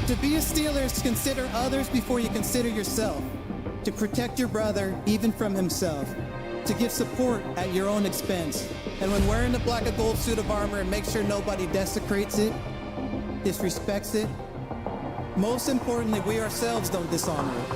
To be a Steelers, consider others before you consider yourself. To protect your brother, even from himself. To give support at your own expense. And when wearing the black and gold suit of armor, make sure nobody desecrates it, disrespects it. Most importantly, we ourselves don't dishonor it.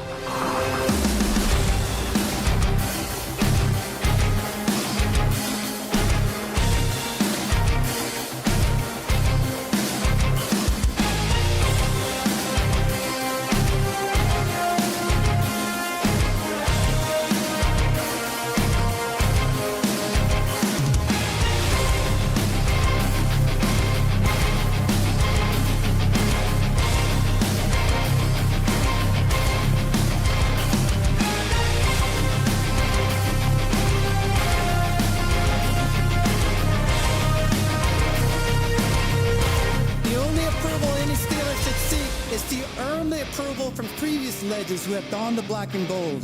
From previous legends who have donned the black and gold.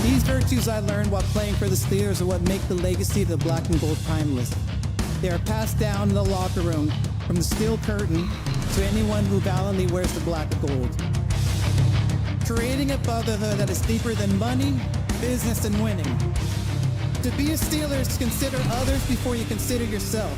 These virtues I learned while playing for the Steelers are what make the legacy of the black and gold timeless. They are passed down in the locker room from the steel curtain to anyone who valiantly wears the black and gold. Creating a brotherhood that is deeper than money, business, and winning. To be a Steelers, consider others before you consider yourself.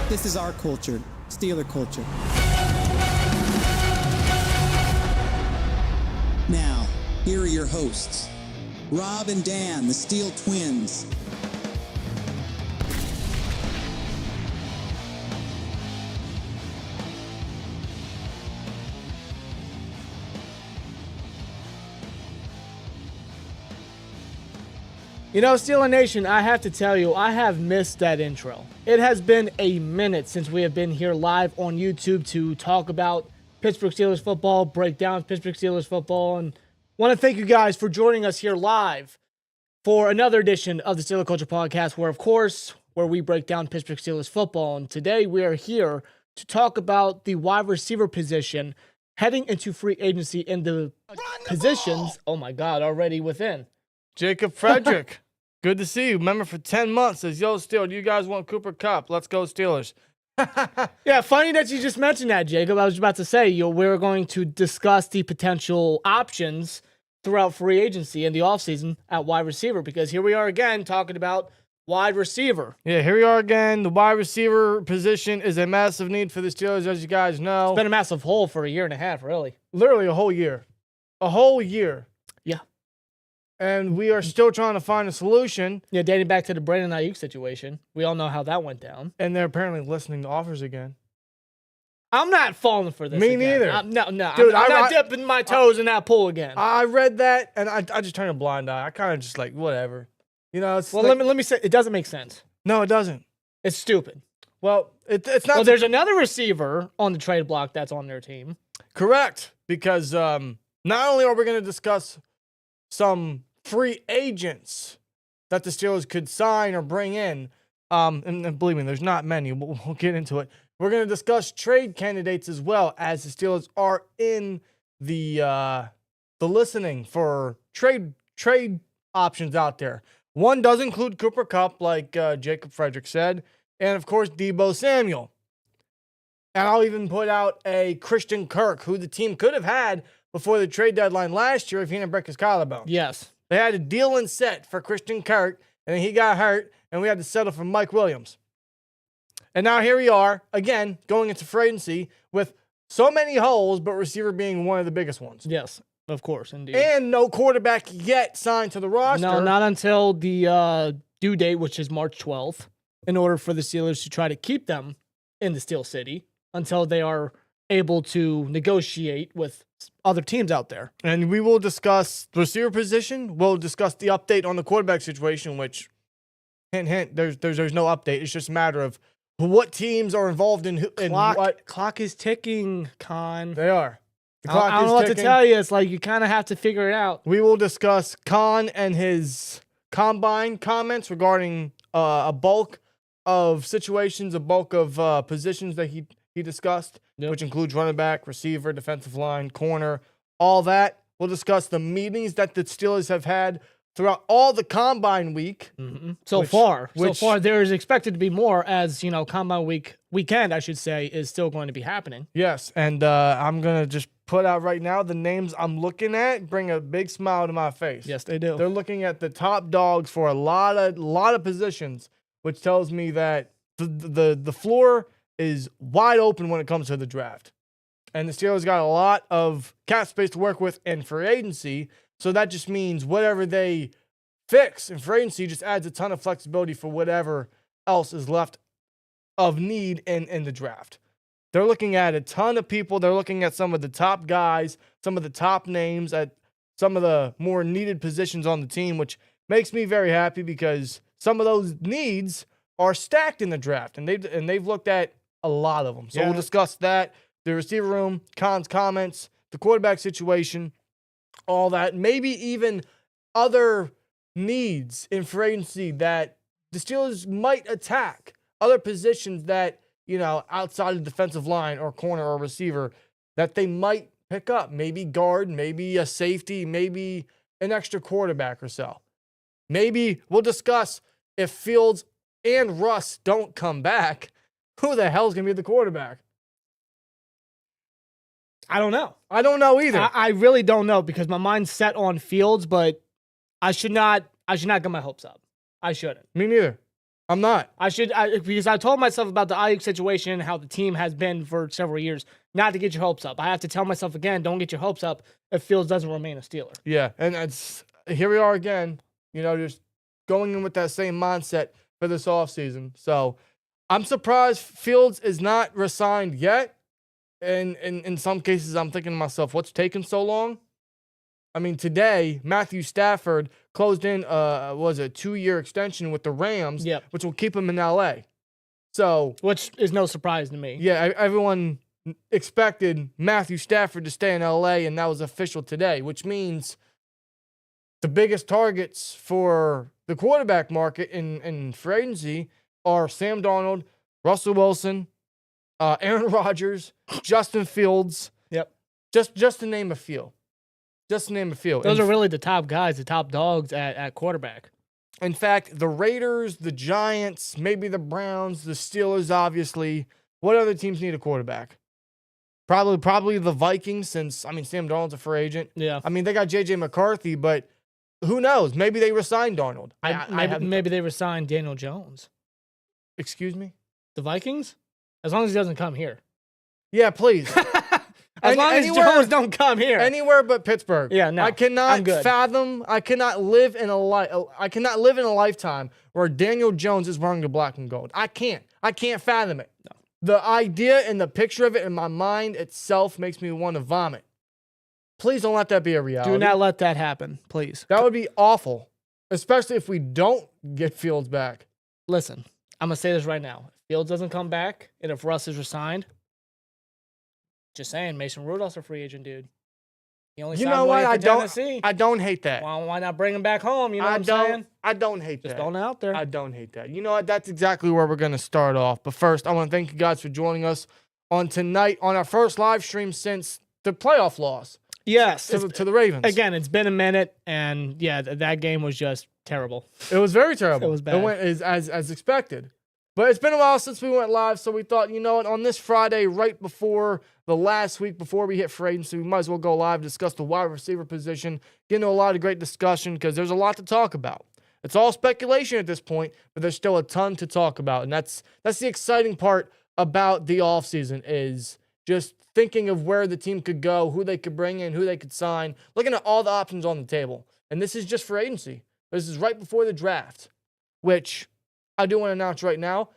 This is our culture, Steeler culture. Now, here are your hosts, Rob and Dan, the Steel Twins. You know, Steelers Nation, I have to tell you, I have missed that intro. It has been a minute since we have been here live on YouTube to talk about Pittsburgh Steelers football, break down Pittsburgh Steelers football, and want to thank you guys for joining us here live for another edition of the Steeler Culture Podcast, where we break down Pittsburgh Steelers football. And today we are here to talk about the wide receiver position heading into free agency in the positions, oh my God, already within. Jacob Frederick, good to see you. Remember, for 10 months, says, yo, Steelers, you guys want Cooper Kupp? Let's go Steelers. Yeah, funny that you just mentioned that, Jacob. I was about to say, we're going to discuss the potential options throughout free agency in the offseason at wide receiver, because here we are again talking about wide receiver. Yeah, here we are again. The wide receiver position is a massive need for the Steelers, as you guys know. It's been a massive hole for a year and a half, really. Literally a whole year. A whole year. Yeah. And we are still trying to find a solution. Yeah, dating back to the Brandon Ayuk situation. We all know how that went down. And they're apparently listening to offers again. I'm not falling for this Me again. neither. No. Dude, I'm not dipping my toes in that pool again. I read that, and I just turned a blind eye. I kind of just like, whatever. You know, it's well, like, let me say, it doesn't make sense. No, it doesn't. It's stupid. Well, it's not. Well, there's another receiver on the trade block that's on their team. Correct. Because not only are we going to discuss some free agents that the Steelers could sign or bring in, and believe me, there's not many. We'll get into it. We're going to discuss trade candidates as well, as the Steelers are in the listening for trade options out there. One does include Cooper Kupp, like Jacob Frederick said, and of course Deebo Samuel. And I'll even put out a Christian Kirk, who the team could have had before the trade deadline last year if he didn't break his collarbone. Yes. They had a deal in set for Christian Kirk, and then he got hurt, and we had to settle for Mike Williams. And now here we are, again, going into free agency with so many holes, but receiver being one of the biggest ones. Yes, of course, indeed. And no quarterback yet signed to the roster. No, not until the due date, which is March 12th. in order for the Steelers to try to keep them in the Steel City until they are able to negotiate with other teams out there. And we will discuss the receiver position. We'll discuss the update on the quarterback situation, which, hint, hint, there's no update. It's just a matter of what teams are involved in what. Clock is ticking, Khan. They are. The I clock don't is know what to ticking. tell you. It's like you kind of have to figure it out. We will discuss Khan and his combine comments regarding a bulk of situations, a bulk of positions that he discussed, which includes running back, receiver, defensive line, corner, all that. We'll discuss the meetings that the Steelers have had throughout all the combine week. Mm-hmm. So far, there is expected to be more, as combine weekend, I should say, is still going to be happening. Yes, and I'm gonna just put out right now the names I'm looking at. Bring a big smile to my face. Yes, they do. They're looking at the top dogs for a lot of positions, which tells me that the floor is wide open when it comes to the draft. And the Steelers got a lot of cap space to work with in free agency. So that just means whatever they fix in free agency just adds a ton of flexibility for whatever else is left of need in the draft. They're looking at a ton of people. They're looking at some of the top guys, some of the top names at some of the more needed positions on the team, which makes me very happy because some of those needs are stacked in the draft, and they've looked at a lot of them. So we'll discuss that, the receiver room, Khan's comments, the quarterback situation, all that, maybe even other needs in free agency that the Steelers might attack, other positions that, outside of defensive line or corner or receiver that they might pick up, maybe guard, maybe a safety, maybe an extra quarterback or so. Maybe we'll discuss if Fields and Russ don't come back, who the hell's going to be the quarterback? I don't know. I don't know either. I really don't know because my mind's set on Fields, but I should not get my hopes up. I shouldn't. Me neither. I'm not. Because I told myself about the Ayuk situation, how the team has been for several years, not to get your hopes up. I have to tell myself again, don't get your hopes up if Fields doesn't remain a Steeler. Yeah, and here we are again, just going in with that same mindset for this offseason. So I'm surprised Fields is not re-signed yet. And in some cases, I'm thinking to myself, what's taking so long? I mean, today, Matthew Stafford closed in a 2-year extension with the Rams, which will keep him in L.A. So, which is no surprise to me. Yeah, everyone expected Matthew Stafford to stay in L.A., and that was official today, which means the biggest targets for the quarterback market in free agency are Sam Darnold, Russell Wilson, Aaron Rodgers, Justin Fields. Yep. Just to name a few. Just to name a few. Those are really the top guys, the top dogs at quarterback. In fact, the Raiders, the Giants, maybe the Browns, the Steelers, obviously. What other teams need a quarterback? Probably the Vikings, since, Sam Darnold's a free agent. Yeah. They got J.J. McCarthy, but who knows? Maybe they re-signed Darnold. Maybe they re-signed Daniel Jones. Excuse me? The Vikings? As long as he doesn't come here. Yeah, please. As long as Jones don't come here. Anywhere but Pittsburgh. Yeah, no. I cannot fathom, I cannot live in a lifetime where Daniel Jones is wearing the black and gold. I can't fathom it. No. The idea and the picture of it in my mind itself makes me want to vomit. Please don't let that be a reality. Do not let that happen, please. That would be awful, especially if we don't get Fields back. Listen, I'm going to say this right now. If Fields doesn't come back, and if Russ is resigned, just saying, Mason Rudolph's a free agent, dude. He only signed one year for Tennessee. I don't hate that. Well, why not bring him back home? You know what I'm saying? I don't hate that. Just throwing it out there. I don't hate that. You know what? That's exactly where we're going to start off. But first, I want to thank you guys for joining us on tonight on our first live stream since the playoff loss. Yes. To the Ravens. Again, it's been a minute, and yeah, that game was just terrible. It was very terrible. It was bad. It went as expected. But it's been a while since we went live, so we thought, you know what, on this Friday, right before the last week, before we hit free agency, we might as well go live, discuss the wide receiver position, get into a lot of great discussion, because there's a lot to talk about. It's all speculation at this point, but there's still a ton to talk about, and that's the exciting part about the offseason is just thinking of where the team could go, who they could bring in, who they could sign, looking at all the options on the table. And this is just free agency. This is right before the draft, which I do want to announce right now,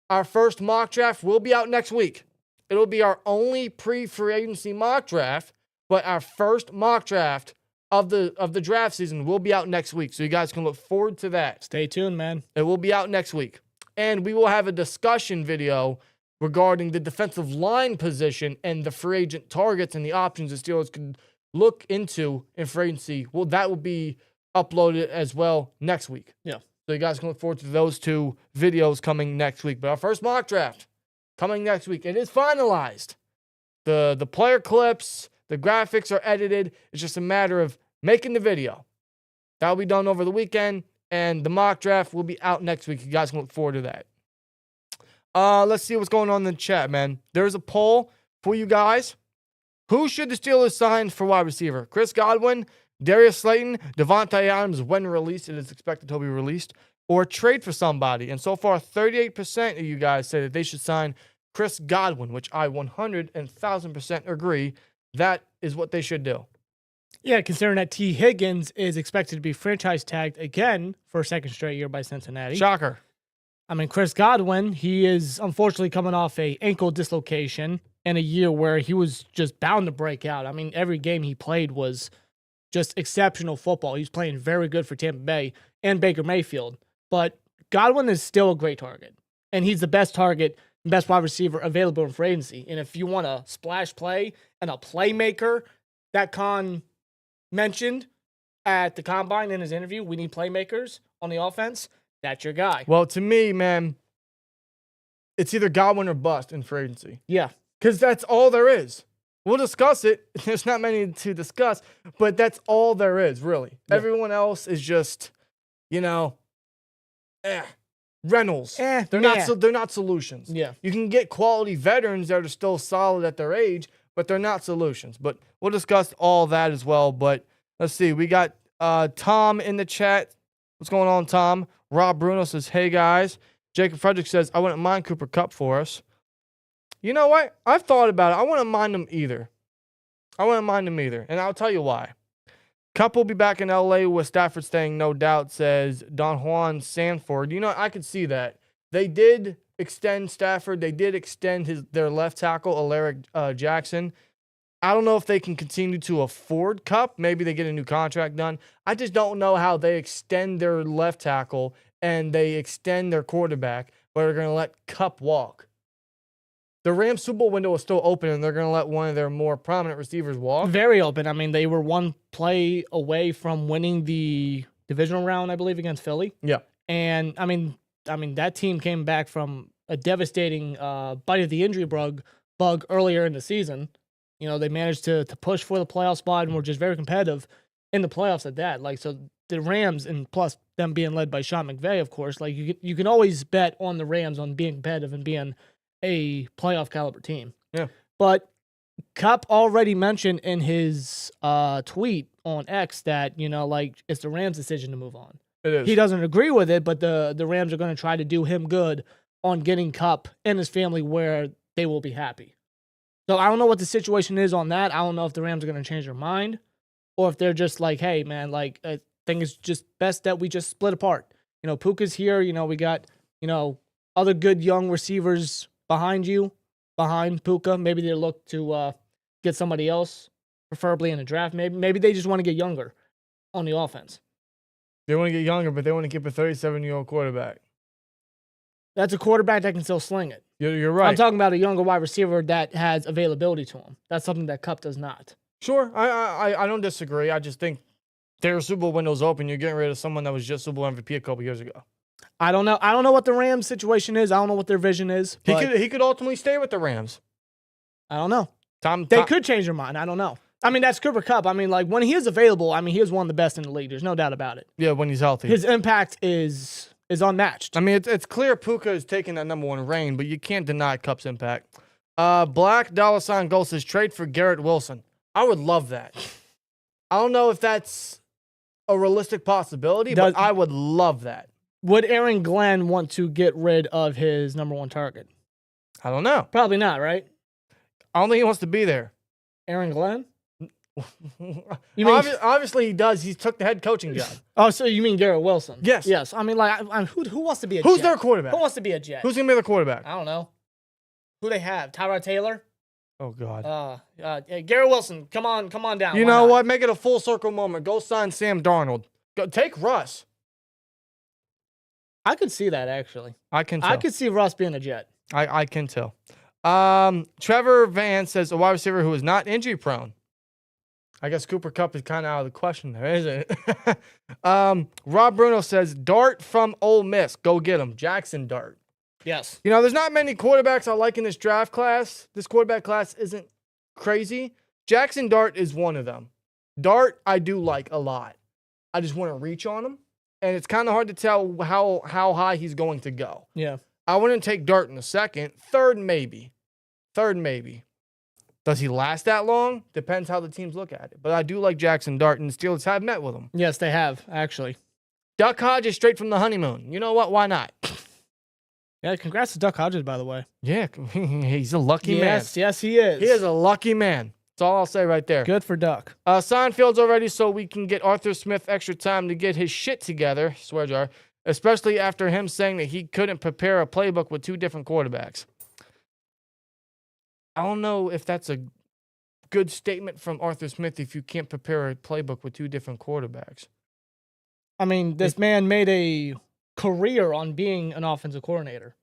our first mock draft will be out next week. It'll be our only pre-free agency mock draft, but our first mock draft of the draft season will be out next week. So you guys can look forward to that. Stay tuned, man. It will be out next week. And we will have a discussion video regarding the defensive line position and the free agent targets and the options the Steelers could look into in free agency. Well, that will be uploaded as well next week. Yeah. So you guys can look forward to those two videos coming next week. But our first mock draft coming next week. It is finalized. The player clips, the graphics are edited. It's just a matter of making the video. That will be done over the weekend, and the mock draft will be out next week. You guys can look forward to that. Let's see what's going on in the chat, man. There's a poll for you guys. Who should the Steelers sign for wide receiver? Chris Godwin, Darius Slayton, Davante Adams, when released, it is expected to be released, or trade for somebody. And so far, 38% of you guys say that they should sign Chris Godwin, which I 100,000% agree. That is what they should do. Yeah, considering that T. Higgins is expected to be franchise tagged again for a second straight year by Cincinnati. Shocker. I mean, Chris Godwin, he is unfortunately coming off a ankle dislocation in a year where he was just bound to break out. I mean, every game he played was just exceptional football. He's playing very good for Tampa Bay and Baker Mayfield. But Godwin is still a great target. And he's the best target, best wide receiver available in free agency. And if you want a splash play and a playmaker that Khan mentioned at the Combine in his interview, we need playmakers on the offense, that's your guy. Well, to me, man, it's either Godwin or bust in free agency. Yeah. Because that's all there is. We'll discuss it. There's not many to discuss, but that's all there is, really. Yeah. Everyone else is just, rentals. They're not solutions. Yeah. You can get quality veterans that are still solid at their age, but they're not solutions. But we'll discuss all that as well. But let's see. We got Tom in the chat. What's going on, Tom? Rob Bruno says, hey, guys. Jacob Frederick says, I wouldn't mind Cooper Kupp for us. You know what? I've thought about it. I wouldn't mind him either. And I'll tell you why. Kupp will be back in L.A. with Stafford staying, no doubt, says Don Juan Sanford. I could see that. They did extend Stafford. They did extend their left tackle, Alaric Jackson. I don't know if they can continue to afford Kupp. Maybe they get a new contract done. I just don't know how they extend their left tackle and they extend their quarterback, but are going to let Kupp walk. The Rams Super Bowl window is still open, and they're going to let one of their more prominent receivers walk. Very open. I mean, they were one play away from winning the divisional round, I believe, against Philly. Yeah. And, I mean, that team came back from a devastating bite of the injury bug earlier in the season. They managed to push for the playoff spot and were just very competitive in the playoffs at that. So the Rams, and plus them being led by Sean McVay, of course, you can always bet on the Rams on being competitive and being a playoff caliber team. Yeah. But Kupp already mentioned in his tweet on X that, it's the Rams' decision to move on. It is. He doesn't agree with it, but the Rams are going to try to do him good on getting Kupp and his family where they will be happy. So I don't know what the situation is on that. I don't know if the Rams are going to change their mind or if they're just like, hey, man, I think it's just best that we just split apart. Puka's here. We got, other good young receivers behind Puka. Maybe they look to get somebody else, preferably in the draft. Maybe they just want to get younger on the offense. They want to get younger, but they want to keep a 37-year-old quarterback. That's a quarterback that can still sling it. You're right. I'm talking about a younger wide receiver that has availability to him. That's something that Kupp does not. Sure, I don't disagree. I just think their Super Bowl window's open. You're getting rid of someone that was just Super Bowl MVP a couple years ago. I don't know what the Rams situation is. I don't know what their vision is. He could ultimately stay with the Rams. I don't know. Tom, they could change their mind. I don't know. I mean, that's Cooper Kupp. I mean, when he is available, he is one of the best in the league. There's no doubt about it. Yeah, when he's healthy. His impact is unmatched. I mean, it's clear Puka is taking that number one reign, but you can't deny Kupp's impact. Black $ Gold says trade for Garrett Wilson. I would love that. I don't know if that's a realistic possibility, but I would love that. Would Aaron Glenn want to get rid of his number one target? I don't know. Probably not, right? I don't think he wants to be there. Aaron Glenn? You mean Obviously, he does. He took the head coaching job. Oh, so you mean Garrett Wilson? Yes. Yes. I mean, like, who wants to be a Who's Jet? their quarterback? Who wants to be a Jet? Who's going to be their quarterback? I don't know. Who they have? Tyrod Taylor? Oh, God. Hey, Garrett Wilson, come on down. You Why know not? what? Make it a full circle moment. Go sign Sam Darnold. Go take Russ. I could see that, actually. I can tell. I could see Russ being a Jet. I can tell. Trevor Van says a wide receiver who is not injury prone. I guess Cooper Kupp is kind of out of the question there, isn't it? Rob Bruno says Dart from Ole Miss. Go get him. Jackson Dart. Yes. You know, there's not many quarterbacks I like in this draft class. This quarterback class isn't crazy. Jackson Dart is one of them. Dart, I do like a lot. I just want to reach on him, and it's kind of hard to tell how high he's going to go. Yeah. I wouldn't take Dart in a second. Third, maybe. Does he last that long? Depends how the teams look at it. But I do like Jackson Dart, and the Steelers have met with him. Yes, they have, actually. Duck Hodges straight from the honeymoon. You know what? Why not? Yeah, congrats to Duck Hodges, by the way. Yeah, he's a lucky man. Yes, he is. He is a lucky man. That's all I'll say right there. Good for Duck. Seinfeld's already so we can get Arthur Smith extra time to get his shit together, swear jar, especially after him saying that he couldn't prepare a playbook with two different quarterbacks. I don't know if that's a good statement from Arthur Smith if you can't prepare a playbook with two different quarterbacks. I mean, this man made a career on being an offensive coordinator.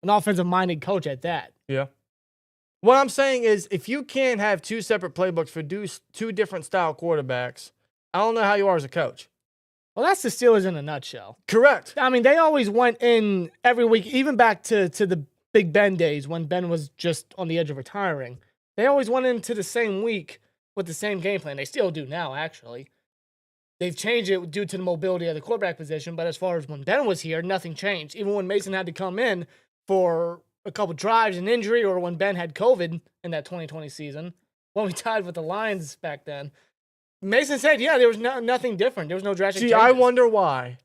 An offensive-minded coach at that. Yeah. What I'm saying is, if you can't have two separate playbooks for two different style quarterbacks, I don't know how you are as a coach. Well, that's the Steelers in a nutshell. Correct. I mean, they always went in every week, even back to the Big Ben days when Ben was just on the edge of retiring. They always went into the same week with the same game plan. They still do now, actually. They've changed it due to the mobility of the quarterback position, but as far as when Ben was here, nothing changed. Even when Mason had to come in for a couple drives and injury, or when Ben had COVID in that 2020 season, when we tied with the Lions back then, Mason said, yeah, there was nothing different. There was no drastic changes. I wonder why.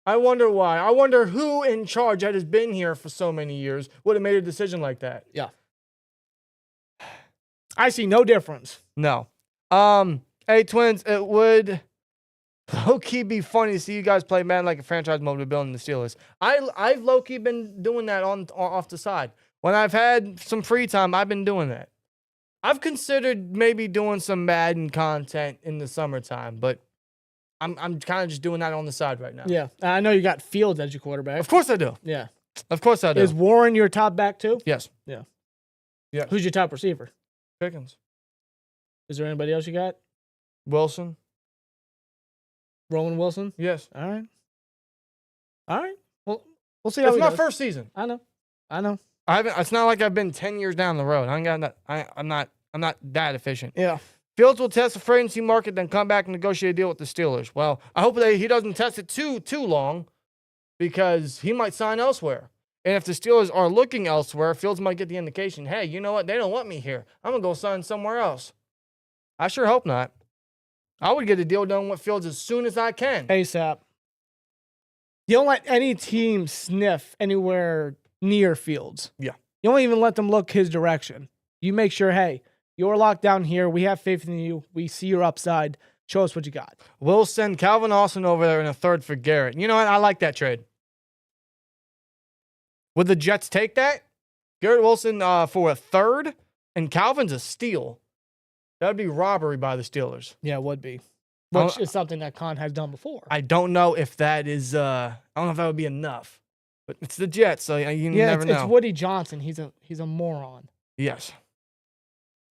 I wonder who in charge that has been here for so many years would have made a decision like that. Yeah. I see no difference. No. Hey, Twins, it would low-key be funny to see you guys play Madden like a franchise mode with building the Steelers. I've low-key been doing that off the side. When I've had some free time, I've been doing that. I've considered maybe doing some Madden content in the summertime, but I'm kind of just doing that on the side right now. Yeah. I know you got Fields as your quarterback. Of course I do. Yeah. Of course I do. Is Warren your top back too? Yes. Yeah. Yeah. Who's your top receiver? Pickens. Is there anybody else you got? Wilson. Roman Wilson? Yes. All right. Well, we'll see how It's he my does. first season. I know. I haven't. It's not like I've been 10 years down the road. I'm not that efficient. Yeah. Fields will test the free agency market, then come back and negotiate a deal with the Steelers. Well, I hope he doesn't test it too long, because he might sign elsewhere. And if the Steelers are looking elsewhere, Fields might get the indication, hey, you know what? They don't want me here. I'm going to go sign somewhere else. I sure hope not. I would get a deal done with Fields as soon as I can. ASAP. You don't let any team sniff anywhere near Fields. Yeah. You don't even let them look his direction. You make sure, hey, you're locked down here. We have faith in you. We see your upside. Show us what you got. We'll send Calvin Austin over there in a third for Garrett. You know what? I like that trade. Would the Jets take that? Garrett Wilson for a third, and Calvin's a steal. That would be robbery by the Steelers. Yeah, it would be. Which is something that Khan has done before. I don't know if that is. I don't know if that would be enough. But it's the Jets, so you never know. It's Woody Johnson. He's a moron. Yes.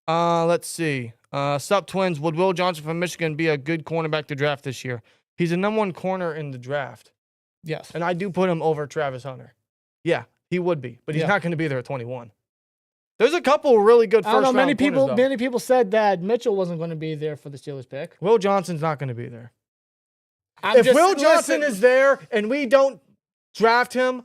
Let's see. Sup, Twins. Would Will Johnson from Michigan be a good cornerback to draft this year? He's the number one corner in the draft. Yes. And I do put him over Travis Hunter. Yeah, he would be. But he's not going to be there at 21. There's a couple really good first round corners, though. Many people said that Mitchell wasn't going to be there for the Steelers pick. Will Johnson's not going to be there. If Will Johnson is there and we don't draft him,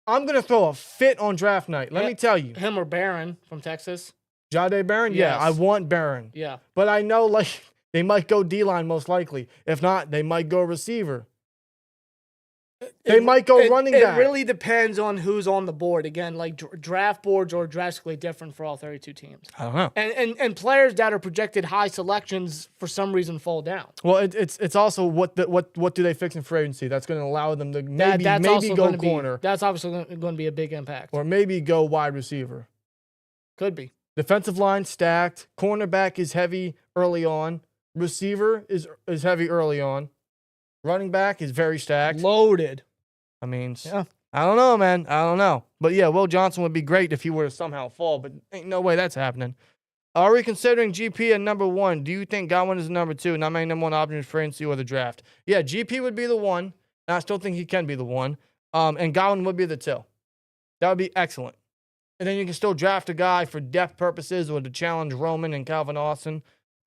I'm going to throw a fit on draft night. Let me tell you. Him or Barron from Texas. Jahdae Barron? Yes. Yeah, I want Barron. Yeah. But I know they might go D-line most likely. If not, they might go receiver. They might go running back. It really depends on who's on the board. Again, like draft boards are drastically different for all 32 teams. I don't know. And players that are projected high selections for some reason fall down. Well, it's also what do they fix in free agency? That's going to allow them to maybe go corner. That's obviously going to be a big impact. Or maybe go wide receiver. Could be. Defensive line stacked. Cornerback is heavy early on. Receiver is heavy early on. Running back is very stacked. Loaded. I mean, yeah. I don't know, man. I don't know. But yeah, Will Johnson would be great if he were to somehow fall, but ain't no way that's happening. Are we considering GP at number 1? Do you think Godwin is number 2? Not many number 1 options for agency or the draft. Yeah, GP would be the 1. And I still think he can be the 1. And Godwin would be the 2. That would be excellent. And then you can still draft a guy for depth purposes or to challenge Roman and Calvin Austin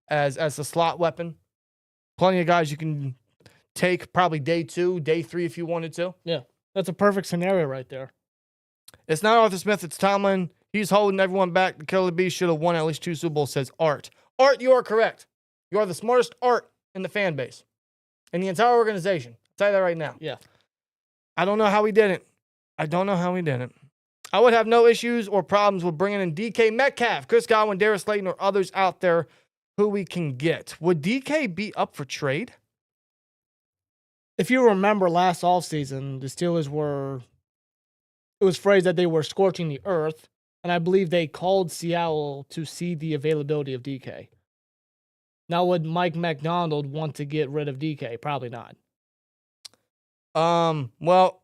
as a slot weapon. Plenty of guys you can take probably day 2, day 3 if you wanted to. Yeah, that's a perfect scenario right there. It's not Arthur Smith, it's Tomlin. He's holding everyone back. The Killer Bee should have won at least 2 Super Bowls, says Art. Art, you are correct. You are the smartest Art in the fan base. In the entire organization. I'll tell you that right now. Yeah. I don't know how we didn't. I would have no issues or problems with bringing in DK Metcalf, Chris Godwin, Darius Slayton, or others out there who we can get. Would DK be up for trade? If you remember last offseason, the Steelers it was phrased that they were scorching the earth, and I believe they called Seattle to see the availability of DK. Now, would Mike McDonald want to get rid of DK? Probably not. Well,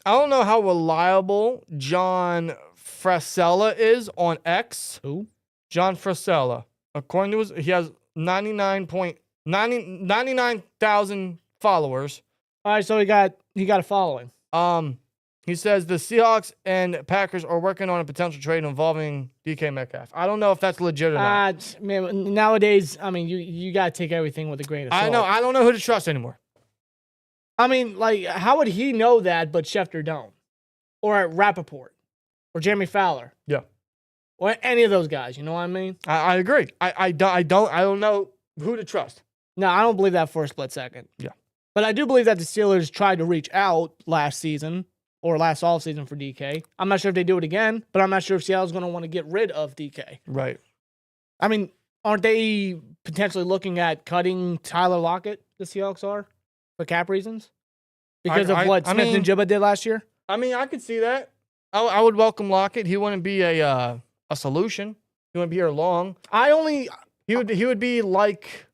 I don't know how reliable John Frisella is on X. Who? John Frisella. According to he has 99,000 followers. All right, so he got a following. He says the Seahawks and Packers are working on a potential trade involving DK Metcalf. I don't know if that's legit or not. Man, nowadays, I mean, you got to take everything with a grain of salt. I know. I don't know who to trust anymore. I mean, like, how would he know that but Schefter don't? Or at Rappaport? Or Jeremy Fowler? Yeah. Or any of those guys, you know what I mean? I agree. I don't know who to trust. No, I don't believe that for a split second. Yeah. But I do believe that the Steelers tried to reach out last season or last offseason for DK. I'm not sure if they do it again, but I'm not sure if Seattle's going to want to get rid of DK. Right. I mean, aren't they potentially looking at cutting Tyler Lockett, the Seahawks are, for cap reasons? Because of what Smith and Jibba did last year? I mean, I could see that. I would welcome Lockett. He wouldn't be a solution. He wouldn't be here long. He would be like...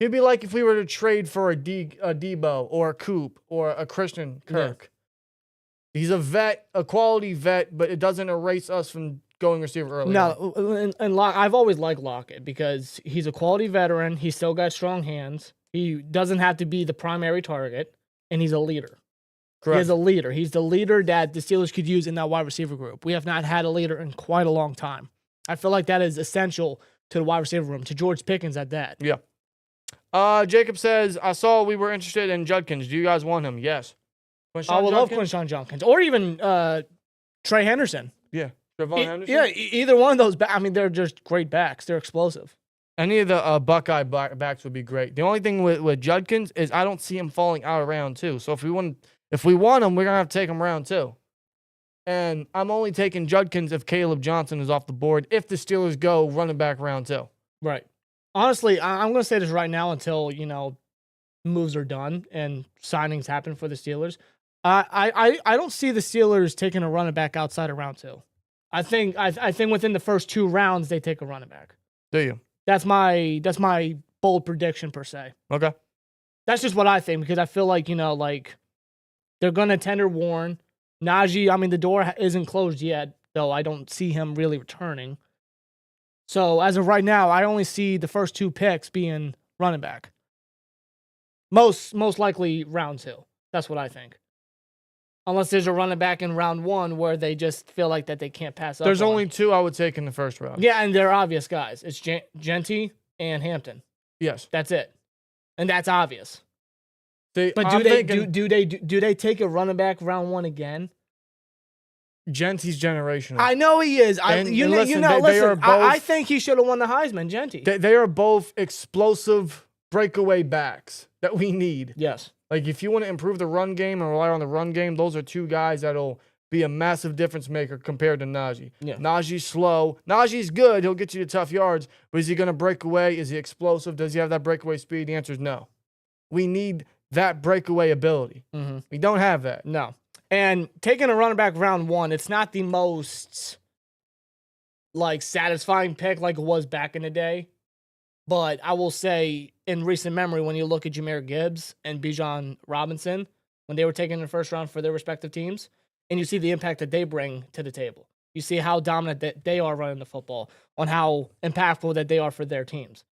He'd be like if we were to trade for a Debo or a Coop or a Christian Kirk. Yeah. He's a vet, a quality vet, but it doesn't erase us from going receiver early. No, and I've always liked Lockett because he's a quality veteran. He's still got strong hands. He doesn't have to be the primary target, and he's a leader. Correct. He's a leader. He's the leader that the Steelers could use in that wide receiver group. We have not had a leader in quite a long time. I feel like that is essential to the wide receiver room, to George Pickens at that. Yeah. Jacob says, I saw we were interested in Judkins. Do you guys want him? Yes. I would love Quinshon Judkins. Or even Trey Henderson. Yeah. Trevon Henderson? Yeah, either one of those. I mean, they're just great backs. They're explosive. Any of the Buckeye backs would be great. The only thing with Judkins is I don't see him falling out of round 2. So if we want him, we're going to have to take him round 2. And I'm only taking Judkins if Caleb Johnson is off the board, if the Steelers go running back round 2. Right. Honestly, I'm going to say this right now until, moves are done and signings happen for the Steelers. I don't see the Steelers taking a running back outside of round 2. I think within the first 2 rounds they take a running back. Do you? That's my bold prediction per se. Okay. That's just what I think because I feel like, they're going to tender Warren. Najee, I mean, the door isn't closed yet, though I don't see him really returning. So as of right now, I only see the first 2 picks being running back. Most likely round 2. That's what I think. Unless there's a running back in round 1 where they just feel like that they can't pass up. There's only 2 I would take in the first round. Yeah, and they're obvious guys. It's Genty and Hampton. Yes. That's it. And that's obvious. But do they take a running back round 1 again? Genty's generational. I know he is. Listen, I think he should have won the Heisman, Genty. They are both explosive breakaway backs that we need. Yes. Like, if you want to improve the run game and rely on the run game, those are two guys that'll be a massive difference maker compared to Najee. Yeah. Najee's slow. Najee's good. He'll get you to tough yards. But is he going to break away? Is he explosive? Does he have that breakaway speed? The answer is no. We need that breakaway ability. Mm-hmm. We don't have that. No. And taking a running back round 1, it's not the most, like, satisfying pick like it was back in the day. But I will say, in recent memory, when you look at Jahmyr Gibbs and Bijan Robinson, when they were taken in the first round for their respective teams, and you see the impact that they bring to the table. You see how dominant that they are running the football, on how impactful that they are for their teams.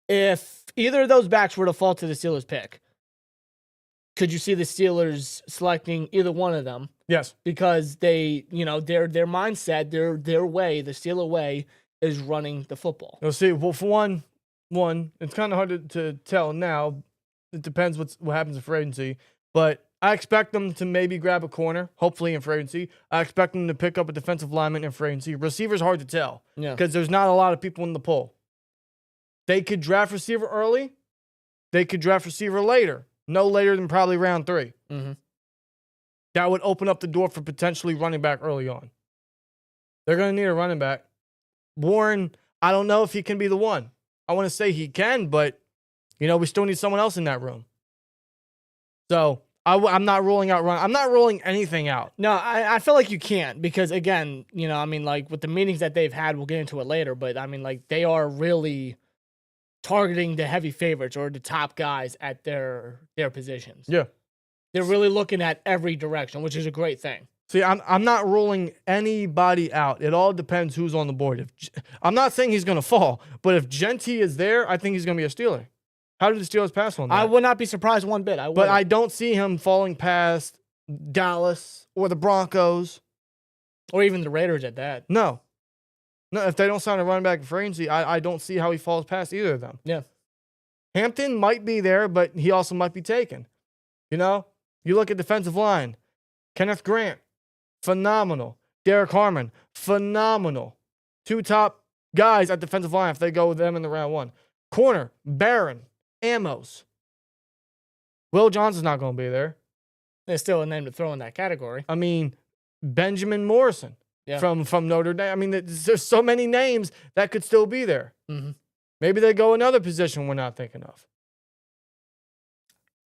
If either of those backs were to fall to the Steelers pick, could you see the Steelers selecting either one of them? Yes. Because they, their mindset, their way, the Steeler way, is running the football. You'll see. Well, for one, it's kind of hard to tell now. It depends what happens in free agency. But I expect them to maybe grab a corner, hopefully in free agency. I expect them to pick up a defensive lineman in free agency. Receiver's hard to tell because there's not a lot of people in the poll. They could draft receiver early. They could draft receiver later. No later than probably round 3. Mm-hmm. That would open up the door for potentially running back early on. They're going to need a running back. Warren, I don't know if he can be the one. I want to say he can, but, we still need someone else in that room. So I'm not ruling out run. I'm not ruling anything out. No, I feel like you can't because, again, like with the meetings that they've had, we'll get into it later, but, like they are really targeting the heavy favorites or the top guys at their positions. Yeah. They're really looking at every direction, which is a great thing. See, I'm not ruling anybody out. It all depends who's on the board. I'm not saying he's going to fall, but if Genty is there, I think he's going to be a Steeler. How did the Steelers pass on that? I would not be surprised one bit. But I don't see him falling past Dallas or the Broncos. Or even the Raiders at that. No, if they don't sign a running back in free agency, I don't see how he falls past either of them. Yeah. Hampton might be there, but he also might be taken. You look at defensive line. Kenneth Grant, phenomenal. Derek Harmon, phenomenal. 2 top guys at defensive line if they go with them in the round 1. Corner, Barron, Amos. Will Johnson's not going to be there. There's still a name to throw in that category. I mean, Benjamin Morrison from Notre Dame. I mean, there's so many names that could still be there. Mm-hmm. Maybe they go another position we're not thinking of.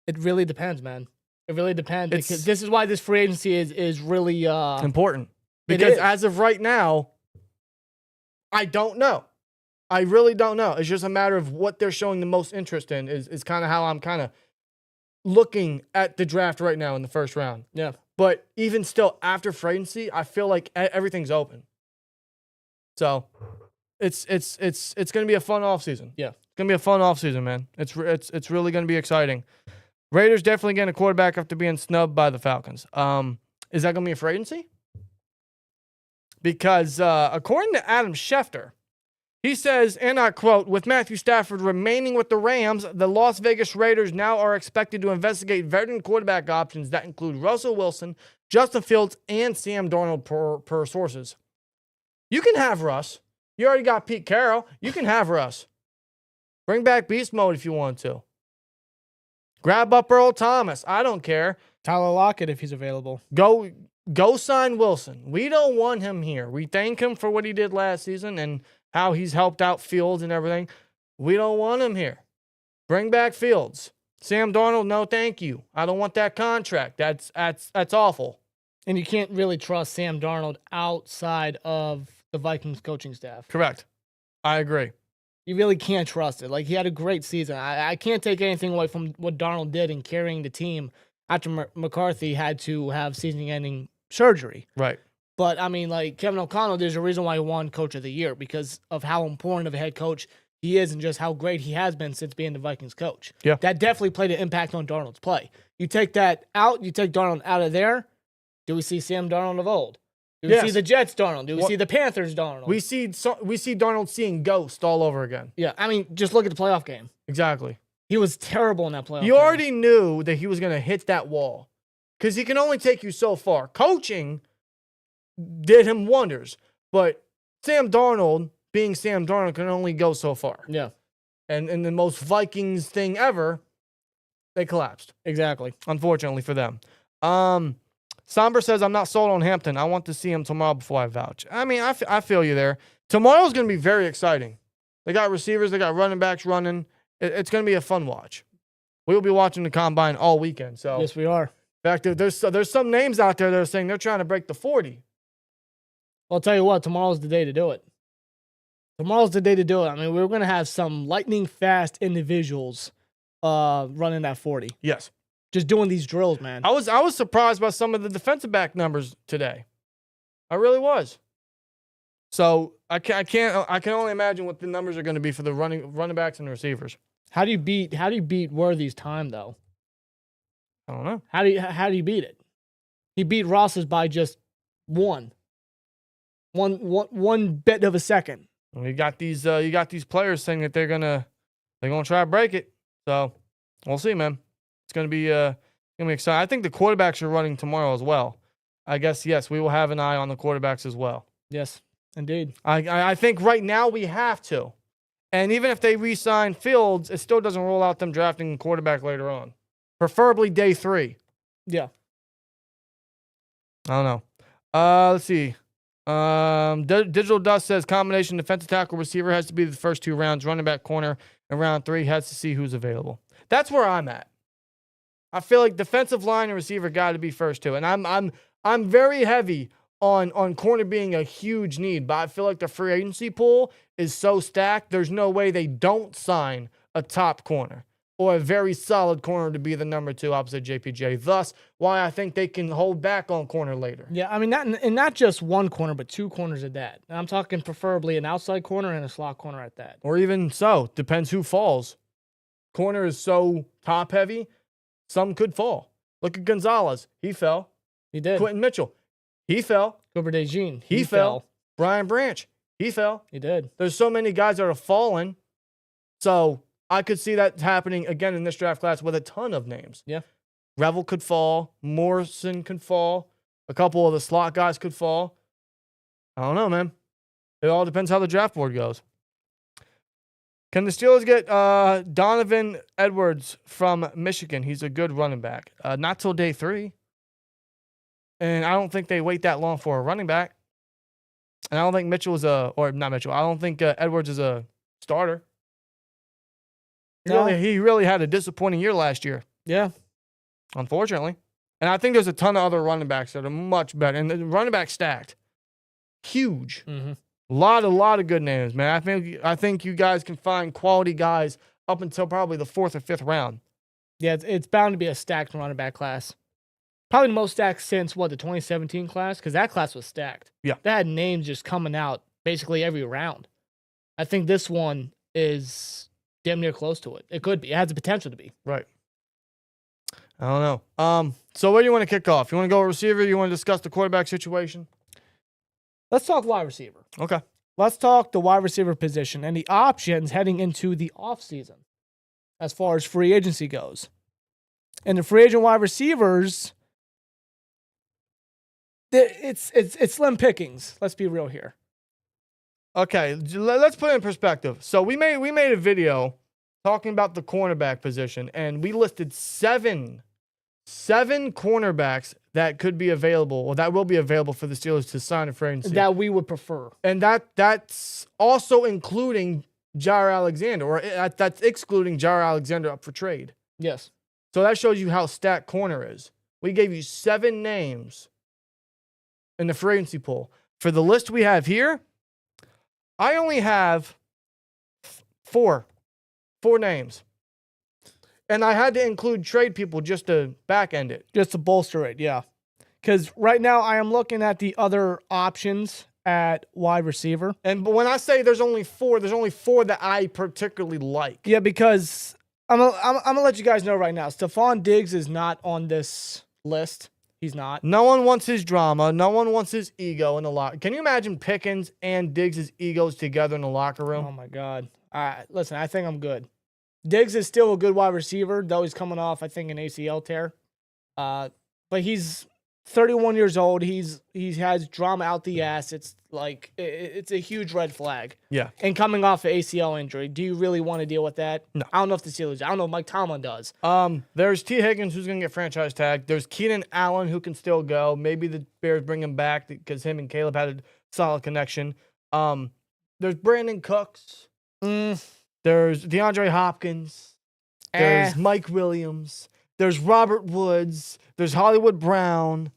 It really depends, man. It really depends. Because this is why this free agency is really important. Because as of right now, I don't know. I really don't know. It's just a matter of what they're showing the most interest in is kind of how I'm kind of looking at the draft right now in the first round. Yeah. But even still, after free agency, I feel like everything's open. So it's going to be a fun offseason. Yeah. It's going to be a fun offseason, man. It's really going to be exciting. Raiders definitely getting a quarterback after being snubbed by the Falcons. Is that going to be a free agency? Because according to Adam Schefter, he says, and I quote, with Matthew Stafford remaining with the Rams, the Las Vegas Raiders now are expected to investigate veteran quarterback options that include Russell Wilson, Justin Fields, and Sam Darnold per sources. You can have Russ. You already got Pete Carroll. You can have Russ. Bring back beast mode if you want to. Grab up Earl Thomas. I don't care. Tyler Lockett if he's available. Go sign Wilson. We don't want him here. We thank him for what he did last season and how he's helped out Fields and everything. We don't want him here. Bring back Fields. Sam Darnold, no thank you. I don't want that contract. That's awful. And you can't really trust Sam Darnold outside of the Vikings coaching staff. Correct. I agree. You really can't trust it. Like, he had a great season. I can't take anything away from what Darnold did in carrying the team after McCarthy had to have season-ending surgery. Right. But, I mean, like, Kevin O'Connell, there's a reason why he won Coach of the Year, because of how important of a head coach he is and just how great he has been since being the Vikings coach. Yeah. That definitely played an impact on Darnold's play. You take that out, you take Darnold out of there, do we see Sam Darnold of old? Do we see the Jets Darnold? Do we see the Panthers Darnold? We see Darnold seeing ghost all over again. Yeah, I mean, just look at the playoff game. Exactly. He was terrible in that playoff game. You already knew that he was going to hit that wall because he can only take you so far. Coaching did him wonders, but Sam Darnold, being Sam Darnold, can only go so far. Yeah. And the most Vikings thing ever, they collapsed. Exactly. Unfortunately for them. Somber says, I'm not sold on Hampton. I want to see him tomorrow before I vouch. I mean, I feel you there. Tomorrow's going to be very exciting. They got receivers. They got running backs running. It's going to be a fun watch. We will be watching the combine all weekend. So Yes, we are. in fact, there's some names out there that are saying they're trying to break the 40. I'll tell you what, tomorrow's the day to do it. Tomorrow's the day to do it. I mean, we're going to have some lightning fast individuals running that 40. Yes. Just doing these drills, man. I was surprised by some of the defensive back numbers today. I really was. So I can only imagine what the numbers are going to be for the running backs and the receivers. How do you beat Worthy's time though? I don't know. How do you beat it? He beat Ross's by just one bit of a second. And you got these players saying that they're gonna try to break it. So we'll see, man. It's gonna be exciting. I think the quarterbacks are running tomorrow as well. I guess yes, we will have an eye on the quarterbacks as well. Yes, indeed. I think right now we have to. And even if they re-sign Fields, it still doesn't rule out them drafting a quarterback later on. Preferably day 3. Yeah. I don't know. Let's see. Digital Dust says combination defensive tackle receiver has to be the first 2 rounds. Running back corner in round 3 has to see who's available. That's where I'm at. I feel like defensive line and receiver got to be first 2. And I'm very heavy on corner being a huge need, but I feel like the free agency pool is so stacked, there's no way they don't sign a top corner or a very solid corner to be the number 2 opposite JPJ. Thus, why I think they can hold back on corner later. Yeah, I mean, not just one corner, but 2 corners at that. And I'm talking preferably an outside corner and a slot corner at that. Or even so, depends who falls. Corner is so top heavy, some could fall. Look at Gonzalez. He fell. He did. Quentin Mitchell. He fell. Cooper DeJean. He fell. Brian Branch. He fell. He did. There's so many guys that are falling. So I could see that happening again in this draft class with a ton of names. Yeah. Revel could fall. Morrison could fall. A couple of the slot guys could fall. I don't know, man. It all depends how the draft board goes. Can the Steelers get Donovan Edwards from Michigan? He's a good running back. Not till day 3. And I don't think they wait that long for a running back. And I don't think I don't think Edwards is a starter. No. He really had a disappointing year last year, Yeah. unfortunately. And I think there's a ton of other running backs that are much better. And the running back stacked. Huge. Mm-hmm. Lot of good names, man. I think you guys can find quality guys up until probably the 4th or 5th round. Yeah, it's bound to be a stacked running back class. Probably the most stacked since, the 2017 class? Because that class was stacked. Yeah. They had names just coming out basically every round. I think this one is damn near close to it. It could be. It has the potential to be. Right. I don't know. So where do you want to kick off? You want to go receiver? You want to discuss the quarterback situation? Let's talk wide receiver. Okay. Let's talk the wide receiver position and the options heading into the offseason as far as free agency goes. And the free agent wide receivers, it's slim pickings. Let's be real here. Okay, let's put it in perspective. So we made a video talking about the cornerback position, and we listed seven cornerbacks that could be available, or that will be available for the Steelers to sign a free agency. That we would prefer. And that's also including Jair Alexander, or that's excluding Jair Alexander up for trade. Yes. So that shows you how stacked corner is. We gave you 7 names in the free agency pool. For the list we have here, I only have 4 names. And I had to include trade people just to back end it. Just to bolster it, yeah. Because right now I am looking at the other options at wide receiver. But when I say there's only 4 that I particularly like. Yeah, because I'm gonna let you guys know right now. Stephon Diggs is not on this list. He's not. No one wants his drama. No one wants his ego in the locker. Can you imagine Pickens and Diggs' egos together in the locker room? Oh my God. Listen, I think I'm good. Diggs is still a good wide receiver, though he's coming off, I think, an ACL tear. But he's 31 years old. He has drama out the ass. It's like it's a huge red flag. Yeah. And coming off an ACL injury, do you really want to deal with that? No. I don't know if the Steelers. I don't know if Mike Tomlin does. There's T. Higgins who's gonna get franchise tagged. There's Keenan Allen who can still go. Maybe the Bears bring him back because him and Caleb had a solid connection. There's Brandon Cooks. There's DeAndre Hopkins. There's Mike Williams. There's Robert Woods. There's Hollywood Brown.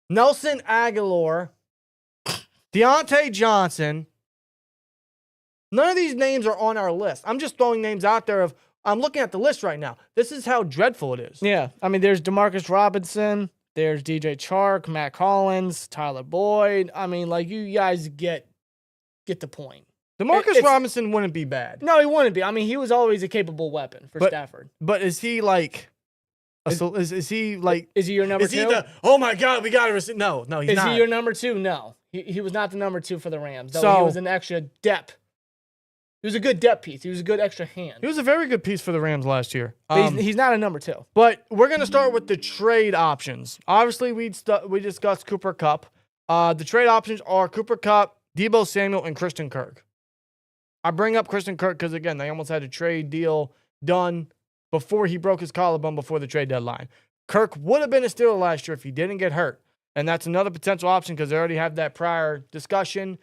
Nelson Aguilar. Deontay Johnson. None of these names are on our list. I'm just throwing names out there I'm looking at the list right now. This is how dreadful it is. Yeah. I mean, there's Demarcus Robinson. There's DJ Chark, Matt Collins, Tyler Boyd. I mean, like, you guys get the point. Demarcus Robinson wouldn't be bad. No, he wouldn't be. I mean, he was always a capable weapon for Stafford. But is he like... Is he like... Is he your number two? Is he oh my God, we got to receive... No, he's not. Is he your number two? No. He was not the number two for the Rams. Though So, he was an extra depth. He was a good depth piece. He was a good extra hand. He was a very good piece for the Rams last year. But he's not a number two. But we're going to start with the trade options. Obviously, we discussed Cooper Kupp. The trade options are Cooper Kupp, Deebo Samuel, and Christian Kirk. I bring up Christian Kirk because, again, they almost had a trade deal done before he broke his collarbone before the trade deadline. Kirk would have been a Steeler last year if he didn't get hurt. And that's another potential option because they already have that prior discussion.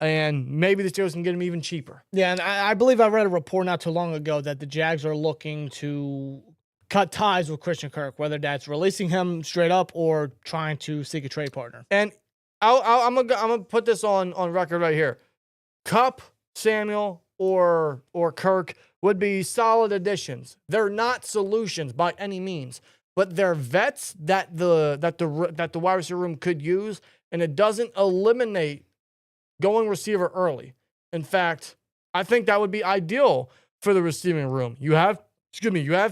And maybe the Steelers can get him even cheaper. Yeah, and I believe I read a report not too long ago that the Jags are looking to cut ties with Christian Kirk, whether that's releasing him straight up or trying to seek a trade partner. And I'm gonna put this on record right here. Kupp, Samuel, or Kirk would be solid additions. They're not solutions by any means, but they're vets that the wide receiver room could use, and it doesn't eliminate going receiver early. In fact, I think that would be ideal for the receiving room. You have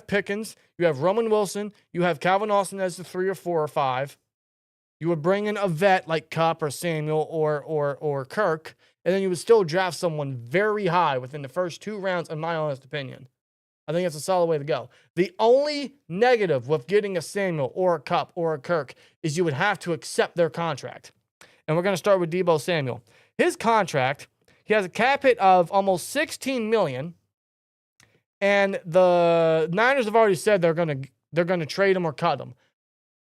Pickens, you have Roman Wilson, you have Calvin Austin as the 3 or 4 or 5. You would bring in a vet like Kupp or Samuel or Kirk, and then you would still draft someone very high within the first 2 rounds, in my honest opinion. I think that's a solid way to go. The only negative with getting a Samuel or a Kupp or a Kirk is you would have to accept their contract. And we're going to start with Deebo Samuel. His contract, he has a cap hit of almost $16 million, and the Niners have already said they're going to trade him or cut him.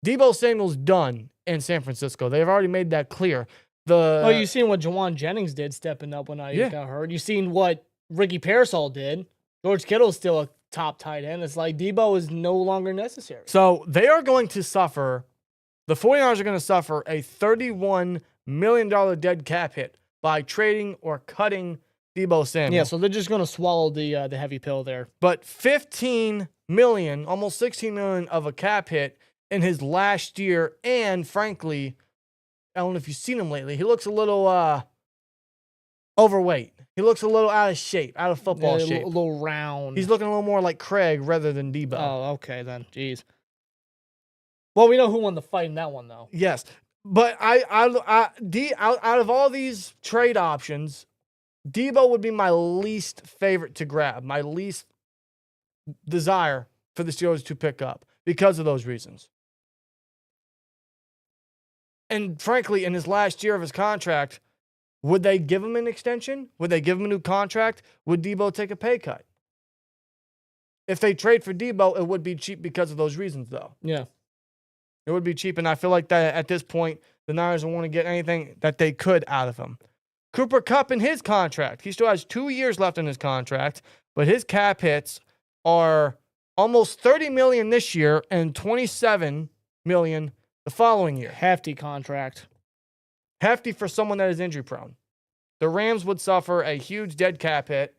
Deebo Samuel's done in San Francisco. They've already made that clear. Well, you've seen what Jawan Jennings did stepping up when I got hurt. You've seen what Ricky Parasol did. George Kittle's still a top tight end. It's like Deebo is no longer necessary. So they are going to suffer, the 49ers are going to suffer a $31 million dead cap hit by trading or cutting Deebo Samuel. Yeah, so they're just going to swallow the heavy pill there. But $15 million, almost $16 million of a cap hit in his last year, and frankly, I don't know if you've seen him lately. He looks a little overweight. He looks a little out of shape, out of football shape. A little round. He's looking a little more like Craig rather than Deebo. Oh, okay then. Jeez. Well, we know who won the fight in that one, though. Yes, but out of all these trade options, Deebo would be my least favorite to grab, my least desire for the Steelers to pick up because of those reasons. And frankly, in his last year of his contract, would they give him an extension? Would they give him a new contract? Would Deebo take a pay cut? If they trade for Deebo, it would be cheap because of those reasons, though. Yeah. It would be cheap, and I feel like that at this point, the Niners don't want to get anything that they could out of him. Cooper Kupp in his contract. He still has 2 years left in his contract, but his cap hits are almost $30 million this year and $27 million the following year. Hefty contract. Hefty for someone that is injury prone. The Rams would suffer a huge dead cap hit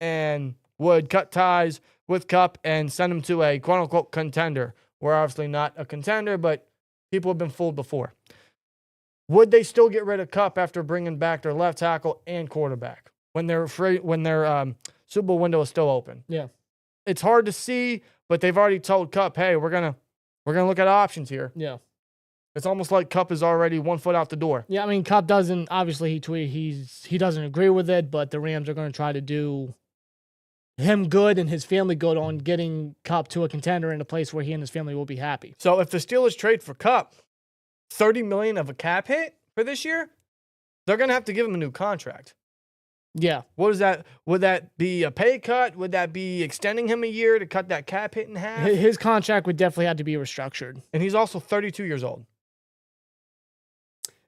and would cut ties with Kupp and send him to a quote-unquote contender. We're obviously not a contender, but people have been fooled before. Would they still get rid of Kupp after bringing back their left tackle and quarterback when their Super Bowl window is still open? Yeah. It's hard to see, but they've already told Kupp, hey, we're gonna look at options here. Yeah. It's almost like Kupp is already 1 foot out the door. Yeah, I mean, Kupp doesn't, obviously he doesn't agree with it, but the Rams are going to try to do him good and his family good on getting Kupp to a contender in a place where he and his family will be happy. So if the Steelers trade for Kupp, $30 million of a cap hit for this year, they're going to have to give him a new contract. Yeah. What is that? Would that be a pay cut? Would that be extending him a year to cut that cap hit in half? His contract would definitely have to be restructured. And he's also 32 years old.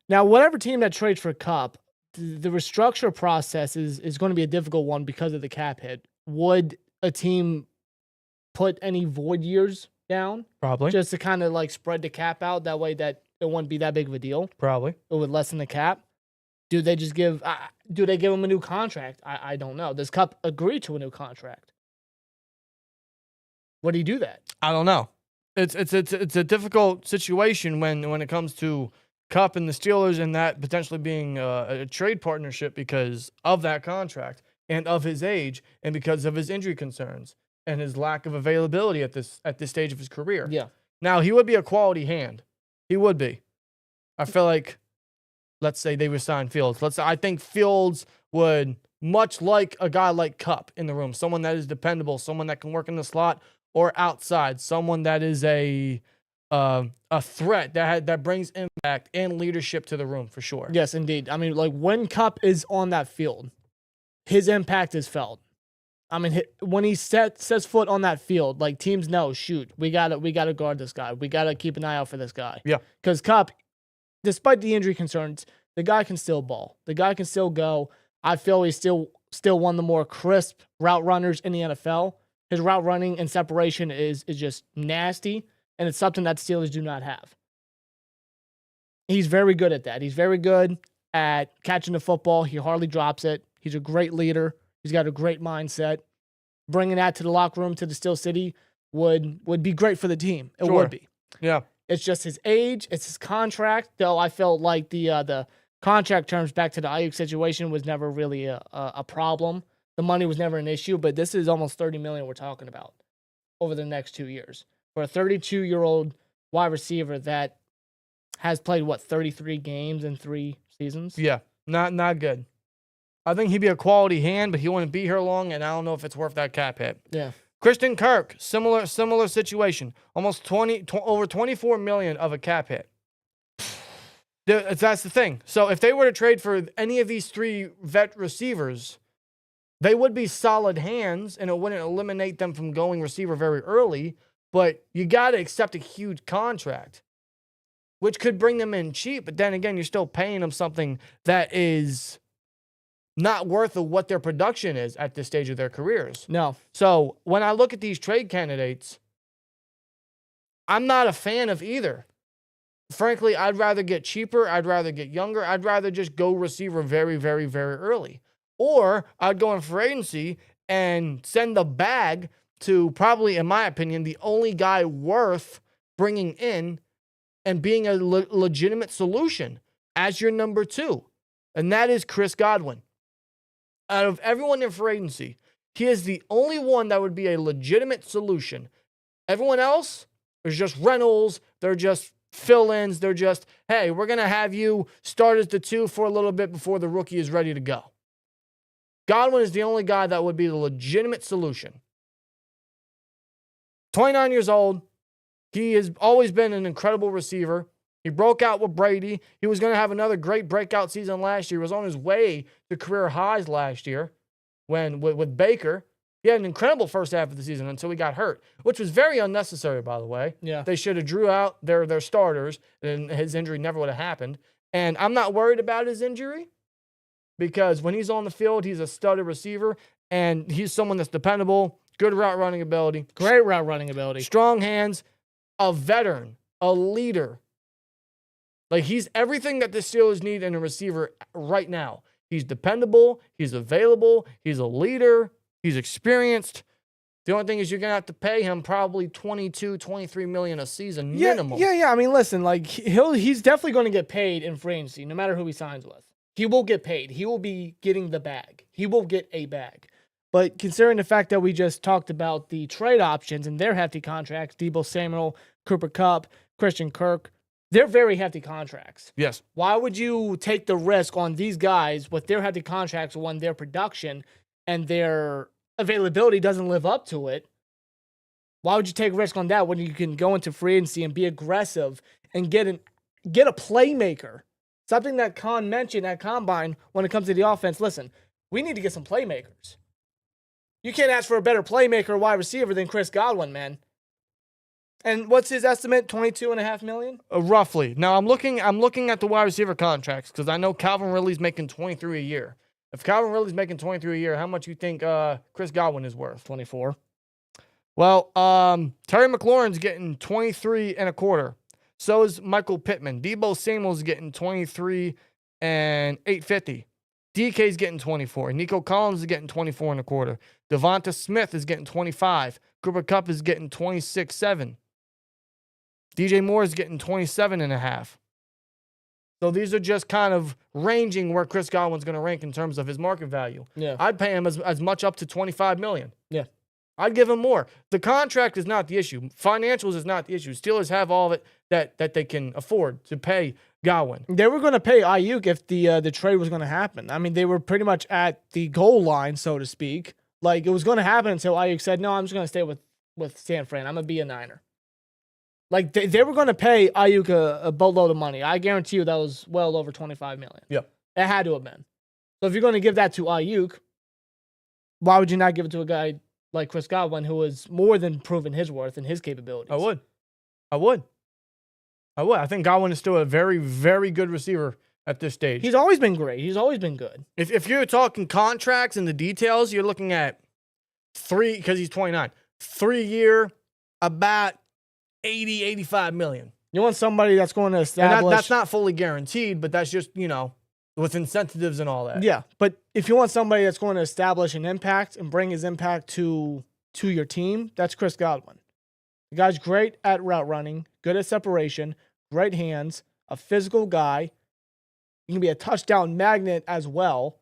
Now, whatever team that trades for Kupp, the restructure process is going to be a difficult one because of the cap hit. Would a team put any void years down? Probably. Just to kind of like spread the cap out that way that it wouldn't be that big of a deal? Probably. It would lessen the cap? Do they just give him a new contract? I don't know. Does Kupp agree to a new contract? Would he do that? I don't know. It's a difficult situation when it comes to Kupp and the Steelers and that potentially being a trade partnership because of that contract and of his age and because of his injury concerns and his lack of availability at this stage of his career. Yeah. Now, he would be a quality hand. He would be. I feel like, let's say they would sign Fields. I think Fields would, much like a guy like Kupp in the room, someone that is dependable, someone that can work in the slot or outside, someone that is a threat that brings impact and leadership to the room for sure. Yes, indeed. I mean, like when Kupp is on that field, his impact is felt. I mean, when he sets foot on that field, like teams know, shoot, we gotta guard this guy. We gotta keep an eye out for this guy. Yeah. Because Kupp, despite the injury concerns, the guy can still ball. The guy can still go. I feel he's still one of the more crisp route runners in the NFL. His route running and separation is just nasty, and it's something that Steelers do not have. He's very good at that. He's very good at catching the football. He hardly drops it. He's a great leader. He's got a great mindset. Bringing that to the locker room, to the Steel City, would be great for the team. It Sure. would be. Yeah. It's just his age. It's his contract. Though I felt like the contract terms back to the Ayuk situation was never really a problem. The money was never an issue. But this is almost $30 million we're talking about over the next 2 years for a 32-year-old wide receiver that has played 33 games in 3 seasons. Yeah. Not good. I think he'd be a quality hand, but he wouldn't be here long, and I don't know if it's worth that cap hit. Yeah. Christian Kirk, similar situation. Almost over $24 million of a cap hit. That's the thing. So if they were to trade for any of these 3 vet receivers, they would be solid hands, and it wouldn't eliminate them from going receiver very early, but you got to accept a huge contract, which could bring them in cheap, but then again, you're still paying them something that is not worth of what their production is at this stage of their careers. No. So when I look at these trade candidates, I'm not a fan of either. Frankly, I'd rather get cheaper. I'd rather get younger. I'd rather just go receiver very, very, very early. Or I'd go in free agency and send the bag to probably, in my opinion, the only guy worth bringing in and being a legitimate solution as your number 2. And that is Chris Godwin. Out of everyone in free agency, he is the only one that would be a legitimate solution. Everyone else is just rentals. They're just fill-ins. They're just, hey, we're going to have you start as the 2 for a little bit before the rookie is ready to go. Godwin is the only guy that would be the legitimate solution. 29 years old. He has always been an incredible receiver. He broke out with Brady. He was going to have another great breakout season last year. He was on his way to career highs last year with Baker. He had an incredible first half of the season until he got hurt, which was very unnecessary, by the way. Yeah. They should have drew out their starters, and his injury never would have happened. And I'm not worried about his injury because when he's on the field, he's a studded receiver, and he's someone that's dependable, good route running ability. Great route running ability. Strong hands, a veteran, a leader. Like, he's everything that the Steelers need in a receiver right now. He's dependable. He's available. He's a leader. He's experienced. The only thing is you're going to have to pay him probably $22, $23 million a season minimum. Yeah. I mean, listen, like he's definitely going to get paid in free agency, no matter who he signs with. He will get paid. He will be getting the bag. He will get a bag. But considering the fact that we just talked about the trade options and their hefty contracts, Deebo Samuel, Cooper Kupp, Christian Kirk, they're very hefty contracts. Yes. Why would you take the risk on these guys with their hefty contracts when their production and their availability doesn't live up to it? Why would you take a risk on that when you can go into free agency and be aggressive and get an get a playmaker. Something that Khan mentioned at Combine when it comes to the offense. Listen, we need to get some playmakers. You can't ask for a better playmaker or wide receiver than Chris Godwin, man. And what's his estimate? $22.5 million? Roughly. Now I'm looking at the wide receiver contracts because I know Calvin Ridley's making $23 a year. If Calvin Ridley's making $23 a year, how much you think Chris Godwin is worth? 24. Well, Terry McLaurin's getting 23 and a quarter. So is Michael Pittman. Deebo Samuel's getting 23 and $850. DK's getting 24. Nico Collins is getting 24 and a quarter. Devonta Smith is getting 25. Cooper Kupp is getting 26.7. DJ Moore is getting 27 and a half. So these are just kind of ranging where Chris Godwin's going to rank in terms of his market value. Yeah. I'd pay him as much up to $25 million. Yeah. I'd give him more. The contract is not the issue. Financials is not the issue. Steelers have all of it that they can afford to pay Godwin. They were going to pay Ayuk if the trade was going to happen. I mean, they were pretty much at the goal line, so to speak. Like, it was going to happen until Ayuk said, no, I'm just going to stay with San Fran. I'm going to be a Niner. Like, they were going to pay Ayuk a boatload of money. I guarantee you that was well over $25 million. Yep. It had to have been. So if you're going to give that to Ayuk, why would you not give it to a guy like Chris Godwin, who has more than proven his worth and his capabilities? I would. I think Godwin is still a very, very good receiver at this stage. He's always been great. He's always been good. If you're talking contracts and the details, you're looking at because he's 29, 3-year, about 80, 85 million. You want somebody that's going to establish. And that's not fully guaranteed, but that's just, with incentives and all that. Yeah, but if you want somebody that's going to establish an impact and bring his impact to your team, that's Chris Godwin. The guy's great at route running, good at separation, great hands, a physical guy. He can be a touchdown magnet as well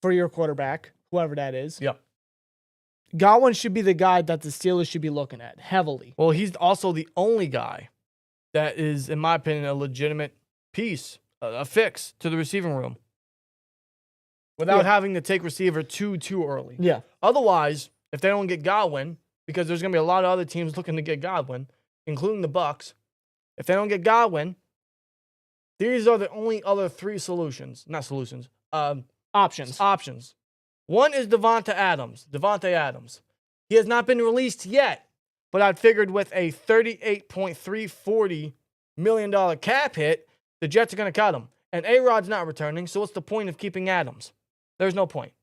for your quarterback, whoever that is. Yep. Godwin should be the guy that the Steelers should be looking at heavily. Well, he's also the only guy that is, in my opinion, a legitimate piece, a fix to the receiving room without having to take receiver too early. Yeah. Otherwise, if they don't get Godwin, because there's going to be a lot of other teams looking to get Godwin, including the Bucs, if they don't get Godwin, these are the only other three options. One is Davante Adams. He has not been released yet, but I figured with a $38.340 million cap hit, the Jets are going to cut him. And A-Rod's not returning, so what's the point of keeping Adams? There's no point.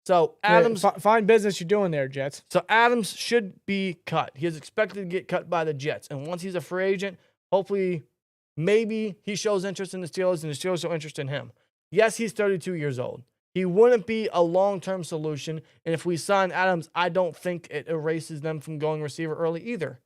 So Adams... Fine business you're doing there, Jets. So Adams should be cut. He is expected to get cut by the Jets. And once he's a free agent, hopefully, maybe he shows interest in the Steelers and the Steelers show interest in him. Yes, he's 32 years old. He wouldn't be a long-term solution. And if we sign Adams, I don't think it erases them from going receiver early either.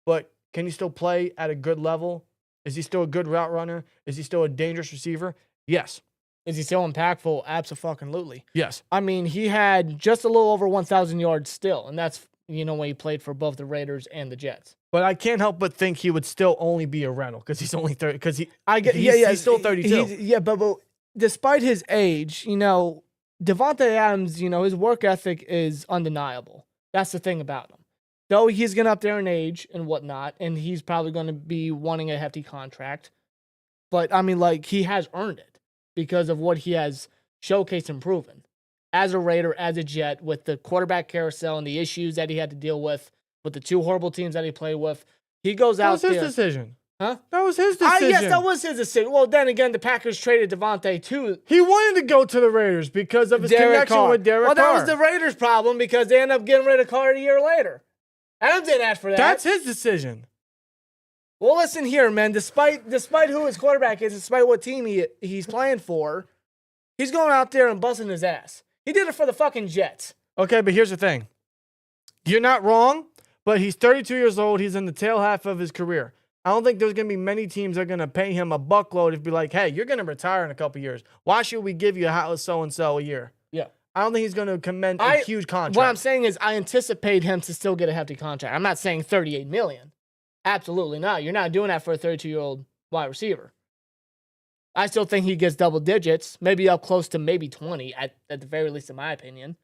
But can he still play at a good level? Is he still a good route runner? Is he still a dangerous receiver? Yes. Is he still impactful? Absolutely. Yes. I mean, he had just a little over 1,000 yards still, and that's, when he played for both the Raiders and the Jets. But I can't help but think he would still only be a rental because he's only 30. Because he's still 32. But despite his age, Davante Adams, his work ethic is undeniable. That's the thing about him. Though he's getting up there in age and whatnot, and he's probably going to be wanting a hefty contract. But, I mean, he has earned it because of what he has showcased and proven. As a Raider, as a Jet, with the quarterback carousel and the issues that he had to deal with the two horrible teams that he played with, he goes out there. That was his decision. Huh? That was his decision. Yes, that was his decision. Well, then again, the Packers traded Davante too. He wanted to go to the Raiders because of his connection with Derek Carr. Well, that was the Raiders' problem because they ended up getting rid of Carr a year later. Adams didn't ask for that. That's his decision. Well, listen here, man. Despite who his quarterback is, despite what team he's playing for, he's going out there and busting his ass. He did it for the fucking Jets. Okay, but here's the thing. You're not wrong, but he's 32 years old. He's in the tail half of his career. I don't think there's going to be many teams that are going to pay him a buckload to be like, hey, you're going to retire in a couple years. Why should we give you a so-and-so a year? Yeah. I don't think he's going to commend a huge contract. What I'm saying is I anticipate him to still get a hefty contract. I'm not saying $38 million. Absolutely not. You're not doing that for a 32-year-old wide receiver. I still think he gets double digits, maybe up close to maybe 20 at the very least, in my opinion.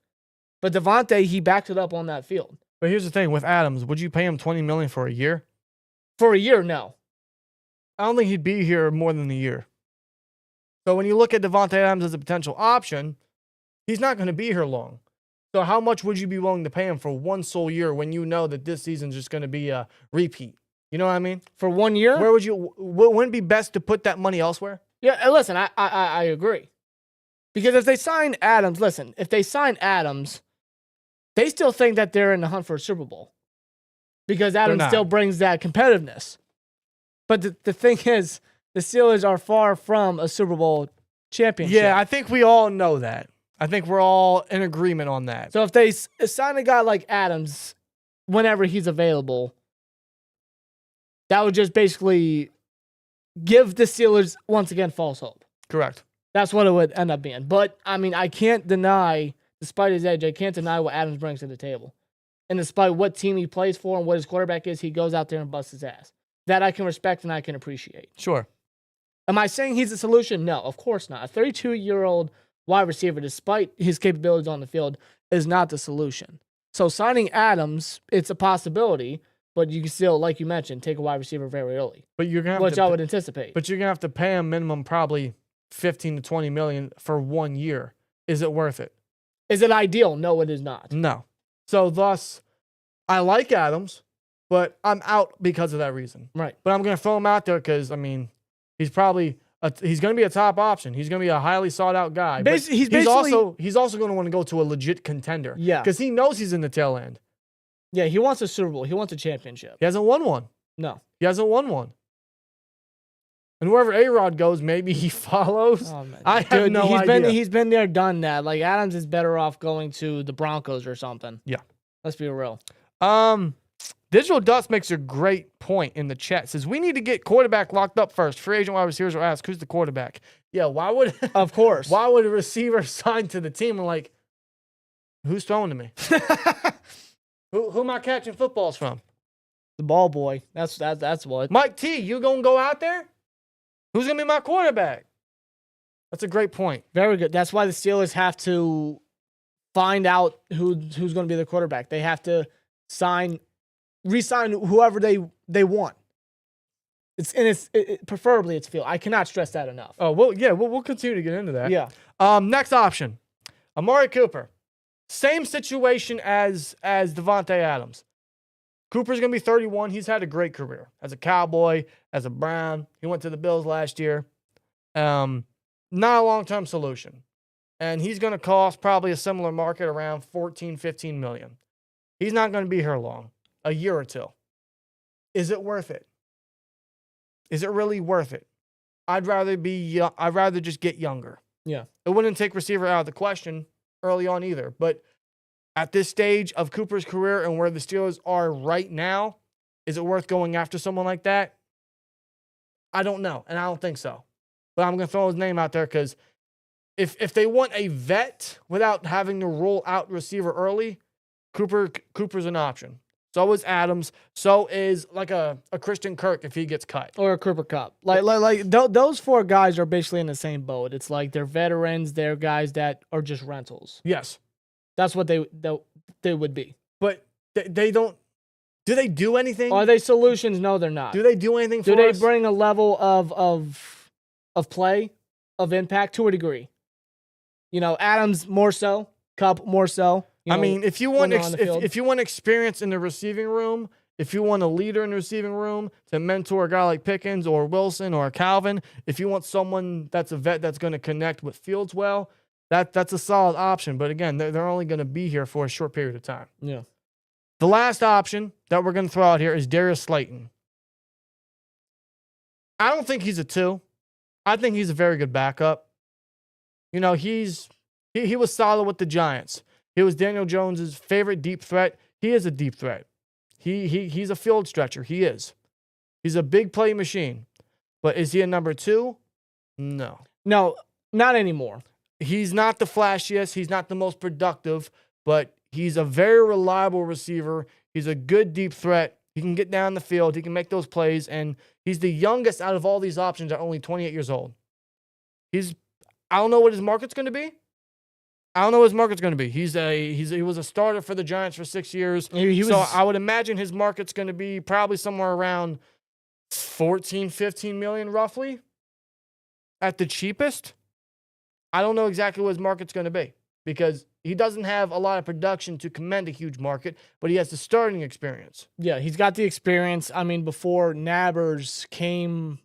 But Davante, he backed it up on that field. But here's the thing. With Adams, would you pay him $20 million for a year? For a year, no. I don't think he'd be here more than a year. So when you look at Davante Adams as a potential option, he's not going to be here long. So how much would you be willing to pay him for one sole year when you know that this season's just going to be a repeat? You know what I mean? For 1 year? Where would you? Wouldn't it be best to put that money elsewhere? Yeah, listen, I agree. Because if they sign Adams, they still think that they're in the hunt for a Super Bowl. Because Adams still brings that competitiveness. But the thing is, the Steelers are far from a Super Bowl championship. Yeah, I think we all know that. I think we're all in agreement on that. So if they sign a guy like Adams whenever he's available, that would just basically give the Steelers, once again, false hope. Correct. That's what it would end up being. But, I mean, I can't deny, despite his age, I can't deny what Adams brings to the table. And despite what team he plays for and what his quarterback is, he goes out there and busts his ass. That I can respect and I can appreciate. Sure. Am I saying he's a solution? No, of course not. A 32-year-old wide receiver, despite his capabilities on the field, is not the solution. So signing Adams, it's a possibility, but you can still, like you mentioned, take a wide receiver very early. But you're gonna have which I would anticipate. But you're gonna have to pay him minimum probably $15 to $20 million for 1 year. Is it worth it? Is it ideal? No, it is not. No. So thus, I like Adams, but I'm out because of that reason. Right. But I'm gonna throw him out there because I mean, he's probably he's gonna be a top option. He's gonna be a highly sought out guy. He's also gonna want to go to a legit contender. Yeah. Because he knows he's in the tail end. Yeah, he wants a Super Bowl. He wants a championship. He hasn't won one. No. He hasn't won one. And wherever A-Rod goes, maybe he follows. Oh, man. I have no idea. He's been there, done that. Like, Adams is better off going to the Broncos or something. Yeah. Let's be real. Digital Dust makes a great point in the chat. Says, we need to get quarterback locked up first. Free agent wide receivers will ask, who's the quarterback? Yeah, why would... Of course. Why would a receiver sign to the team and like, who's throwing to me? Who am I catching footballs from? The ball boy. That's what. Mike T, you gonna go out there? Who's gonna be my quarterback? That's a great point. Very good. That's why the Steelers have to find out who's going to be the quarterback. They have to re-sign whoever they want. Preferably it's Field. I cannot stress that enough. Oh well, yeah, we'll continue to get into that. Yeah. Next option, Amari Cooper. Same situation as Davante Adams. Cooper's going to be 31. He's had a great career as a Cowboy, as a Brown. He went to the Bills last year. Not a long-term solution. And he's going to cost probably a similar market around 14, 15 million. He's not going to be here long, a year or two. Is it worth it? Is it really worth it? I'd rather just get younger. Yeah. It wouldn't take receiver out of the question early on either. But at this stage of Cooper's career and where the Steelers are right now, is it worth going after someone like that? I don't know, and I don't think so. But I'm going to throw his name out there because if they want a vet without having to roll out receiver early, Cooper's an option. So is Adams. So is like a Christian Kirk if he gets cut. Or a Cooper Kupp. Those four guys are basically in the same boat. It's like they're veterans. They're guys that are just rentals. Yes. That's what they would be. But they don't. Do they do anything? Are they solutions? No, they're not. Do they do anything for us? Do they bring a level of play, of impact to a degree? You know, Adams more so, Kupp more so. I mean, if you want experience in the receiving room, if you want a leader in the receiving room to mentor a guy like Pickens or Wilson or Calvin, if you want someone that's a vet that's going to connect with Fields well, that's a solid option. But again, they're only going to be here for a short period of time. Yeah. The last option that we're going to throw out here is Darius Slayton. I don't think he's a 2. I think he's a very good backup. You know, he was solid with the Giants. He was Daniel Jones's favorite deep threat. He is a deep threat. He's a field stretcher. He is. He's a big play machine. But is he a number 2? No. No, not anymore. He's not the flashiest. He's not the most productive, but he's a very reliable receiver. He's a good deep threat. He can get down the field. He can make those plays, and he's the youngest out of all these options at only 28 years old. I don't know what his market's going to be. He was a starter for the Giants for 6 years. So I would imagine his market's going to be probably somewhere around 14, 15 million roughly at the cheapest. I don't know exactly what his market's going to be because he doesn't have a lot of production to command a huge market, but he has the starting experience. Yeah, he's got the experience. I mean, before Nabbers came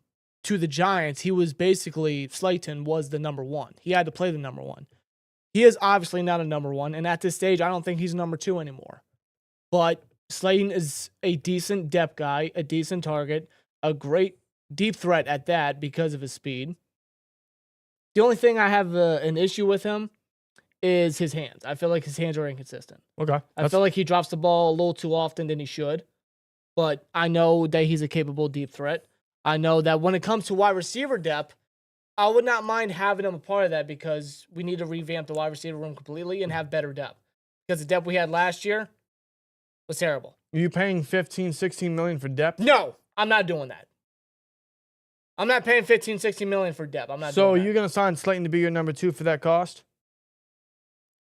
to the Giants, he was basically, Slayton was the number one. He had to play the number one. He is obviously not a number one, and at this stage, I don't think he's number two anymore. But Slayton is a decent depth guy, a decent target, a great deep threat at that because of his speed. The only thing I have an issue with him is his hands. I feel like his hands are inconsistent. Okay. I feel like he drops the ball a little too often than he should. But I know that he's a capable deep threat. I know that when it comes to wide receiver depth, I would not mind having him a part of that because we need to revamp the wide receiver room completely and have better depth. Because the depth we had last year was terrible. Are you paying 15, 16 million for depth? No, I'm not doing that. I'm not paying 15, 16 million for depth. I'm not So doing that. you're going to sign Slayton to be your number two for that cost?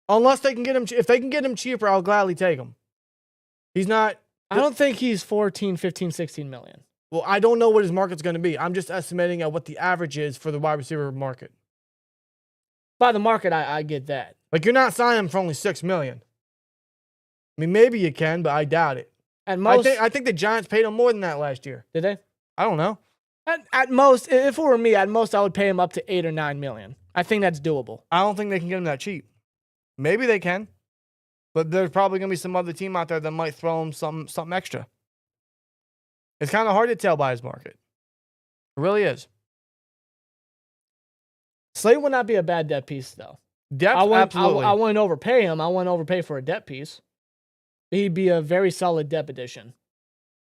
Unless they can get him, if they can get him cheaper, I'll gladly take him. He's not. I don't think he's 14, 15, 16 million. Well, I don't know what his market's going to be. I'm just estimating at what the average is for the wide receiver market. By the market, I get that. Like, you're not signing him for only $6 million. I mean, maybe you can, but I doubt it. At most, I think the Giants paid him more than that last year. did they? I don't know. At most, if it were me, at most I would pay him up to 8 or 9 million. I think that's doable. I don't think they can get him that cheap. Maybe they can, but there's probably going to be some other team out there that might throw him something extra. It's kind of hard to tell by his market. It really is. Slade would not be a bad depth piece, though. Depth, absolutely. I wouldn't overpay him. I wouldn't overpay for a depth piece. He'd be a very solid depth addition.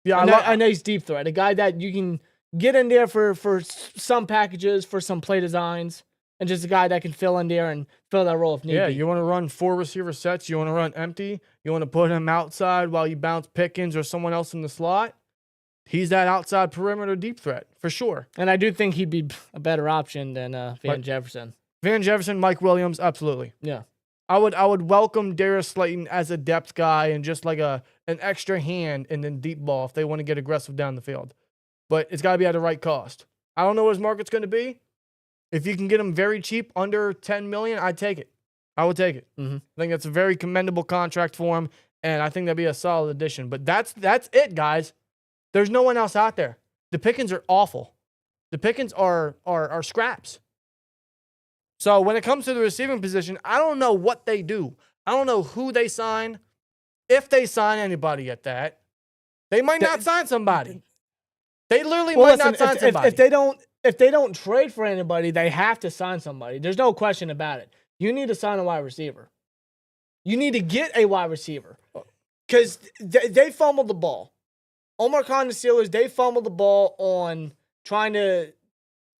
Yeah, a nice deep threat. A guy that you can get in there for some packages, for some play designs, and just a guy that can fill in there and fill that role if need be. You want to run 4 receiver sets. You want to run empty. You want to put him outside while you bounce Pickens or someone else in the slot. He's that outside perimeter deep threat, for sure. And I do think he'd be a better option than Van Jefferson. Van Jefferson, Mike Williams, absolutely. Yeah. I would welcome Darius Slayton as a depth guy and just like an extra hand in the deep ball if they want to get aggressive down the field. But it's got to be at the right cost. I don't know what his market's going to be. If you can get him very cheap, under $10 million, I'd take it. I would take it. Mm-hmm. I think that's a very commendable contract for him, and I think that'd be a solid addition. But that's it, guys. There's no one else out there. The Pickens are awful. The Pickens are scraps. So when it comes to the receiving position, I don't know what they do. I don't know who they sign. If they sign anybody at that, they might not sign somebody. They literally might not sign somebody. If they don't trade for anybody, they have to sign somebody. There's no question about it. You need to sign a wide receiver. You need to get a wide receiver because they fumbled the ball. Omar Khan and the Steelers, they fumbled the ball on trying to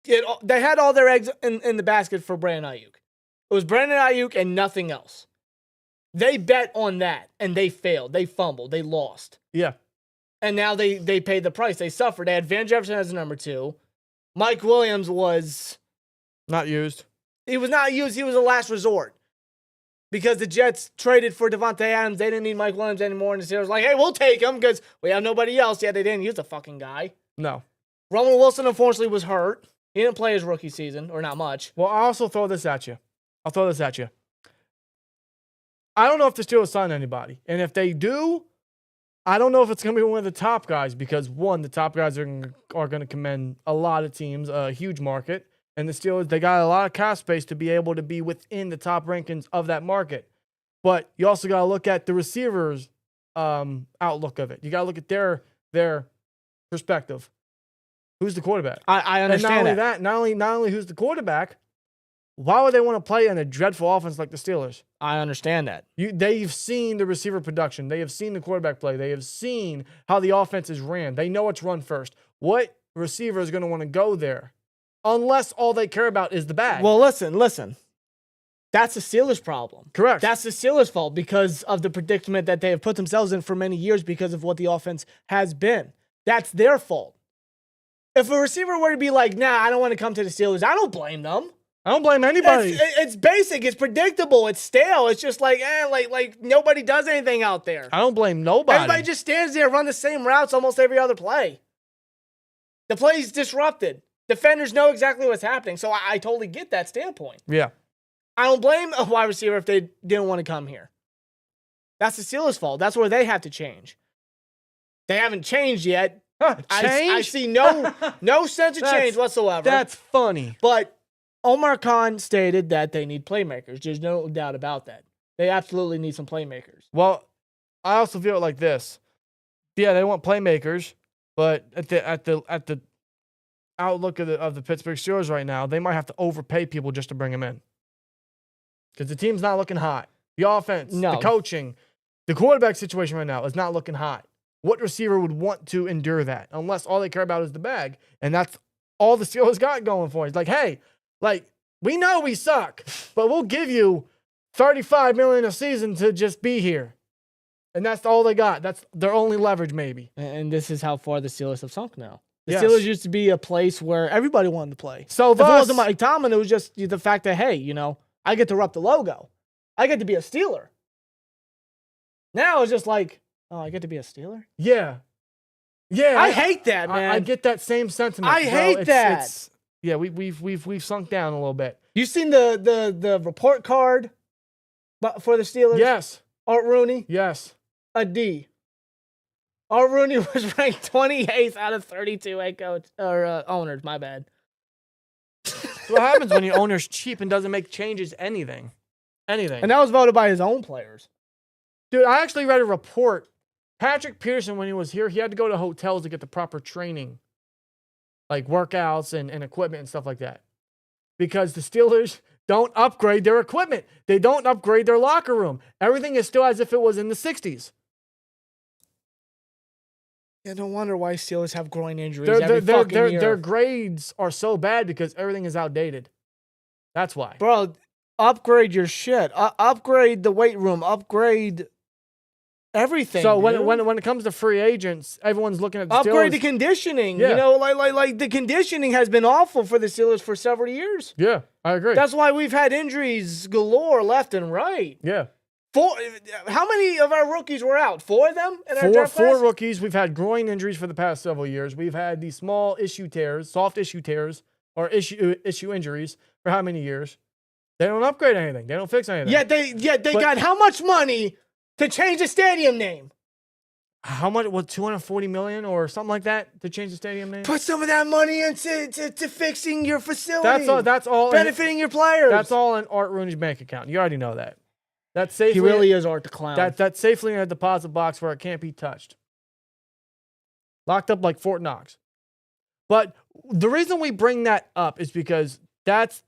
get. They had all their eggs in the basket for Brandon Ayuk. It was Brandon Ayuk and nothing else. They bet on that and they failed. They fumbled. They lost. Yeah. And now they paid the price. They suffered. They had Van Jefferson as number 2. Mike Williams was not used. He was not used. He was a last resort. Because the Jets traded for Davante Adams. They didn't need Mike Williams anymore. And the Steelers were like, hey, we'll take him because we have nobody else. Yeah, they didn't use the fucking guy. No. Roman Wilson, unfortunately, was hurt. He didn't play his rookie season, or not much. Well, I'll also throw this at you. I don't know if the Steelers sign anybody. And if they do, I don't know if it's going to be one of the top guys because, one, the top guys are going to command a lot of teams, a huge market. And the Steelers, they got a lot of cap space to be able to be within the top rankings of that market. But you also got to look at the receivers' outlook of it. You got to look at their perspective. Who's the quarterback? I understand and not only who's the quarterback, why would they want to play in a dreadful offense like the Steelers? I understand that. They've seen the receiver production. They have seen the quarterback play. They have seen how the offense is ran. They know it's run first. What receiver is going to want to go there? Unless all they care about is the bag. Well, listen. That's the Steelers' problem. Correct. That's the Steelers' fault because of the predicament that they have put themselves in for many years because of what the offense has been. That's their fault. If a receiver were to be like, nah, I don't want to come to the Steelers, I don't blame them. I don't blame anybody. It's basic. It's predictable. It's stale. It's just like nobody does anything out there. I don't blame nobody. Everybody just stands there, run the same routes almost every other play. The play's disrupted. Defenders know exactly what's happening, so I totally get that standpoint. Yeah. I don't blame a wide receiver if they didn't want to come here. That's the Steelers' fault. That's where they have to change. They haven't changed yet. I see no sense of change whatsoever. That's funny. But Omar Khan stated that they need playmakers. There's no doubt about that. They absolutely need some playmakers. Well, I also feel it like this. Yeah, they want playmakers, but at the outlook of the Pittsburgh Steelers right now, they might have to overpay people just to bring them in. Because the team's not looking hot. The offense, the coaching, the quarterback situation right now is not looking hot. What receiver would want to endure that? Unless all they care about is the bag. And that's all the Steelers got going for it. It's like, hey, we know we suck, but we'll give you $35 million a season to just be here. And that's all they got. That's their only leverage, maybe. And this is how far the Steelers have sunk now. The Steelers used to be a place where everybody wanted to play. So if it wasn't Mike Tomlin, it was just the fact that, hey, I get to rep the logo. I get to be a Steeler. Now it's just like, oh, I get to be a Steeler? Yeah. Yeah. I hate that, man. I get that same sentiment. I hate that. Yeah, we've sunk down a little bit. You seen the report card for the Steelers? Yes. Art Rooney? Yes. A D. Art Rooney was ranked 28th out of 32 head coach or owners. My bad. What happens when your owner's cheap and doesn't make changes? Anything. And that was voted by his own players. Dude, I actually read a report. Patrick Peterson, when he was here, he had to go to hotels to get the proper training, like workouts and equipment and stuff like that, because the Steelers don't upgrade their equipment. They don't upgrade their locker room. Everything is still as if it was in the 60s. Yeah, no wonder why Steelers have groin injuries every fucking year. Their grades are so bad because everything is outdated. That's why. Bro, upgrade your shit. Upgrade the weight room. Upgrade everything. So when it comes to free agents, everyone's looking at the upgrade Steelers. the conditioning. Yeah. Like the conditioning has been awful for the Steelers for several years. Yeah, I agree. That's why we've had injuries galore left and right. Yeah. How many of our rookies were out? 4 of them in our draft class? 4 rookies. We've had groin injuries for the past several years. We've had these small issue tears, soft issue tears, or issue injuries for how many years? They don't upgrade anything. They don't fix anything. They got how much money to change the stadium name? How much? What, $240 million or something like that to change the stadium name? Put some of that money into to fixing your facility. That's all. Benefiting your players. That's all in Art Rooney's bank account. You already know that. That's safely. He really is Art the Clown. That's safely in a deposit box where it can't be touched. Locked up like Fort Knox. But the reason we bring that up is because that's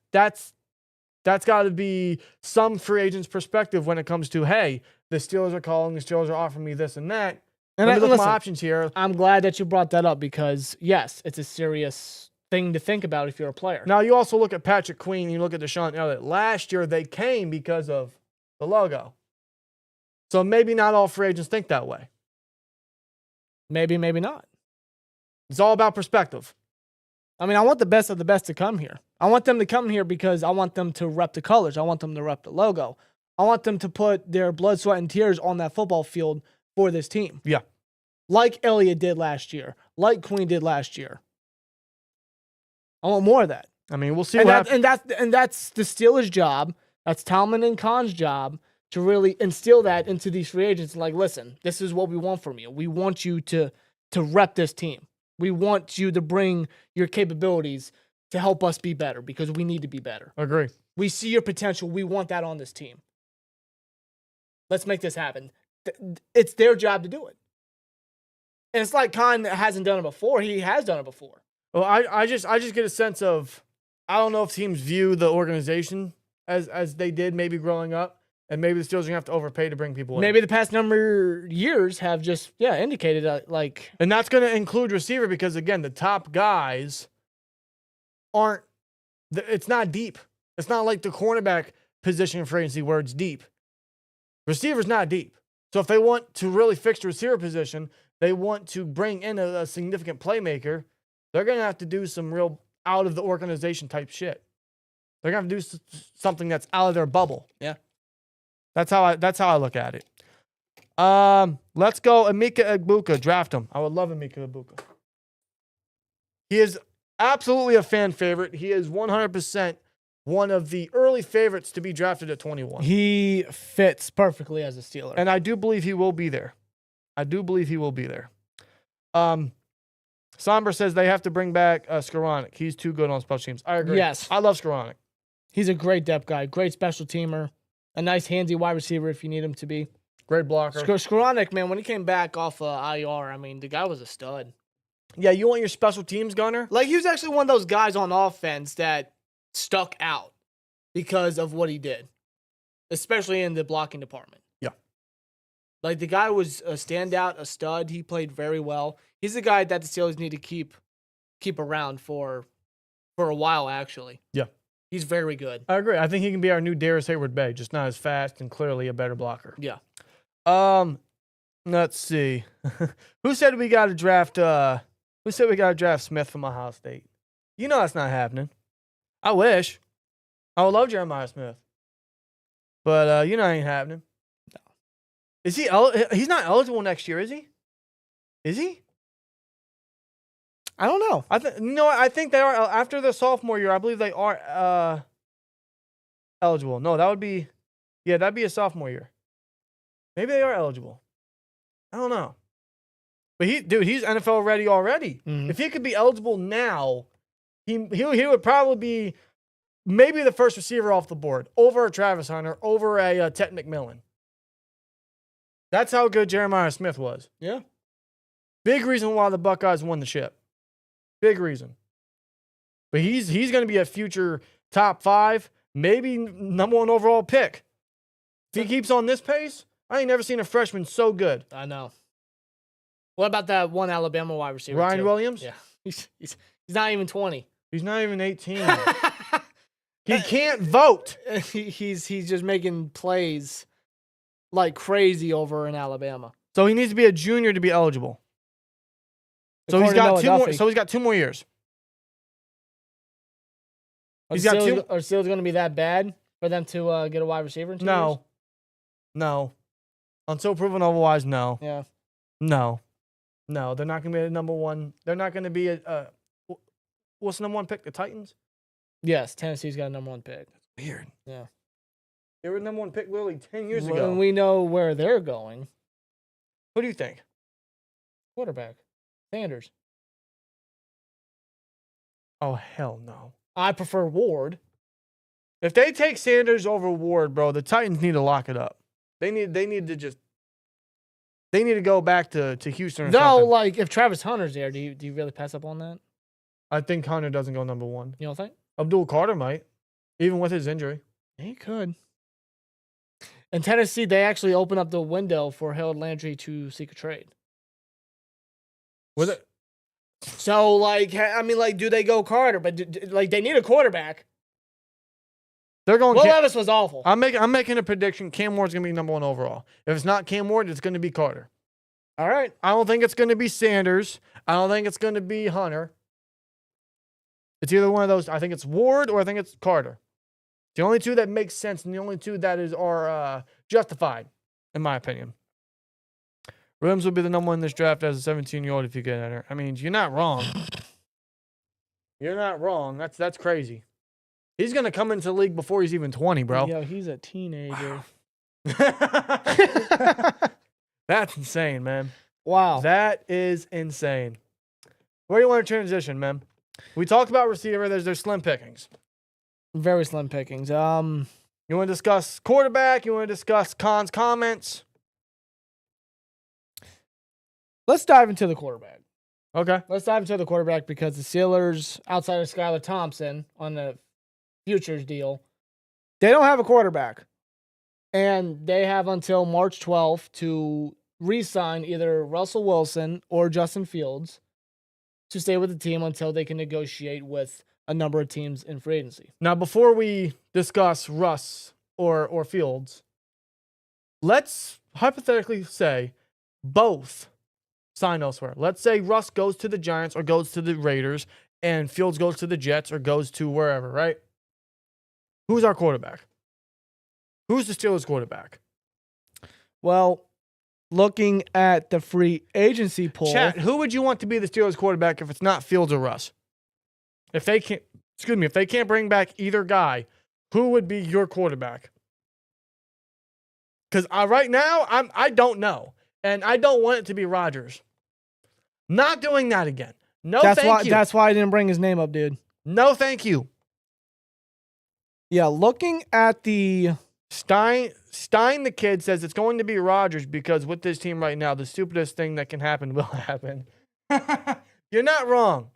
got to be some free agent's perspective when it comes to, hey, the Steelers are calling, the Steelers are offering me this and that. And look at my options here. I'm glad that you brought that up because, yes, it's a serious thing to think about if you're a player. Now, you also look at Patrick Queen, you look at Deshaun Elliott. Last year, they came because of the logo. So maybe not all free agents think that way. Maybe not. It's all about perspective. I mean, I want the best of the best to come here. I want them to come here because I want them to rep the colors. I want them to rep the logo. I want them to put their blood, sweat, and tears on that football field for this team. Yeah. Like Elliott did last year. Like Queen did last year. I want more of that. I mean, we'll see what happens. And that's the Steelers' job. That's Tomlin and Khan's job to really instill that into these free agents. Like, listen, this is what we want from you. We want you to rep this team. We want you to bring your capabilities to help us be better because we need to be better. Agree. We see your potential. We want that on this team. Let's make this happen. It's their job to do it. And it's like Khan hasn't done it before. He has done it before. Well, I just get a sense of, I don't know if teams view the organization as they did maybe growing up, and maybe the Steelers are going to have to overpay to bring people in. Maybe the past number of years have just, indicated like... And that's going to include receiver because, again, the top guys aren't... It's not deep. It's not like the cornerback position in free agency where it's deep. Receiver's not deep. So if they want to really fix the receiver position, they want to bring in a significant playmaker, they're going to have to do some real out-of-the-organization type shit. They're going to have to do something that's out of their bubble. Yeah. That's how I look at it. Let's go Emeka Egbuka. Draft him. I would love Emeka Egbuka. He is absolutely a fan favorite. He is 100% one of the early favorites to be drafted at 21. He fits perfectly as a Steeler. And I do believe he will be there. Somber says they have to bring back Skoranek. He's too good on special teams. I agree. Yes. I love Skoranek. He's a great depth guy, great special teamer, a nice handsy wide receiver if you need him to be. Great blocker. Skoranek, man, when he came back off IR, I mean, the guy was a stud. Yeah, you want your special teams gunner? Like, he was actually one of those guys on offense that stuck out because of what he did, especially in the blocking department. Yeah. Like, the guy was a standout, a stud. He played very well. He's the guy that the Steelers need to keep around for a while, actually. Yeah. He's very good. I agree. I think he can be our new Darius Hayward-Bay, just not as fast and clearly a better blocker. Yeah. Let's see. Who said we got to draft Smith from Ohio State? You know that's not happening. I wish. I would love Jeremiah Smith. But you know it ain't happening. No. Is he he's not eligible next year, is he? Is he? I don't know. I think they are after their sophomore year. I believe they are eligible. No, that'd be a sophomore year. Maybe they are eligible. I don't know. But he's NFL ready already. Mm-hmm. If he could be eligible now, he would probably be maybe the first receiver off the board over a Travis Hunter, over a Ted McMillan. That's how good Jeremiah Smith was. Yeah. Big reason why the Buckeyes won the ship. Big reason. But he's going to be a future top 5, maybe number 1 overall pick. If he keeps on this pace, I ain't never seen a freshman so good. I know. What about that one Alabama wide receiver? Ryan Williams? Yeah. He's not even 20. He's not even 18. He can't vote. He's just making plays like crazy over in Alabama. So he needs to be a junior to be eligible. So he's got 2 more. So he's got 2 more years. Are Steelers going to be that bad for them to get a wide receiver in 2 years? No. Until proven otherwise, no. Yeah. No, they're not going to be a number 1. They're not going to be what's the number 1 pick? The Titans? Yes, Tennessee's got a number 1 pick. Weird. Yeah. They were number 1 pick literally 10 years ago. And we know where they're going. Who do you think? Quarterback. Sanders. Oh, hell no. I prefer Ward. If they take Sanders over Ward, bro, the Titans need to lock it up. They need to go back to Houston or something. Like, if Travis Hunter's there, do you really pass up on that? I think Hunter doesn't go number 1. You don't think? Abdul Carter might, even with his injury. He could. In Tennessee, they actually opened up the window for Harold Landry to seek a trade. Was it? So, do they go Carter? But, they need a quarterback. They're going. Will Levis was awful. I'm making a prediction. Cam Ward's going to be number 1 overall. If it's not Cam Ward, it's going to be Carter. All right. I don't think it's going to be Sanders. I don't think it's going to be Hunter. It's either one of those. I think it's Ward or I think it's Carter. The only 2 that make sense and the only 2 that are justified, in my opinion. Williams will be the number 1 in this draft as a 17-year-old if you get enter. I mean, you're not wrong. You're not wrong. That's crazy. He's going to come into the league before he's even 20, bro. Yo, he's a teenager. That's insane, man. Wow. That is insane. Where do you want to transition, man? We talked about receiver. There's slim pickings. Very slim pickings. You want to discuss quarterback? You want to discuss Khan's comments? Let's dive into the quarterback. Okay. Let's dive into the quarterback because the Steelers, outside of Skylar Thompson on the futures deal, they don't have a quarterback. And they have until March 12th to re-sign either Russell Wilson or Justin Fields to stay with the team until they can negotiate with a number of teams in free agency. Now, before we discuss Russ or Fields, let's hypothetically say both sign elsewhere. Let's say Russ goes to the Giants or goes to the Raiders and Fields goes to the Jets or goes to wherever, right? Who's our quarterback? Who's the Steelers quarterback? Well, looking at the free agency pool. Chat, who would you want to be the Steelers quarterback if it's not Fields or Russ? if they can't bring back either guy, who would be your quarterback? Because right now, I don't know. And I don't want it to be Rodgers. Not doing that again. No, thank you. That's why I didn't bring his name up, dude. No, thank you. Yeah, looking at the Stein, the kid, says it's going to be Rodgers because with this team right now, the stupidest thing that can happen will happen. You're not wrong.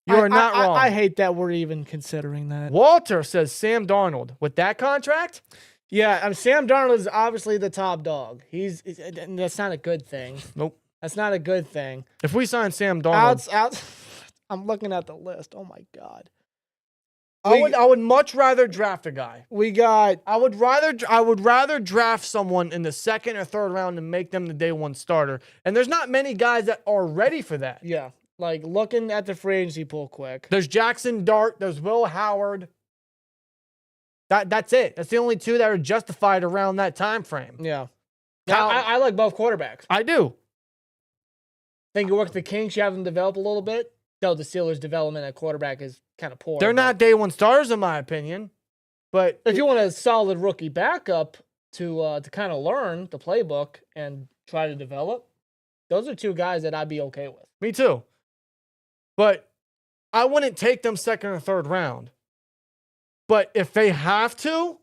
You are not wrong. I hate that we're even considering that. Walter says Sam Darnold. With that contract? Yeah, Sam Darnold is obviously the top dog. That's not a good thing. Nope. That's not a good thing. If we sign Sam Darnold, I'm looking at the list. Oh my God. I would much rather draft a guy. I would rather draft someone in the second or third round and make them the day one starter. And there's not many guys that are ready for that. Yeah. Like looking at the free agency pool quick. There's Jackson Dart, there's Will Howard. That's it. That's the only two that are justified around that time frame. Yeah. Now, I like both quarterbacks. I do. Think you work with the Kings, you have them develop a little bit. Though the Steelers' development at quarterback is kind of poor. They're not day one starters, in my opinion. But if you want a solid rookie backup to kind of learn the playbook and try to develop, those are two guys that I'd be okay with. Me too. But I wouldn't take them second or third round. But if they have to,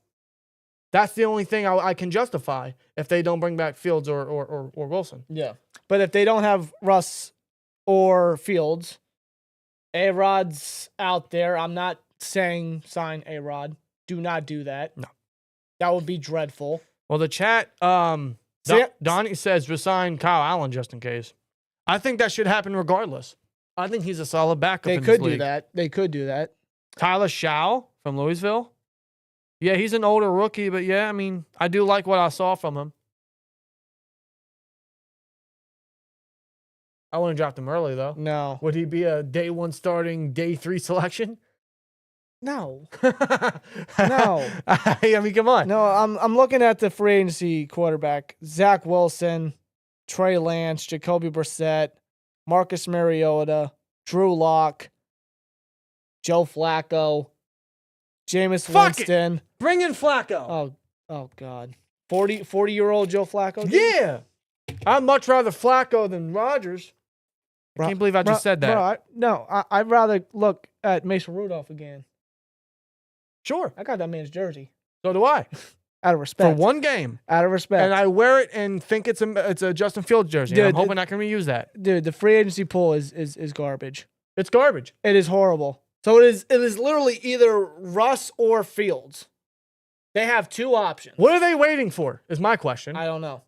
that's the only thing I can justify if they don't bring back Fields or Wilson. Yeah. But if they don't have Russ or Fields, A-Rod's out there. I'm not saying sign A-Rod. Do not do that. No. That would be dreadful. Well, the chat, Donnie says resign Kyle Allen just in case. I think that should happen regardless. I think he's a solid backup in this league. They could do that. Tyler Shaw from Louisville. Yeah, he's an older rookie, but yeah, I mean, I do like what I saw from him. I wouldn't draft him early, though. No. Would he be a day one starting, day three selection? No. No. I mean, come on. No, I'm looking at the free agency quarterback. Zach Wilson, Trey Lance, Jacoby Brissett, Marcus Mariota, Drew Lock, Joe Flacco, Jameis Winston. Bring in Flacco. Oh God. 40-year-old Joe Flacco? Dude? Yeah. I'd much rather Flacco than Rodgers. I can't believe I just said that. I'd rather look at Mason Rudolph again. Sure. I got that man's jersey. So do I. Out of respect. For one game. Out of respect. And I wear it and think it's a Justin Fields jersey. Dude, I'm hoping I can reuse that. Dude, the free agency pool is garbage. It's garbage. It is horrible. So it is literally either Russ or Fields. They have two options. What are they waiting for, is my question. I don't know.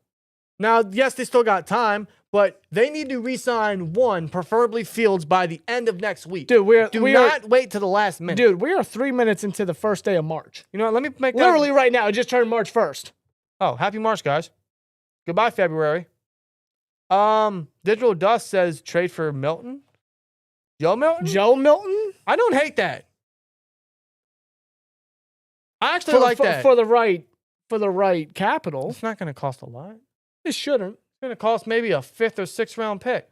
Now, yes, they still got time, but they need to re-sign one, preferably Fields, by the end of next week. Dude, do not wait to the last minute. Dude, we are 3 minutes into the first day of March. You know what? Let me make that. Literally right now. It just turned March 1st. Oh, happy March, guys. Goodbye, February. Digital Dust says trade for Milton. Joe Milton? Joe Milton? I don't hate that. I actually like that. For the right capital. It's not going to cost a lot. It shouldn't. It's going to cost maybe a 5th or 6th round pick.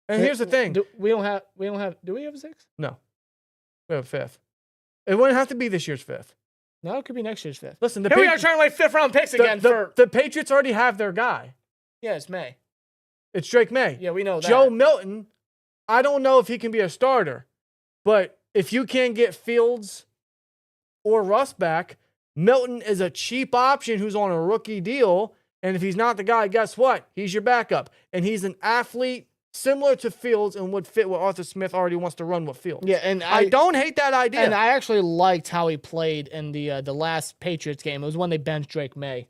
And here's the thing. Do we have a 6th? No. We have a 5th. It wouldn't have to be this year's 5th. No, it could be next year's 5th. Listen, we are trying to like 5th round picks again. The Patriots already have their guy. Yeah, it's May. It's Drake May. Yeah, we know that. Joe Milton, I don't know if he can be a starter, but if you can get Fields or Russ back, Milton is a cheap option who's on a rookie deal. And if he's not the guy, guess what? He's your backup. And he's an athlete similar to Fields and would fit what Arthur Smith already wants to run with Fields. Yeah, and I don't hate that idea. And I actually liked how he played in the last Patriots game. It was when they benched Drake May.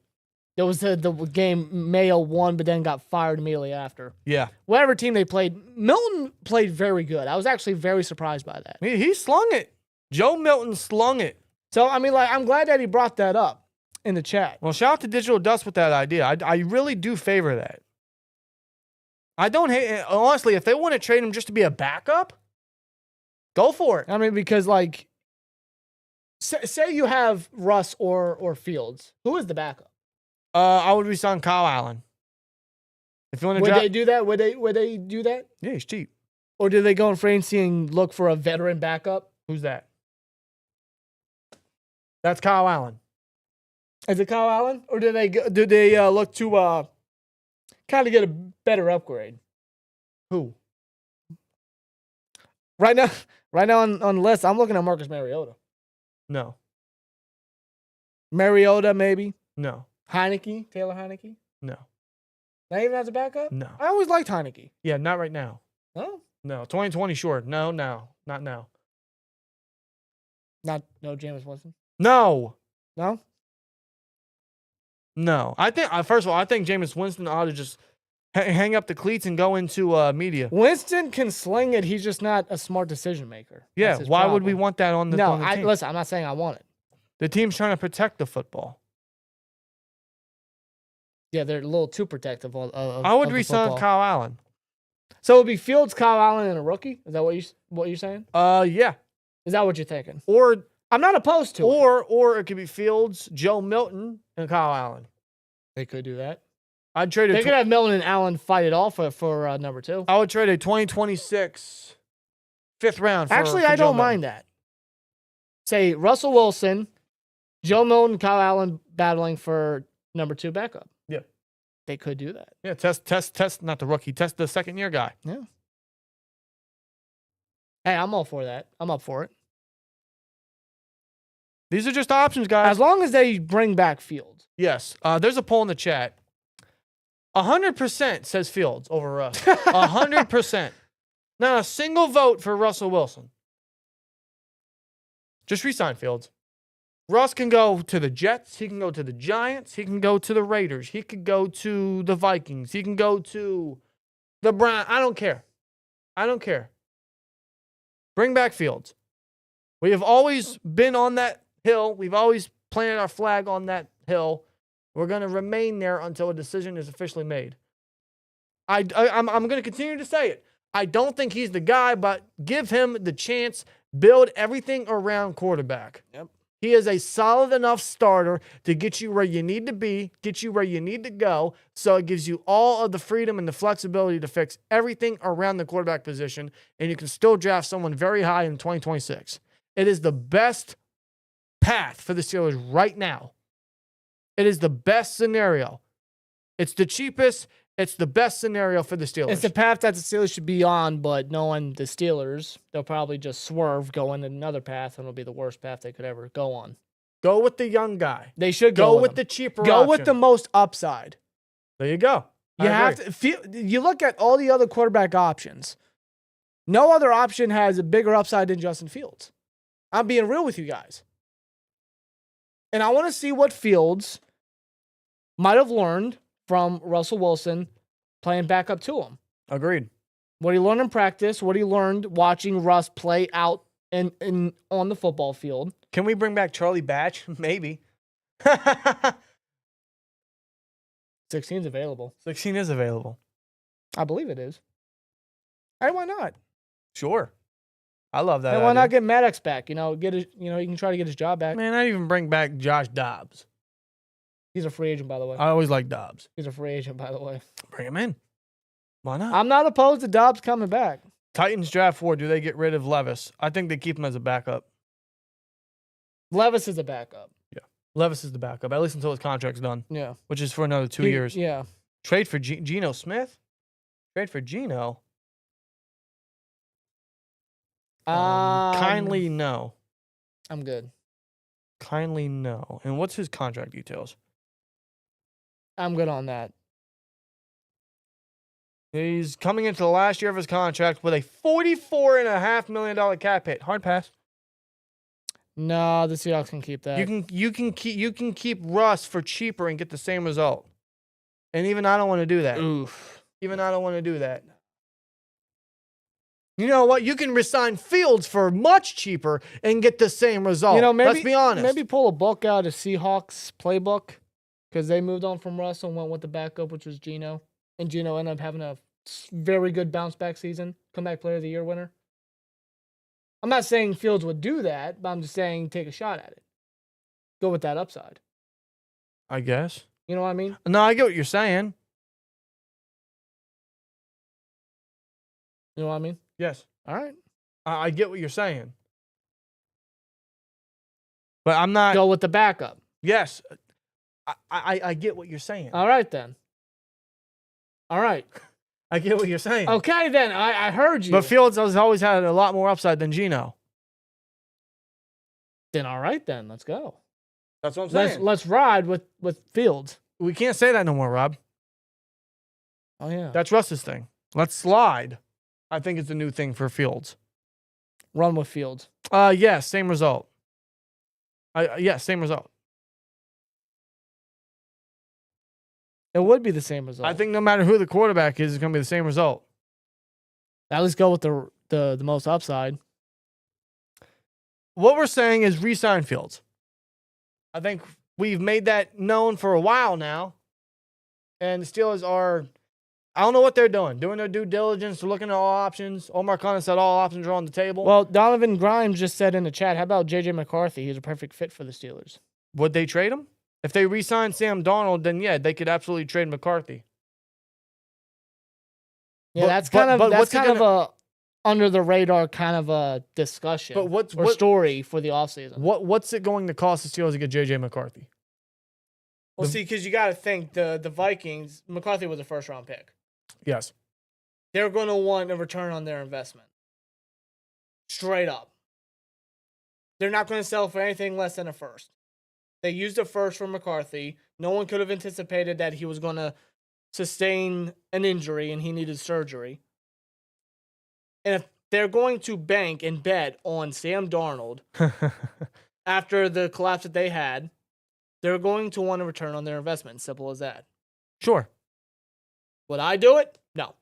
There was the game Mayo won, but then got fired immediately after. Yeah. Whatever team they played, Milton played very good. I was actually very surprised by that. He slung it. Joe Milton slung it. So, I mean, I'm glad that he brought that up in the chat. Well, shout out to Digital Dust with that idea. I really do favor that. I don't hate it. Honestly, if they want to trade him just to be a backup, go for it. I mean, because, say you have Russ or Fields. Who is the backup? I would resign Kyle Allen. If you want to Would they do that? Would they do that? Yeah, he's cheap. Or do they go in free agency and look for a veteran backup? Who's that? That's Kyle Allen. Is it Kyle Allen? Or do they look to kind of get a better upgrade? Who? Right now on the list, I'm looking at Marcus Mariota. No. Mariota, maybe. No. Heineke, Taylor Heineke. No. Not even as a backup? No. I always liked Heineke. Yeah, not right now. Oh? No. 2020, sure. No, not now. No Jameis Winston? No. No? No. I think, first of all, I think Jameis Winston ought to just hang up the cleats and go into media. Winston can sling it. He's just not a smart decision maker. Yeah, That's his why would problem. we want that on the, No, on the team? listen, I'm not saying I want it. The team's trying to protect the football. Yeah, they're a little too protective of I would of the re-sign football. Kyle Allen. So it would be Fields, Kyle Allen, and a rookie? Is that what you're saying? Yeah. Is that what you're thinking? Or I'm not opposed to it. or it could be Fields, Joe Milton, and Kyle Allen. They could do that. I'd trade They could have Milton and Allen fight it all for number 2. I would trade a 2026 fifth round. Actually, for I Joe don't Milton. mind that. Say Russell Wilson, Joe Milton, Kyle Allen battling for number 2 backup. Yeah. They could do that. Yeah, test, not the rookie, test the second year guy. Yeah. Hey, I'm all for that. I'm up for it. These are just options, guys. As long as they bring back Fields. Yes. There's a poll in the chat. 100% says Fields over Russ. 100%. Not a single vote for Russell Wilson. Just re-sign Fields. Russ can go to the Jets. He can go to the Giants. He can go to the Raiders. He could go to the Vikings. He can go to the Browns. I don't care. I don't care. Bring back Fields. We have always been on that hill. We've always planted our flag on that hill. We're going to remain there until a decision is officially made. I'm going to continue to say it. I don't think he's the guy, but give him the chance. Build everything around quarterback. Yep. He is a solid enough starter to get you where you need to be, get you where you need to go. So it gives you all of the freedom and the flexibility to fix everything around the quarterback position, and you can still draft someone very high in 2026. It is the best path for the Steelers right now. It is the best scenario. It's the cheapest. It's the best scenario for the Steelers. It's the path that the Steelers should be on, but knowing the Steelers, they'll probably just swerve, go in another path, and it'll be the worst path they could ever go on. Go with the young guy. They should Go with with him. the cheaper Go with option. the most upside. There you go. You have to feel. You look at all the other quarterback options. No other option has a bigger upside than Justin Fields. I'm being real with you guys. And I want to see what Fields might have learned from Russell Wilson playing back up to him. Agreed. What he learned in practice, what he learned watching Russ play out in on the football field. Can we bring back Charlie Batch? Maybe. 16's available. 16 is available. I believe it is. Hey, why not? Sure. I love that. And why idea. not get Maddox back? You know, he can try to get his job back. Man, I'd even bring back Josh Dobbs. He's a free agent, by the way. I always like Dobbs. He's a free agent, by the way. Bring him in. Why not? I'm not opposed to Dobbs coming back. Titans draft 4. Do they get rid of Levis? I think they keep him as a backup. Levis is a backup. Yeah. Levis is the backup, at least until his contract's done, Yeah. which is for another 2 years. Yeah. Trade for Geno Smith? Trade for Geno? Kindly no. I'm good. Kindly no. And what's his contract details? I'm good on that. He's coming into the last year of his contract with a $44.5 million cap hit. Hard pass. No, the Seahawks can keep that. You can keep Russ for cheaper and get the same result. And even I don't want to do that. Oof. Even I don't want to do that. You know what? You can resign Fields for much cheaper and get the same result. You know, maybe, let's be honest. Maybe pull a book out of Seahawks playbook because they moved on from Russ and went with the backup, which was Geno. And Geno ended up having a very good bounce back season, comeback player of the year winner. I'm not saying Fields would do that, but I'm just saying take a shot at it. Go with that upside. I guess. You know what I mean? No, I get what you're saying. You know what I mean? Yes. All right. I get what you're saying. But I'm not. Go with the backup. Yes. I get what you're saying. All right, then. All right. I get what you're saying. Okay, then. I heard you. But Fields has always had a lot more upside than Geno. Then all right, then. Let's go. That's what I'm saying. Let's ride with Fields. We can't say that no more, Rob. Oh, yeah. That's Russ's thing. Let's slide. I think it's a new thing for Fields. Run with Fields. Yes, same result. Yes, same result. It would be the same result. I think no matter who the quarterback is, it's going to be the same result. At least go with the most upside. What we're saying is re-sign Fields. I think we've made that known for a while now. And the Steelers are, I don't know what they're doing their due diligence, they're looking at all options. Omar Khan said all options are on the table. Well, Donovan Grimes just said in the chat, how about J.J. McCarthy? He's a perfect fit for the Steelers. Would they trade him? If they re-sign Sam Darnold, then yeah, they could absolutely trade McCarthy. Yeah, that's kind of a under the radar kind of a discussion. But what story for the offseason. What's it going to cost the Steelers to get J.J. McCarthy? Well, see, because you got to think the Vikings, McCarthy was a first-round pick. Yes. They're going to want a return on their investment. Straight up. They're not going to sell for anything less than a first. They used a first for McCarthy. No one could have anticipated that he was going to sustain an injury and he needed surgery. And if they're going to bank and bet on Sam Darnold after the collapse that they had, they're going to want a return on their investment. Simple as that. Sure. Would I do it? No.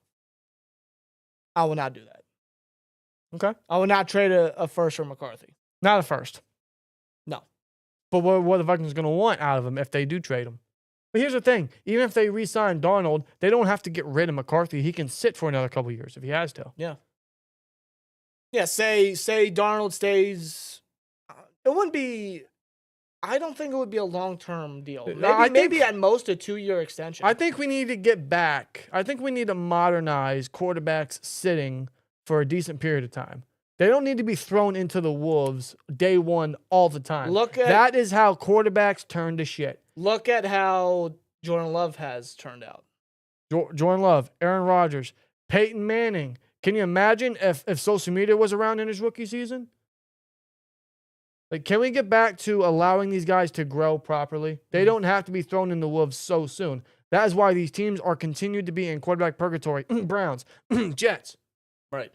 I will not do that. Okay. I would not trade a first for McCarthy. Not a first. No. But what are the Vikings going to want out of him if they do trade him? But here's the thing. Even if they re-sign Darnold, they don't have to get rid of McCarthy. He can sit for another couple of years if he has to. Yeah. Yeah, say Darnold stays. It wouldn't be. I don't think it would be a long-term deal. Maybe at most a 2-year extension. I think we need to get back. I think we need to modernize quarterbacks sitting for a decent period of time. They don't need to be thrown into the wolves day one all the time. That is how quarterbacks turn to shit. Look at how Jordan Love has turned out. Jordan Love, Aaron Rodgers, Peyton Manning. Can you imagine if social media was around in his rookie season? Like, can we get back to allowing these guys to grow properly? They don't have to be thrown in the wolves so soon. That is why these teams are continued to be in quarterback purgatory. Browns, Jets. Right.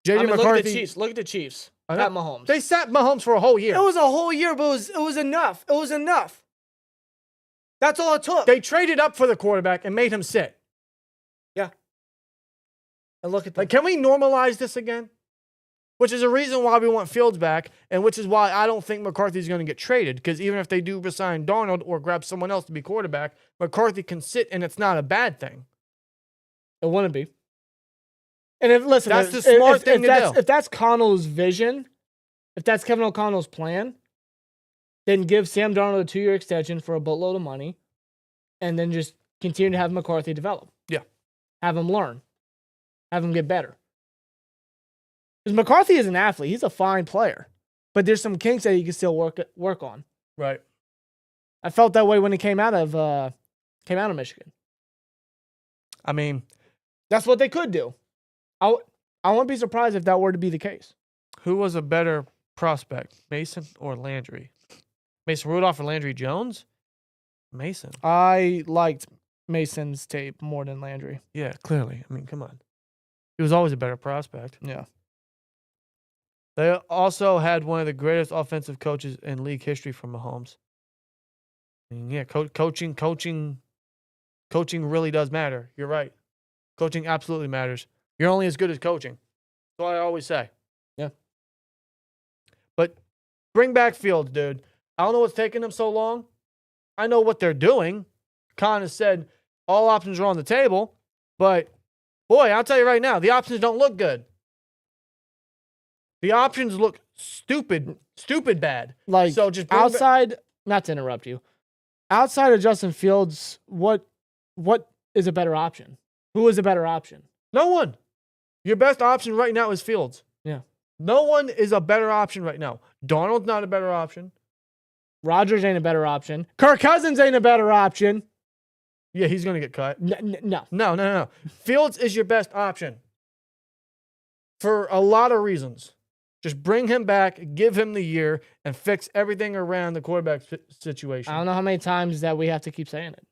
J.J. McCarthy. Look at the Chiefs. Pat Mahomes. They sat Mahomes for a whole year. It was a whole year, but it was enough. It was enough. That's all it took. They traded up for the quarterback and made him sit. Yeah. And look at that. Like, can we normalize this again? Which is a reason why we want Fields back, and which is why I don't think McCarthy's going to get traded. Because even if they do resign Darnold or grab someone else to be quarterback, McCarthy can sit, and it's not a bad thing. It wouldn't be. And that's the smart thing to do. If that's Connell's vision, if that's Kevin O'Connell's plan, then give Sam Darnold a 2-year extension for a boatload of money, and then just continue to have McCarthy develop. Yeah. Have him learn. Have him get better. Because McCarthy is an athlete. He's a fine player. But there's some kinks that he can still work on. Right. I felt that way when he came out of Michigan. I mean, that's what they could do. I wouldn't be surprised if that were to be the case. Who was a better prospect, Mason or Landry? Mason Rudolph or Landry Jones? Mason. I liked Mason's tape more than Landry. Yeah, clearly. I mean, come on. He was always a better prospect. Yeah. They also had one of the greatest offensive coaches in league history from Mahomes. I mean, yeah, coaching really does matter. You're right. Coaching absolutely matters. You're only as good as coaching. That's what I always say. Yeah. But bring back Fields, dude. I don't know what's taking them so long. I know what they're doing. Khan has said all options are on the table. But, boy, I'll tell you right now, the options don't look good. The options look stupid bad. Like, so just outside, not to interrupt you, outside of Justin Fields, what is a better option? Who is a better option? No one. Your best option right now is Fields. Yeah. No one is a better option right now. Darnold's not a better option. Rodgers ain't a better option. Kirk Cousins ain't a better option. Yeah, he's going to get cut. No. No. Fields is your best option for a lot of reasons. Just bring him back, give him the year, and fix everything around the quarterback situation. I don't know how many times that we have to keep saying it.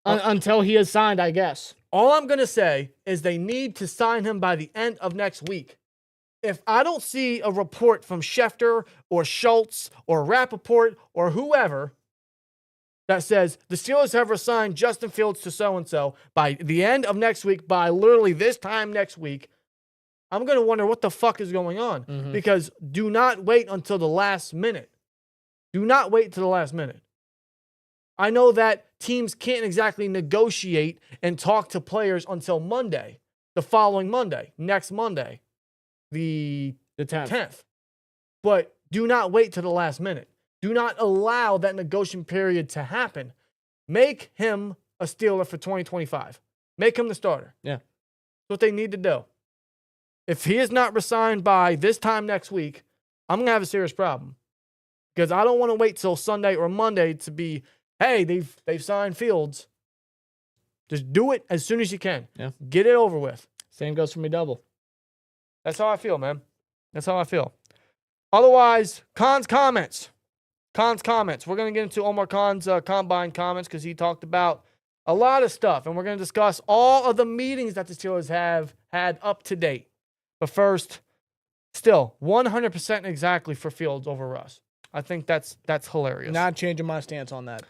Until he is signed, I guess. All I'm going to say is they need to sign him by the end of next week. If I don't see a report from Schefter or Schultz or Rappaport or whoever that says the Steelers have assigned Justin Fields to so-and-so by the end of next week, by literally this time next week, I'm going to wonder what the fuck is going on. Mm-hmm. Because do not wait until the last minute. Do not wait till the last minute. I know that teams can't exactly negotiate and talk to players until Monday, the following Monday, next Monday, the 10th. But do not wait till the last minute. Do not allow that negotiation period to happen. Make him a Steeler for 2025. Make him the starter. Yeah. That's what they need to do. If he is not resigned by this time next week, I'm going to have a serious problem. Because I don't want to wait till Sunday or Monday to be, hey, they've signed Fields. Just do it as soon as you can. Yeah. Get it over with. Same goes for me double. That's how I feel, man. That's how I feel. Otherwise, Khan's comments. We're going to get into Omar Khan's combine comments because he talked about a lot of stuff. And we're going to discuss all of the meetings that the Steelers have had up to date. But first, still, 100% exactly for Fields over Russ. I think that's hilarious. Not changing my stance on that.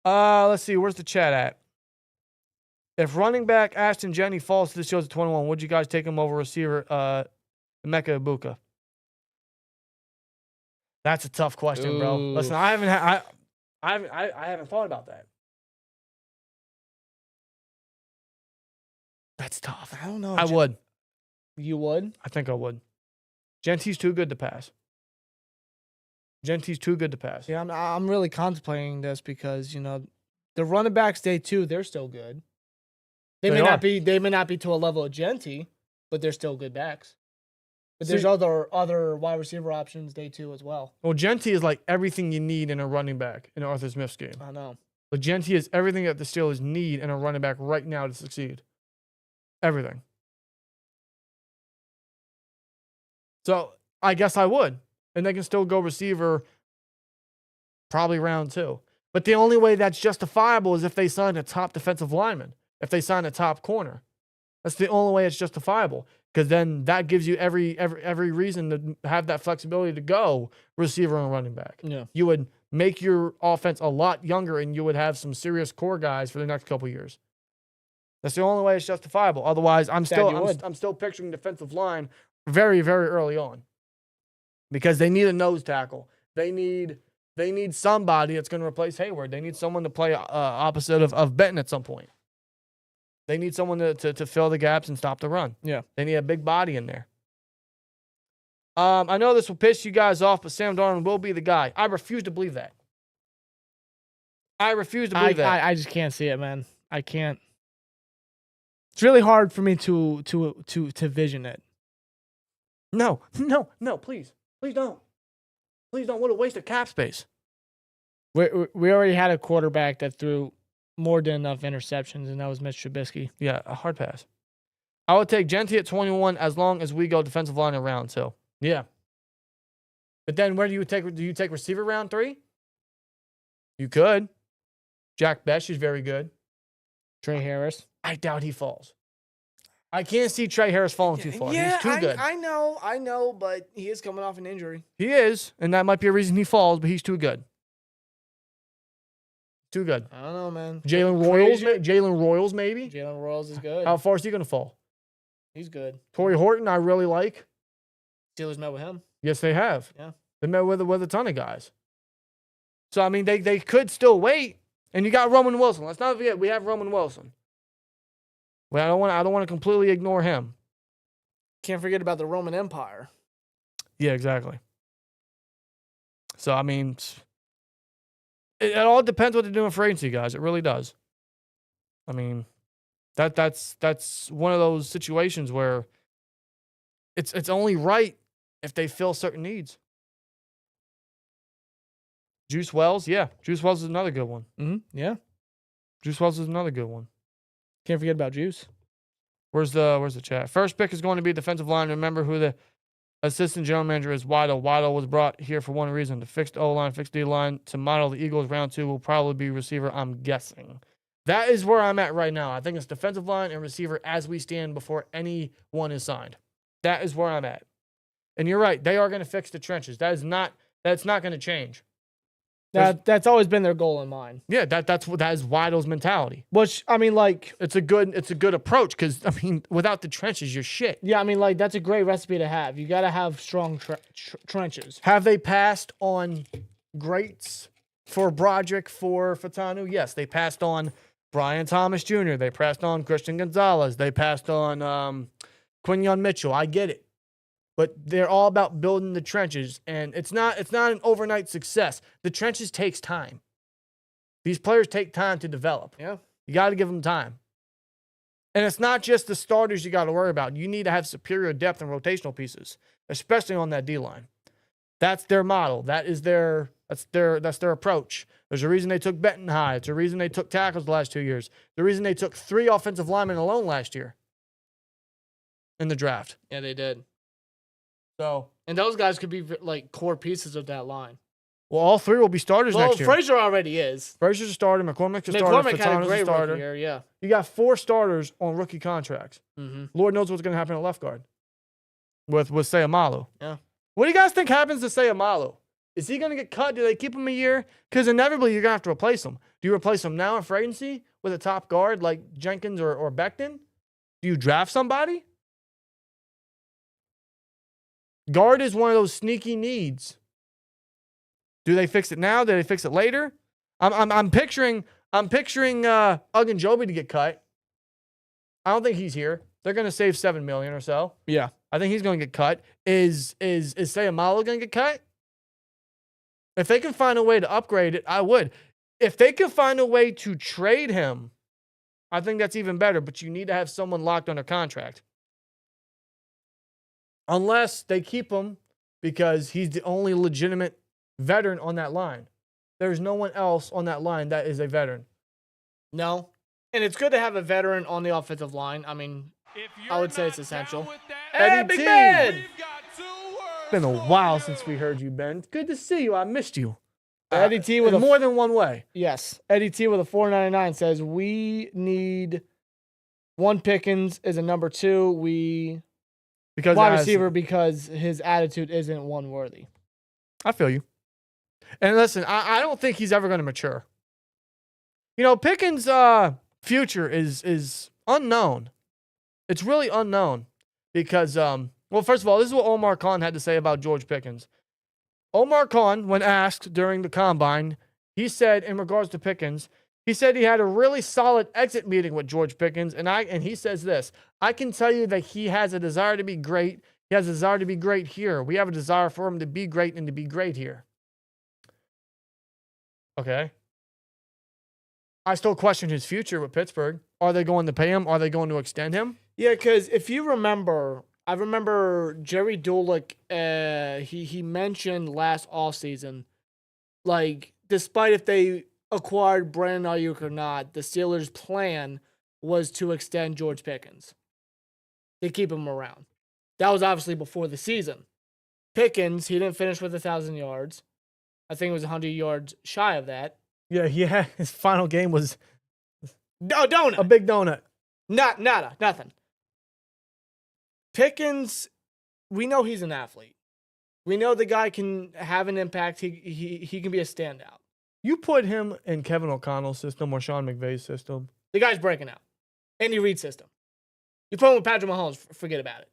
Let's see. Where's the chat at? If running back Ashton Jennings falls to the Steelers at 21, would you guys take him over receiver Emeka Ibuka? That's a tough question, bro. Ooh. Listen, I haven't thought about that. That's tough. I don't know. I would. You would? I think I would. Genty's too good to pass. Yeah, I'm really contemplating this because, the running backs day 2, they're still good. They may not be to a level of Genty, but they're still good backs. But there's other wide receiver options day 2 as well. Well, Genty is like everything you need in a running back in Arthur Smith's game. I know. But Genty is everything that the Steelers need in a running back right now to succeed. Everything. So I guess I would. And they can still go receiver probably round 2. But the only way that's justifiable is if they sign a top defensive lineman, if they sign a top corner. That's the only way it's justifiable. Because then that gives you every reason to have that flexibility to go receiver and running back. Yeah. You would make your offense a lot younger and you would have some serious core guys for the next couple years. That's the only way it's justifiable. Otherwise, I'm still picturing defensive line very, very early on. Because they need a nose tackle. They need somebody that's going to replace Hayward. They need someone to play opposite of Benton at some point. They need someone to fill the gaps and stop the run. Yeah. They need a big body in there. I know this will piss you guys off, but Sam Darnold will be the guy. I refuse to believe that. I just can't see it, man. I can't. It's really hard for me to vision it. No, please. Please don't. Please don't. What a waste of cap space. We already had a quarterback that threw more than enough interceptions, and that was Mitch Trubisky. Yeah, a hard pass. I would take Genty at 21 as long as we go defensive line in round 2. Yeah. But then where do you take receiver round 3? You could. Jack Besh is very good. Trey Harris. I doubt he falls. I can't see Trey Harris falling too far. Yeah, he's too good. I know, but he is coming off an injury. He is, and that might be a reason he falls, but he's too good. Too good. I don't know, man. Jalen Royals, maybe? Jalen Royals is good. How far is he going to fall? He's good. Torrey Horton, I really like. Steelers met with him. Yes, they have. Yeah. They met with a ton of guys. So, I mean, they could still wait. And you got Roman Wilson. Let's not forget, we have Roman Wilson. Well, I don't want to completely ignore him. Can't forget about the Roman Empire. Yeah, exactly. So, I mean, it all depends what they're doing for agency, guys. It really does. I mean, that's one of those situations where it's only right if they fill certain needs. Juice Wells, yeah. Juice Wells is another good one. Yeah. Juice Wells is another good one. Can't forget about Juice. Where's the chat? First pick is going to be defensive line. Remember who the assistant general manager is. Waddle. Waddle was brought here for one reason: to fix the O-line, fix D-line. To model the Eagles round 2 will probably be receiver, I'm guessing. That is where I'm at right now. I think it's defensive line and receiver as we stand before anyone is signed. That is where I'm at. And you're right. They are going to fix the trenches. That's not going to change. That's always been their goal in mind. Yeah, that is Waddle's mentality. Which, I mean, like, it's a good approach because, I mean, without the trenches, you're shit. Yeah, I mean, like, that's a great recipe to have. You got to have strong trenches. Have they passed on greats for Broderick, for Fatanu? Yes, they passed on Brian Thomas Jr. They passed on Christian Gonzalez. They passed on Quinyon Mitchell. I get it. But they're all about building the trenches, and it's not an overnight success. The trenches takes time. These players take time to develop. Yeah. You got to give them time. And it's not just the starters you got to worry about. You need to have superior depth and rotational pieces, especially on that D-line. That's their model. That's their approach. There's a reason they took Benton high. It's a reason they took tackles the last 2 years. The reason they took 3 offensive linemen alone last year in the draft. Yeah, they did. So, and those guys could be like core pieces of that line. Well, all 3 will be starters next year. Well, Frazier already is. Frazier's a starter. McCormick's a starter. McCormick had a great starter. rookie year, yeah. You got 4 starters on rookie contracts. Mm-hmm. Lord knows what's going to happen at left guard with Sayamalu. Yeah. What do you guys think happens to Sayamalu? Is he going to get cut? Do they keep him a year? Because inevitably you're going to have to replace him. Do you replace him now in free agency with a top guard like Jenkins or Becton? Do you draft somebody? Guard is one of those sneaky needs. Do they fix it now? Do they fix it later? I'm picturing Ogunjobi to get cut. I don't think he's here. They're going to save $7 million or so. Yeah. I think he's going to get cut. Is Sayamalu going to get cut? If they can find a way to upgrade it, I would. If they can find a way to trade him, I think that's even better. But you need to have someone locked under contract. Unless they keep him because he's the only legitimate veteran on that line. There's no one else on that line that is a veteran. No. And it's good to have a veteran on the offensive line. I mean, I would say it's essential. Hey, Big Ben! It's been a while since we heard you, Ben. Good to see you. I missed you. Eddie T with in more than one way. Yes. Eddie T with a $4.99 says, we need one Pickens as a number 2. Because wide receiver because his attitude isn't one worthy. I feel you. And listen, I don't think he's ever going to mature. You know, Pickens' future is unknown. It's really unknown because, well, first of all, this is what Omar Khan had to say about George Pickens. Omar Khan, when asked during the combine, he said in regards to Pickens, he said he had a really solid exit meeting with George Pickens, and he says this, I can tell you that he has a desire to be great. He has a desire to be great here. We have a desire for him to be great and to be great here. Okay. I still question his future with Pittsburgh. Are they going to pay him? Are they going to extend him? Yeah, because if you remember, I remember Jerry Dulick, he mentioned last offseason, like, despite if they acquired Brandon Ayuk or not, the Steelers' plan was to extend George Pickens, to keep him around. That was obviously before the season. Pickens, he didn't finish with 1,000 yards. I think it was 100 yards shy of that. Yeah, his final game was donut. A big donut. Nothing. Pickens, we know he's an athlete. We know the guy can have an impact. He can be a standout. You put him in Kevin O'Connell's system or Sean McVay's system. The guy's breaking out. Andy Reid's system. You put him with Patrick Mahomes, forget about it.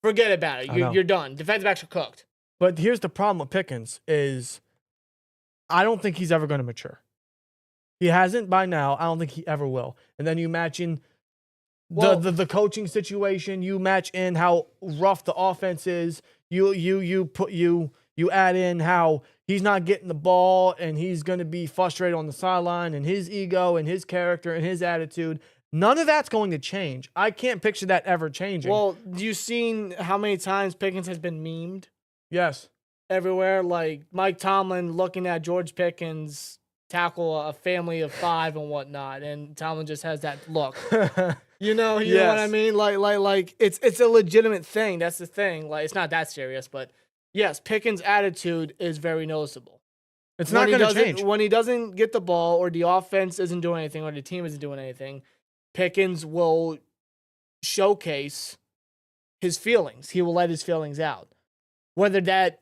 Forget about it. You're done. Defensive backs are cooked. But here's the problem with Pickens is I don't think he's ever going to mature. He hasn't by now. I don't think he ever will. And then you match in the coaching situation. You match in how rough the offense is. You add in how he's not getting the ball and he's going to be frustrated on the sideline and his ego and his character and his attitude. None of that's going to change. I can't picture that ever changing. Well, you seen how many times Pickens has been memed yes. everywhere? Like Mike Tomlin looking at George Pickens tackle a family of 5 and whatnot, and Tomlin just has that look. You know what I mean? Like it's a legitimate thing. That's the thing. Like it's not that serious, but yes, Pickens' attitude is very noticeable. It's not going to change. When he doesn't get the ball, or the offense isn't doing anything, or the team isn't doing anything, Pickens will showcase his feelings. He will let his feelings out. Whether that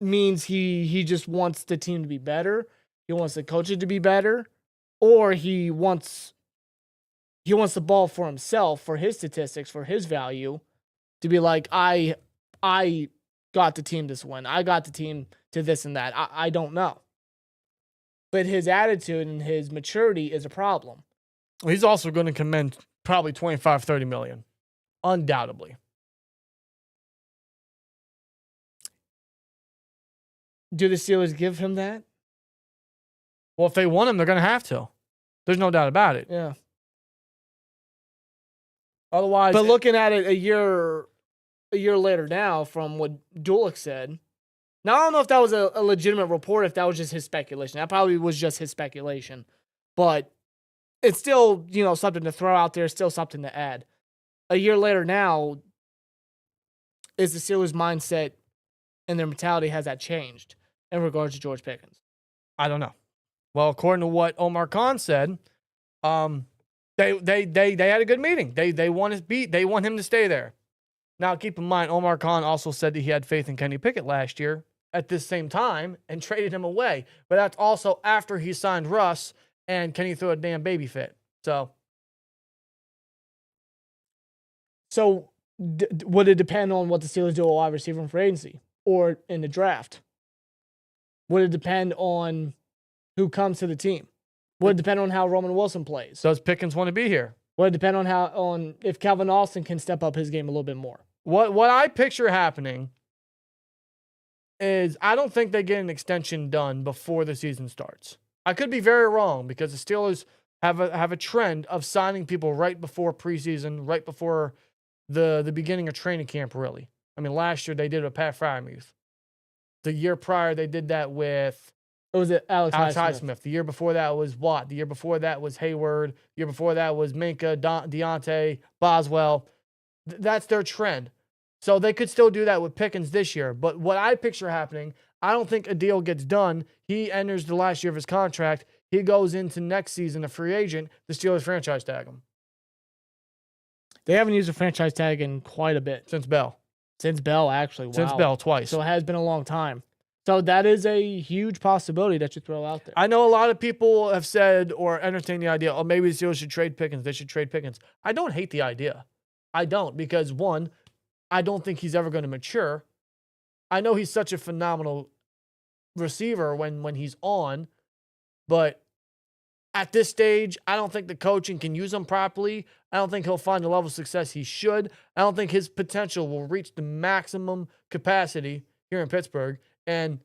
means he just wants the team to be better, he wants the coaches to be better, or he wants the ball for himself, for his statistics, for his value, to be like, I got the team this win. I got the team to this and that. I don't know. But his attitude and his maturity is a problem. He's also going to command probably 25, 30 million. Undoubtedly. Do the Steelers give him that? Well, if they want him, they're going to have to. There's no doubt about it. Yeah. Otherwise, but looking at it a year later now, from what Dulick said, now I don't know if that was a legitimate report, if that was just his speculation. That probably was just his speculation. But it's still, something to throw out there, still something to add. A year later now, is the Steelers' mindset and their mentality, has that changed in regards to George Pickens? I don't know. Well, according to what Omar Khan said, they had a good meeting. They want him to stay there. Now, keep in mind, Omar Khan also said that he had faith in Kenny Pickett last year at this same time and traded him away. But that's also after he signed Russ and Kenny threw a damn baby fit. So would it depend on what the Steelers do at wide receiver in free agency or in the draft? Would it depend on who comes to the team? Would it depend on how Roman Wilson plays? Does Pickens want to be here? Would it depend on if Calvin Austin can step up his game a little bit more? What I picture happening is I don't think they get an extension done before the season starts. I could be very wrong, because the Steelers have a trend of signing people right before preseason, right before the beginning of training camp, really. I mean, last year they did it with Pat Freiermuth. The year prior they did that with Alex Highsmith. The year before that was Watt. The year before that was Hayward. The year before that was Minka, Deontay, Boswell. That's their trend. So they could still do that with Pickens this year. But what I picture happening, I don't think a deal gets done. He enters the last year of his contract. He goes into next season a free agent. The Steelers franchise tag him. They haven't used a franchise tag in quite a bit. Since Bell, actually. Wow. Since Bell, twice. So it has been a long time. So that is a huge possibility that you throw out there. I know a lot of people have said or entertained the idea, maybe the Steelers should trade Pickens. They should trade Pickens. I don't hate the idea. I don't, because one, I don't think he's ever going to mature. I know he's such a phenomenal receiver when he's on, but at this stage, I don't think the coaching can use him properly. I don't think he'll find the level of success he should. I don't think his potential will reach the maximum capacity here in Pittsburgh. And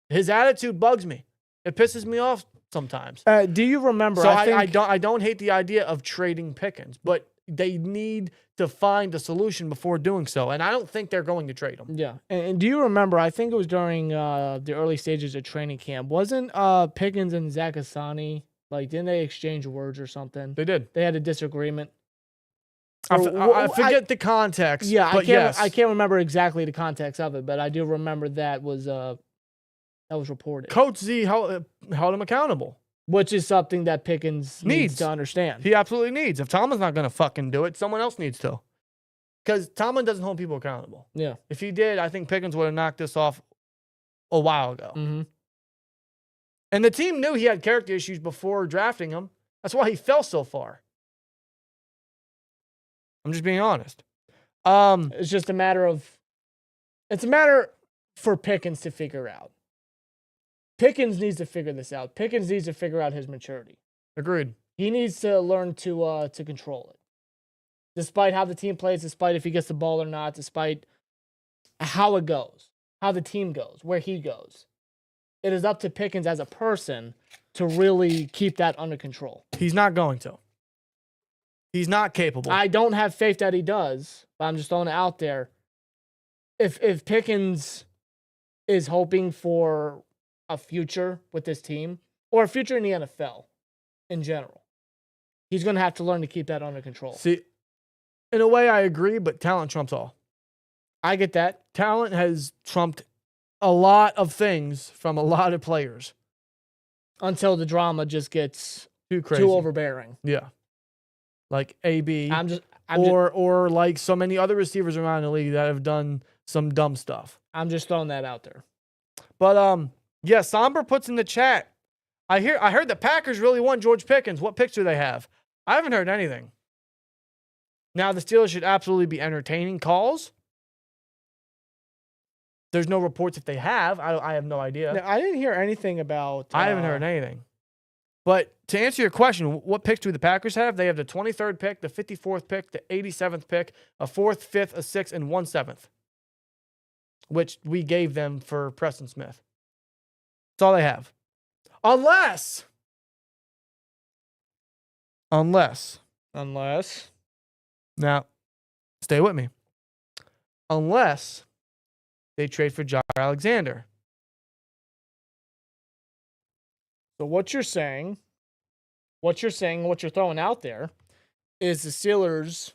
his attitude bugs me. It pisses me off sometimes. Do you remember? So I don't hate the idea of trading Pickens, but they need to find a solution before doing so. And I don't think they're going to trade him. Yeah. And do you remember, I think it was during the early stages of training camp, wasn't Pickens and Zach Asani, didn't they exchange words or something? They did. They had a disagreement. I forget the context. Yeah, but I can't remember exactly the context of it, but I do remember that was reported. Coach Z held him accountable. Which is something that Pickens needs to understand. He absolutely needs. If Tomlin's not going to fucking do it, someone else needs to. Because Tomlin doesn't hold people accountable. Yeah. If he did, I think Pickens would have knocked this off a while ago. Mm-hmm. And the team knew he had character issues before drafting him. That's why he fell so far. I'm just being honest. It's just a matter for Pickens to figure out. Pickens needs to figure this out. Pickens needs to figure out his maturity. Agreed. He needs to learn to control it. Despite how the team plays, despite if he gets the ball or not, despite how it goes, how the team goes, where he goes. It is up to Pickens as a person to really keep that under control. He's not going to. He's not capable. I don't have faith that he does, but I'm just throwing it out there. If Pickens is hoping for a future with this team or a future in the NFL in general, he's going to have to learn to keep that under control. See, in a way, I agree, but talent trumps all. I get that. Talent has trumped a lot of things from a lot of players. Until the drama just gets Too crazy. too overbearing. Yeah. Like AB. Or like so many other receivers around the league that have done some dumb stuff. I'm just throwing that out there. But yeah, Somber puts in the chat. I heard the Packers really want George Pickens. What picks do they have? I haven't heard anything. Now the Steelers should absolutely be entertaining calls. There's no reports if they have. I have no idea. Now, I didn't hear anything about. I haven't heard anything. But to answer your question, what picks do the Packers have? They have the 23rd pick, the 54th pick, the 87th pick, a 4th, 5th, a 6th, and 1 7th, which we gave them for Preston Smith. That's all they have. Unless. Now, stay with me. Unless they trade for Jair Alexander. So what you're saying, what you're throwing out there is the Steelers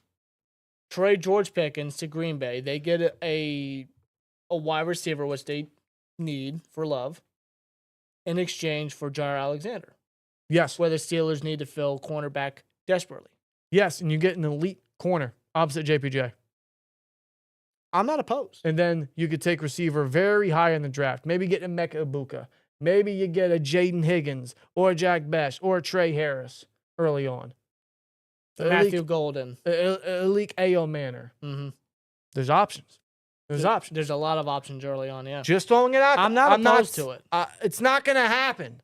trade George Pickens to Green Bay. They get a wide receiver, which they need for Love, in exchange for Jair Alexander. Yes. Where the Steelers need to fill cornerback desperately. Yes, and you get an elite corner opposite JPJ. I'm not opposed. And then you could take receiver very high in the draft. Maybe get a Mecca Ibuka. Maybe you get a Jaden Higgins or a Jack Best or a Trey Harris early on. Matthew Golden. Elite A.O. Manor. Mm-hmm. There's options. There's a lot of options early on, yeah. Just throwing it out there. I'm not opposed to it. It's not going to happen.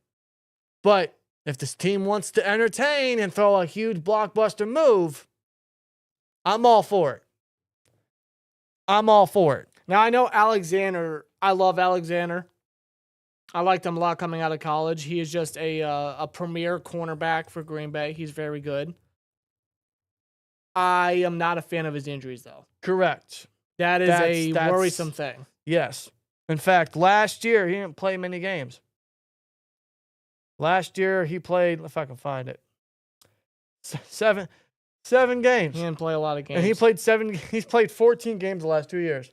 But if this team wants to entertain and throw a huge blockbuster move, I'm all for it. Now, I know Alexander. I love Alexander. I liked him a lot coming out of college. He is just a premier cornerback for Green Bay. He's very good. I am not a fan of his injuries, though. Correct. That's a worrisome thing. Yes. In fact, last year, he didn't play many games. Last year, he played, if I can find it, seven games. He didn't play a lot of games. And he's played 14 games the last 2 years.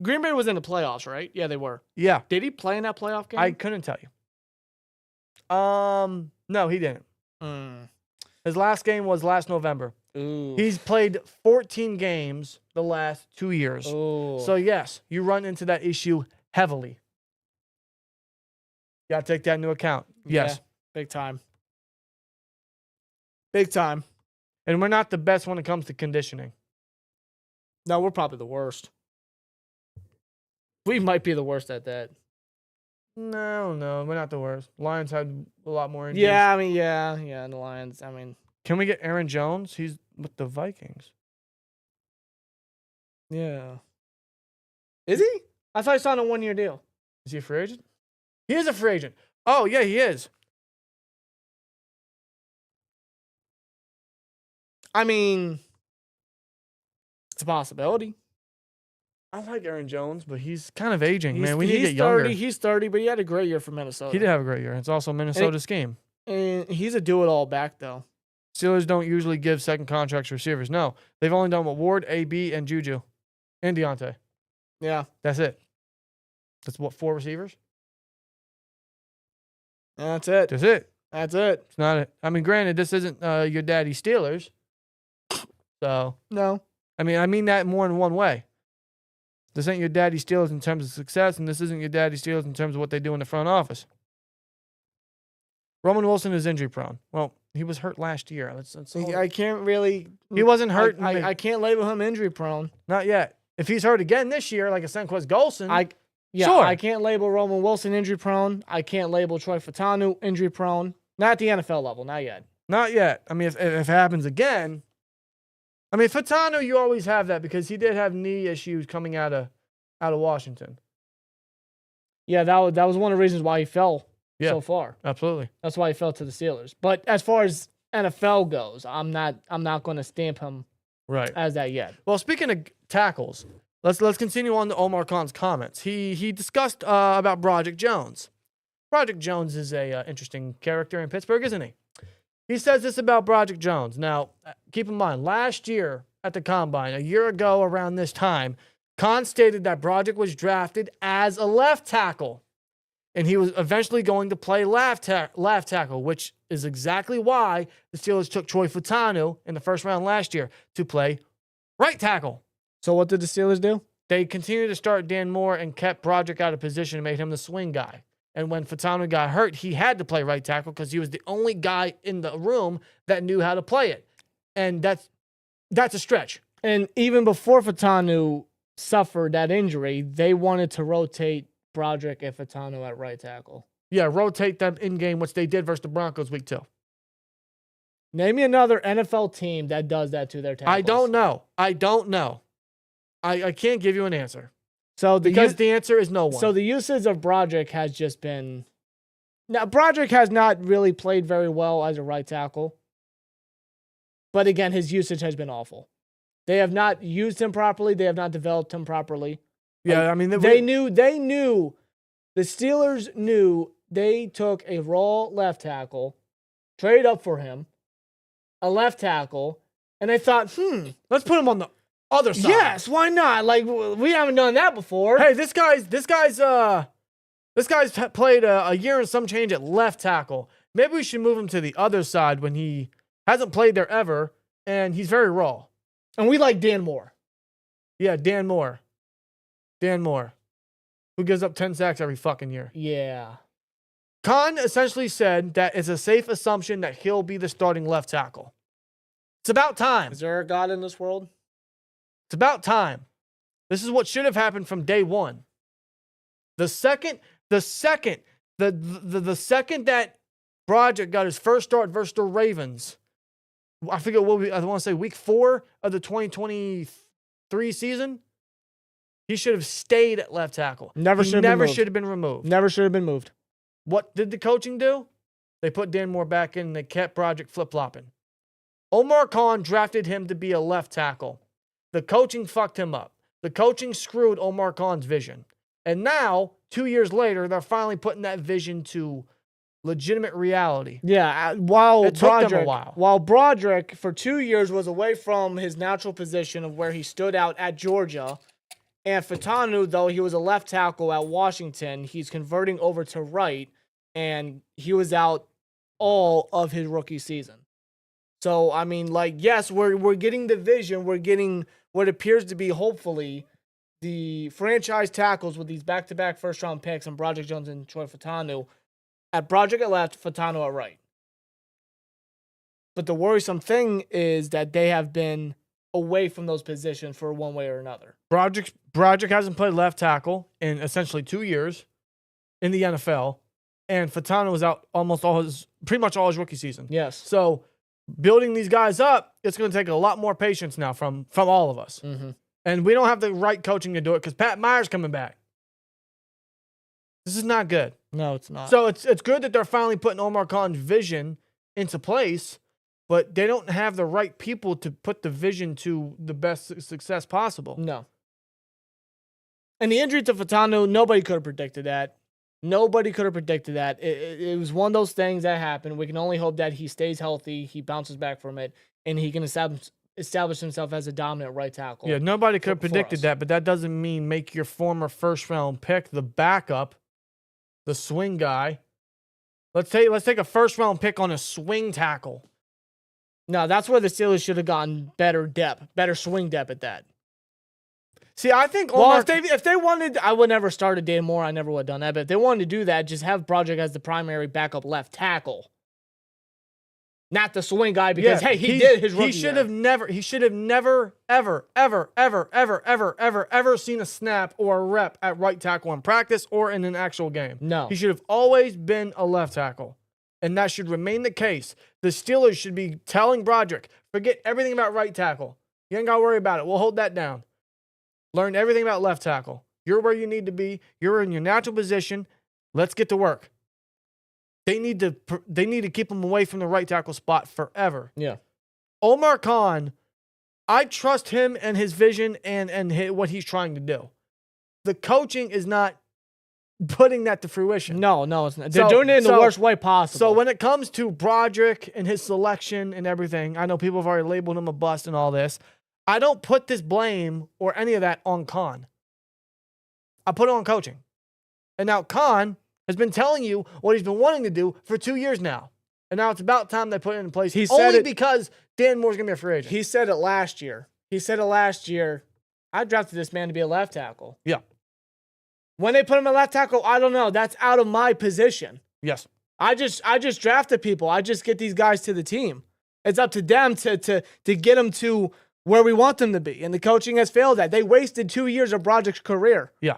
Green Bay was in the playoffs, right? Yeah, they were. Yeah. Did he play in that playoff game? I couldn't tell you. No, he didn't. His last game was last November. Ooh. He's played 14 games the last 2 years. Ooh. So, yes, you run into that issue heavily. You got to take that into account. Yes. Yeah, big time. Big time. And we're not the best when it comes to conditioning. No, we're probably the worst. We might be the worst at that. No, we're not the worst. Lions had a lot more injuries. Yeah, I mean, yeah, the Lions, I mean. Can we get Aaron Jones? He's with the Vikings. Yeah. Is he? I thought he signed a 1-year deal. Is he a free agent? He is a free agent. Oh, yeah, he is. I mean, it's a possibility. I like Aaron Jones, but he's kind of aging, man. We need to get younger. He's 30, but he had a great year for Minnesota. He did have a great year. It's also Minnesota's scheme. And he's a do-it-all back, though. Steelers don't usually give second contracts to receivers. No, they've only done with Ward, AB, and Juju, and Deontay. Yeah. That's it. That's what, 4 receivers? That's it. That's it. That's it. It's not it. I mean, granted, this isn't your daddy's Steelers. So, No. I mean that more in one way. This ain't your daddy's Steelers in terms of success, and this isn't your daddy's Steelers in terms of what they do in the front office. Roman Wilson is injury prone. Well, he was hurt last year. I can't really. He wasn't hurt. I can't label him injury prone. Not yet. If he's hurt again this year, like a Senquez Golson, sure. I I can't label Roman Wilson injury prone. I can't label Troy Fatanu injury prone. Not at the NFL level. Not yet. Not yet. I mean, if it happens again, I mean, Fatanu, you always have that because he did have knee issues coming out of Washington. Yeah, that was one of the reasons why he fell so far. Absolutely. That's why he fell to the Steelers. But as far as NFL goes. I'm not going to stamp him Right. as that yet. Well, speaking of tackles, let's continue on to Omar Khan's comments. He discussed about Broderick Jones. Broderick Jones is a interesting character in Pittsburgh, isn't he? He says this about Broderick Jones. Now, keep in mind, last year at the Combine, a year ago around this time, Khan stated that Broderick was drafted as a left tackle, and he was eventually going to play left tackle, which is exactly why the Steelers took Troy Fautanu in the first round last year to play right tackle. So what did the Steelers do? They continued to start Dan Moore and kept Broderick out of position and made him the swing guy. And when Fautanu got hurt, he had to play right tackle because he was the only guy in the room that knew how to play it. And that's a stretch. And even before Fautanu suffered that injury, they wanted to rotate Broderick and Fautanu at right tackle. Yeah, rotate them in game, which they did versus the Broncos week 2. Name me another NFL team that does that to their tackles. I don't know. I can't give you an answer. So Because the answer is no one. So the usage of Broderick has just been... Now, Broderick has not really played very well as a right tackle. But again, his usage has been awful. They have not used him properly. They have not developed him properly. Yeah, I mean... They knew, the Steelers knew they took a raw left tackle, traded up for him, a left tackle, and they thought, let's put him on the other side. yes, why not? Like, we haven't done that before. Hey, this guy's played a year and some change at left tackle. Maybe we should move him to the other side when he hasn't played there ever, and he's very raw. And we like Dan Moore. Yeah, Dan Moore, who gives up 10 sacks every fucking year. Yeah. Khan essentially said that it's a safe assumption that he'll be the starting left tackle. It's about time. Is there a God in this world? It's about time. This is what should have happened from day one. The second that Broderick got his first start versus the Ravens, I forget I want to say week 4 of the 2023 season, he should have stayed at left tackle. Never should have been removed. Never should have been moved. What did the coaching do? They put Dan Moore back in and they kept Broderick flip-flopping. Omar Khan drafted him to be a left tackle. The coaching fucked him up. The coaching screwed Omar Khan's vision. And now, 2 years later, they're finally putting that vision to legitimate reality. Yeah, while It took them a while. While Broderick, for 2 years, was away from his natural position of where he stood out at Georgia, and Fautanu, though he was a left tackle at Washington, he's converting over to right, and he was out all of his rookie season. So, I mean, like, yes, we're getting the vision. We're getting what appears to be, hopefully, the franchise tackles with these back-to-back first-round picks and Broderick Jones and Troy Fautanu. At Broderick at left, Fautanu at right. But the worrisome thing is that they have been away from those positions for one way or another. Broderick hasn't played left tackle in essentially 2 years in the NFL, and Fautanu was out pretty much all his rookie season. Yes. So building these guys up, it's going to take a lot more patience now from all of us. Mm-hmm. And we don't have the right coaching to do it because Pat Meyer's coming back. This is not good. No, it's not. So it's good that they're finally putting Omar Khan's vision into place, but they don't have the right people to put the vision to the best success possible. No. And the injury to Fautanu, nobody could have predicted that. Nobody could have predicted that. It was one of those things that happened. We can only hope that he stays healthy, he bounces back from it, and he can establish himself as a dominant right tackle. Yeah, nobody could have predicted that, but that doesn't mean make your former first-round pick the backup, the swing guy. Let's take a first-round pick on a swing tackle. No, that's where the Steelers should have gotten better depth, better swing depth at that. See, I think Omar, if they wanted, I would never start a Dan Moore. I never would have done that. But if they wanted to do that, just have Broderick as the primary backup left tackle, not the swing guy. Because he did his rookie year. He should have never, ever seen a snap or a rep at right tackle in practice or in an actual game. No, he should have always been a left tackle, and that should remain the case. The Steelers should be telling Broderick, forget everything about right tackle. You ain't got to worry about it. We'll hold that down. Learn everything about left tackle. You're where you need to be. You're in your natural position. Let's get to work. They need to keep him away from the right tackle spot forever. Yeah. Omar Khan, I trust him and his vision and what he's trying to do. The coaching is not putting that to fruition. No, it's not. They're doing it in the worst way possible. So when it comes to Broderick and his selection and everything, I know people have already labeled him a bust and all this. I don't put this blame or any of that on Khan. I put it on coaching. And now Khan has been telling you what he's been wanting to do for 2 years now. And now it's about time they put it in place. He said only because Dan Moore's going to be a free agent. He said it last year. I drafted this man to be a left tackle. Yeah. When they put him at left tackle, I don't know. That's out of my position. Yes. I just drafted people. I just get these guys to the team. It's up to them to get them to where we want them to be. And the coaching has failed that. They wasted 2 years of Broderick's career. Yeah.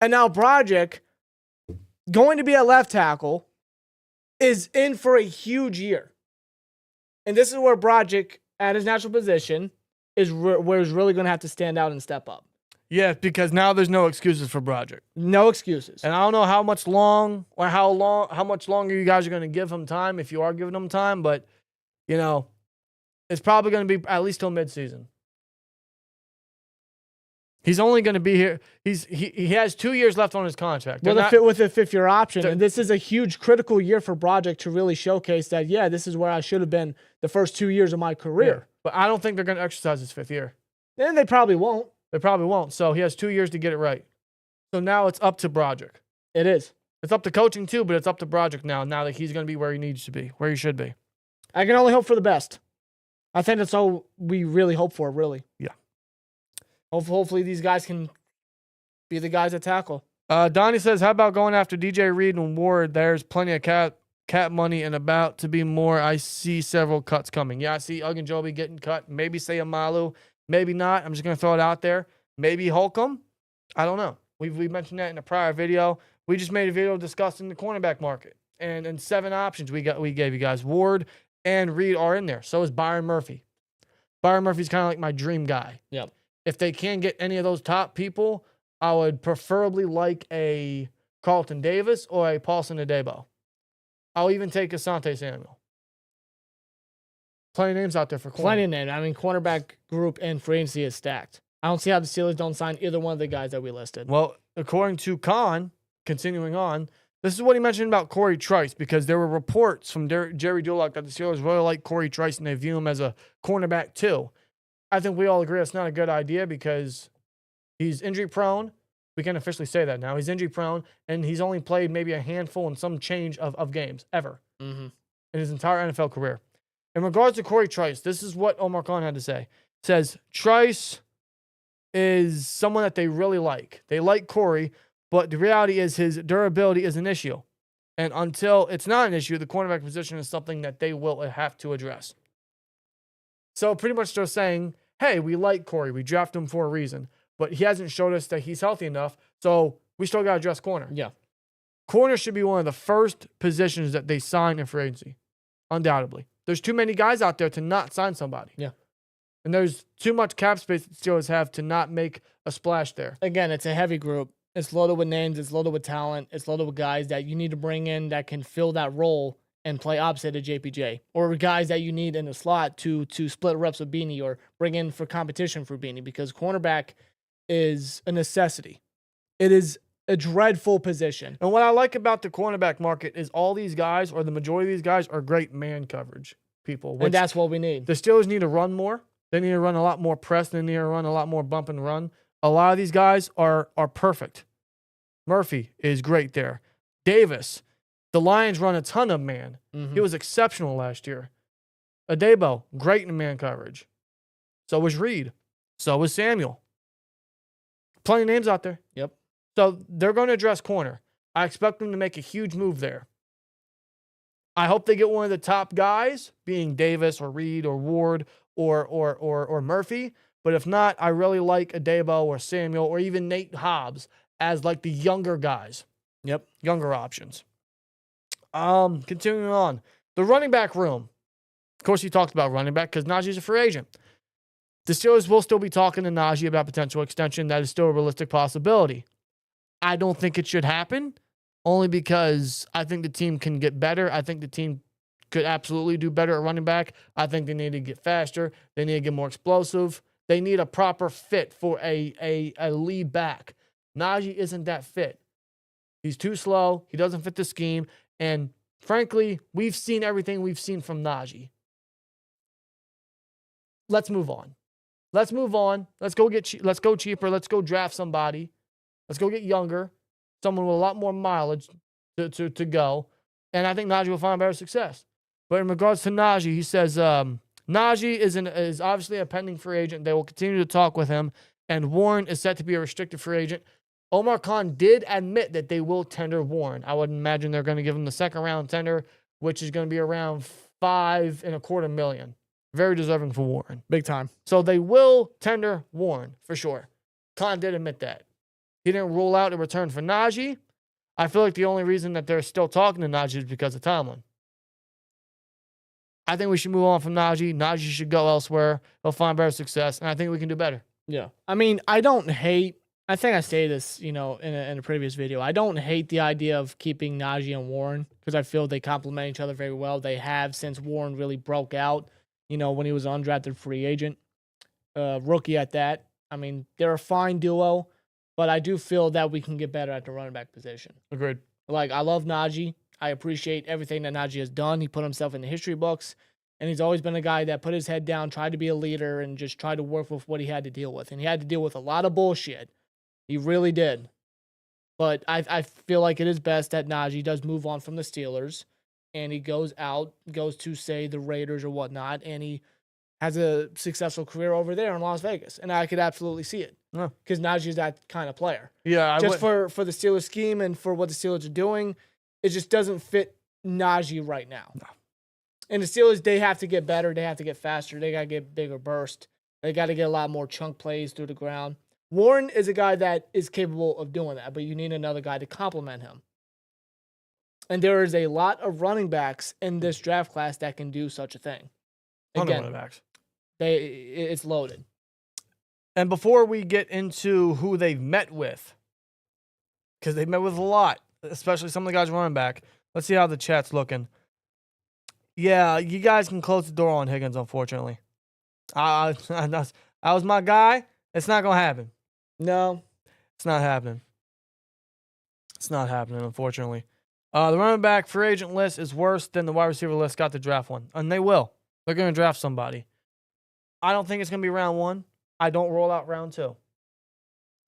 And now Broderick, going to be a left tackle, is in for a huge year. And this is where Broderick, at his natural position, is where he's really going to have to stand out and step up. Yeah, because now there's no excuses for Broderick. No excuses. And I don't know how much longer you guys are going to give him time, if you are giving him time, but, it's probably going to be at least till midseason. He's only going to be here. He has 2 years left on his contract. With a fifth-year option. And this is a huge critical year for Broderick to really showcase that, yeah, this is where I should have been the first 2 years of my career. Yeah, but I don't think they're going to exercise his fifth year. And they probably won't. They probably won't. So he has 2 years to get it right. So now it's up to Broderick. It is. It's up to coaching too, but it's up to Broderick now that he's going to be where he needs to be, where he should be. I can only hope for the best. I think that's all we really hope for, really. Yeah. Hopefully these guys can be the guys that tackle. Donnie says, how about going after DJ Reed and Ward? There's plenty of cap money and about to be more. I see several cuts coming. Yeah, I see Ogunjobi getting cut. Maybe Sayamalu. Maybe not. I'm just going to throw it out there. Maybe Holcomb. I don't know. We mentioned that in a prior video. We just made a video discussing the cornerback market. And 7 options we gave you guys. Ward and Reed are in there. So is Byron Murphy. Byron Murphy's kind of like my dream guy. Yep. If they can't get any of those top people, I would preferably like a Carlton Davis or a Paulson Adebo. I'll even take Asante Samuel. Plenty of names out there for corner. Plenty of names. I mean, cornerback group and free agency is stacked. I don't see how the Steelers don't sign either one of the guys that we listed. Well, according to Khan, continuing on, this is what he mentioned about Corey Trice, because there were reports from Jerry Dulac that the Steelers really like Corey Trice and they view him as a cornerback too. I think we all agree it's not a good idea because he's injury prone. We can officially say that now. He's injury prone, and he's only played maybe a handful and some change of games ever in his entire NFL career. In regards to Corey Trice, this is what Omar Khan had to say. It says, Trice is someone that they really like. They like Corey, but the reality is his durability is an issue. And until it's not an issue, the cornerback position is something that they will have to address. So pretty much they're saying, hey, we like Corey. We drafted him for a reason. But he hasn't showed us that he's healthy enough, so we still got to address corner. Yeah. Corner should be one of the first positions that they sign in free agency, undoubtedly. There's too many guys out there to not sign somebody. Yeah. And there's too much cap space that Steelers have to not make a splash there. Again, it's a heavy group. It's loaded with names. It's loaded with talent. It's loaded with guys that you need to bring in that can fill that role and play opposite of JPJ, or guys that you need in the slot to split reps with Beanie or bring in for competition for Beanie, because cornerback is a necessity. It is a dreadful position. And what I like about the cornerback market is all these guys, or the majority of these guys, are great man coverage people. And that's what we need. The Steelers need to run more. They need to run a lot more press. They need to run a lot more bump and run. A lot of these guys are perfect. Murphy is great there. Davis, the Lions run a ton of man. He was exceptional last year. Adebo, great in man coverage. So was Reed. So was Samuel. Plenty of names out there. Yep. So they're going to address corner. I expect them to make a huge move there. I hope they get one of the top guys, being Davis or Reed or Ward or Murphy. But if not, I really like Adebo or Samuel or even Nate Hobbs as like the younger guys. Yep. Younger options. Continuing on. The running back room. Of course, he talked about running back because Najee's a free agent. The Steelers will still be talking to Najee about potential extension. That is still a realistic possibility. I don't think it should happen, only because I think the team can get better. I think the team could absolutely do better at running back. I think they need to get faster. They need to get more explosive. They need a proper fit for a lead back. Najee isn't that fit. He's too slow. He doesn't fit the scheme. And frankly, we've seen everything we've seen from Najee. Let's move on. Let's move on. Let's go cheaper. Let's go draft somebody. Let's go get younger. Someone with a lot more mileage to go. And I think Najee will find better success. But in regards to Najee, he says Najee is obviously a pending free agent. They will continue to talk with him. And Warren is set to be a restricted free agent. Omar Khan did admit that they will tender Warren. I would imagine they're going to give him the second round tender, which is going to be around $5.25 million. Very deserving for Warren. Big time. So they will tender Warren for sure. Khan did admit that. He didn't rule out a return for Najee. I feel like the only reason that they're still talking to Najee is because of Tomlin. I think we should move on from Najee. Najee should go elsewhere. He'll find better success, and I think we can do better. Yeah. I mean, I don't hate. I think I stated this, in a previous video. I don't hate the idea of keeping Najee and Warren because I feel they complement each other very well. They have since Warren really broke out, when he was an undrafted free agent, rookie at that. I mean, they're a fine duo, but I do feel that we can get better at the running back position. Agreed. Like, I love Najee. I appreciate everything that Najee has done. He put himself in the history books, and he's always been a guy that put his head down, tried to be a leader, and just tried to work with what he had to deal with. And he had to deal with a lot of bullshit. He really did. But I feel like it is best that Najee does move on from the Steelers, and he goes to, say, the Raiders or whatnot, and he has a successful career over there in Las Vegas. And I could absolutely see it because Najee is that kind of player. Yeah, for the Steelers scheme and for what the Steelers are doing, it just doesn't fit Najee right now. No. And the Steelers, they have to get better. They have to get faster. They got to get bigger burst. They got to get a lot more chunk plays through the ground. Warren is a guy that is capable of doing that, but you need another guy to complement him. And there is a lot of running backs in this draft class that can do such a thing. Again, running backs. It's loaded. And before we get into who they've met with, because they've met with a lot, especially some of the guys running back, let's see how the chat's looking. Yeah, you guys can close the door on Higgins, unfortunately. That was my guy. It's not going to happen. No. It's not happening. It's not happening, unfortunately. The running back free agent list is worse than the wide receiver list got to draft one. And they will. They're going to draft somebody. I don't think it's going to be round 1. I don't roll out round 2.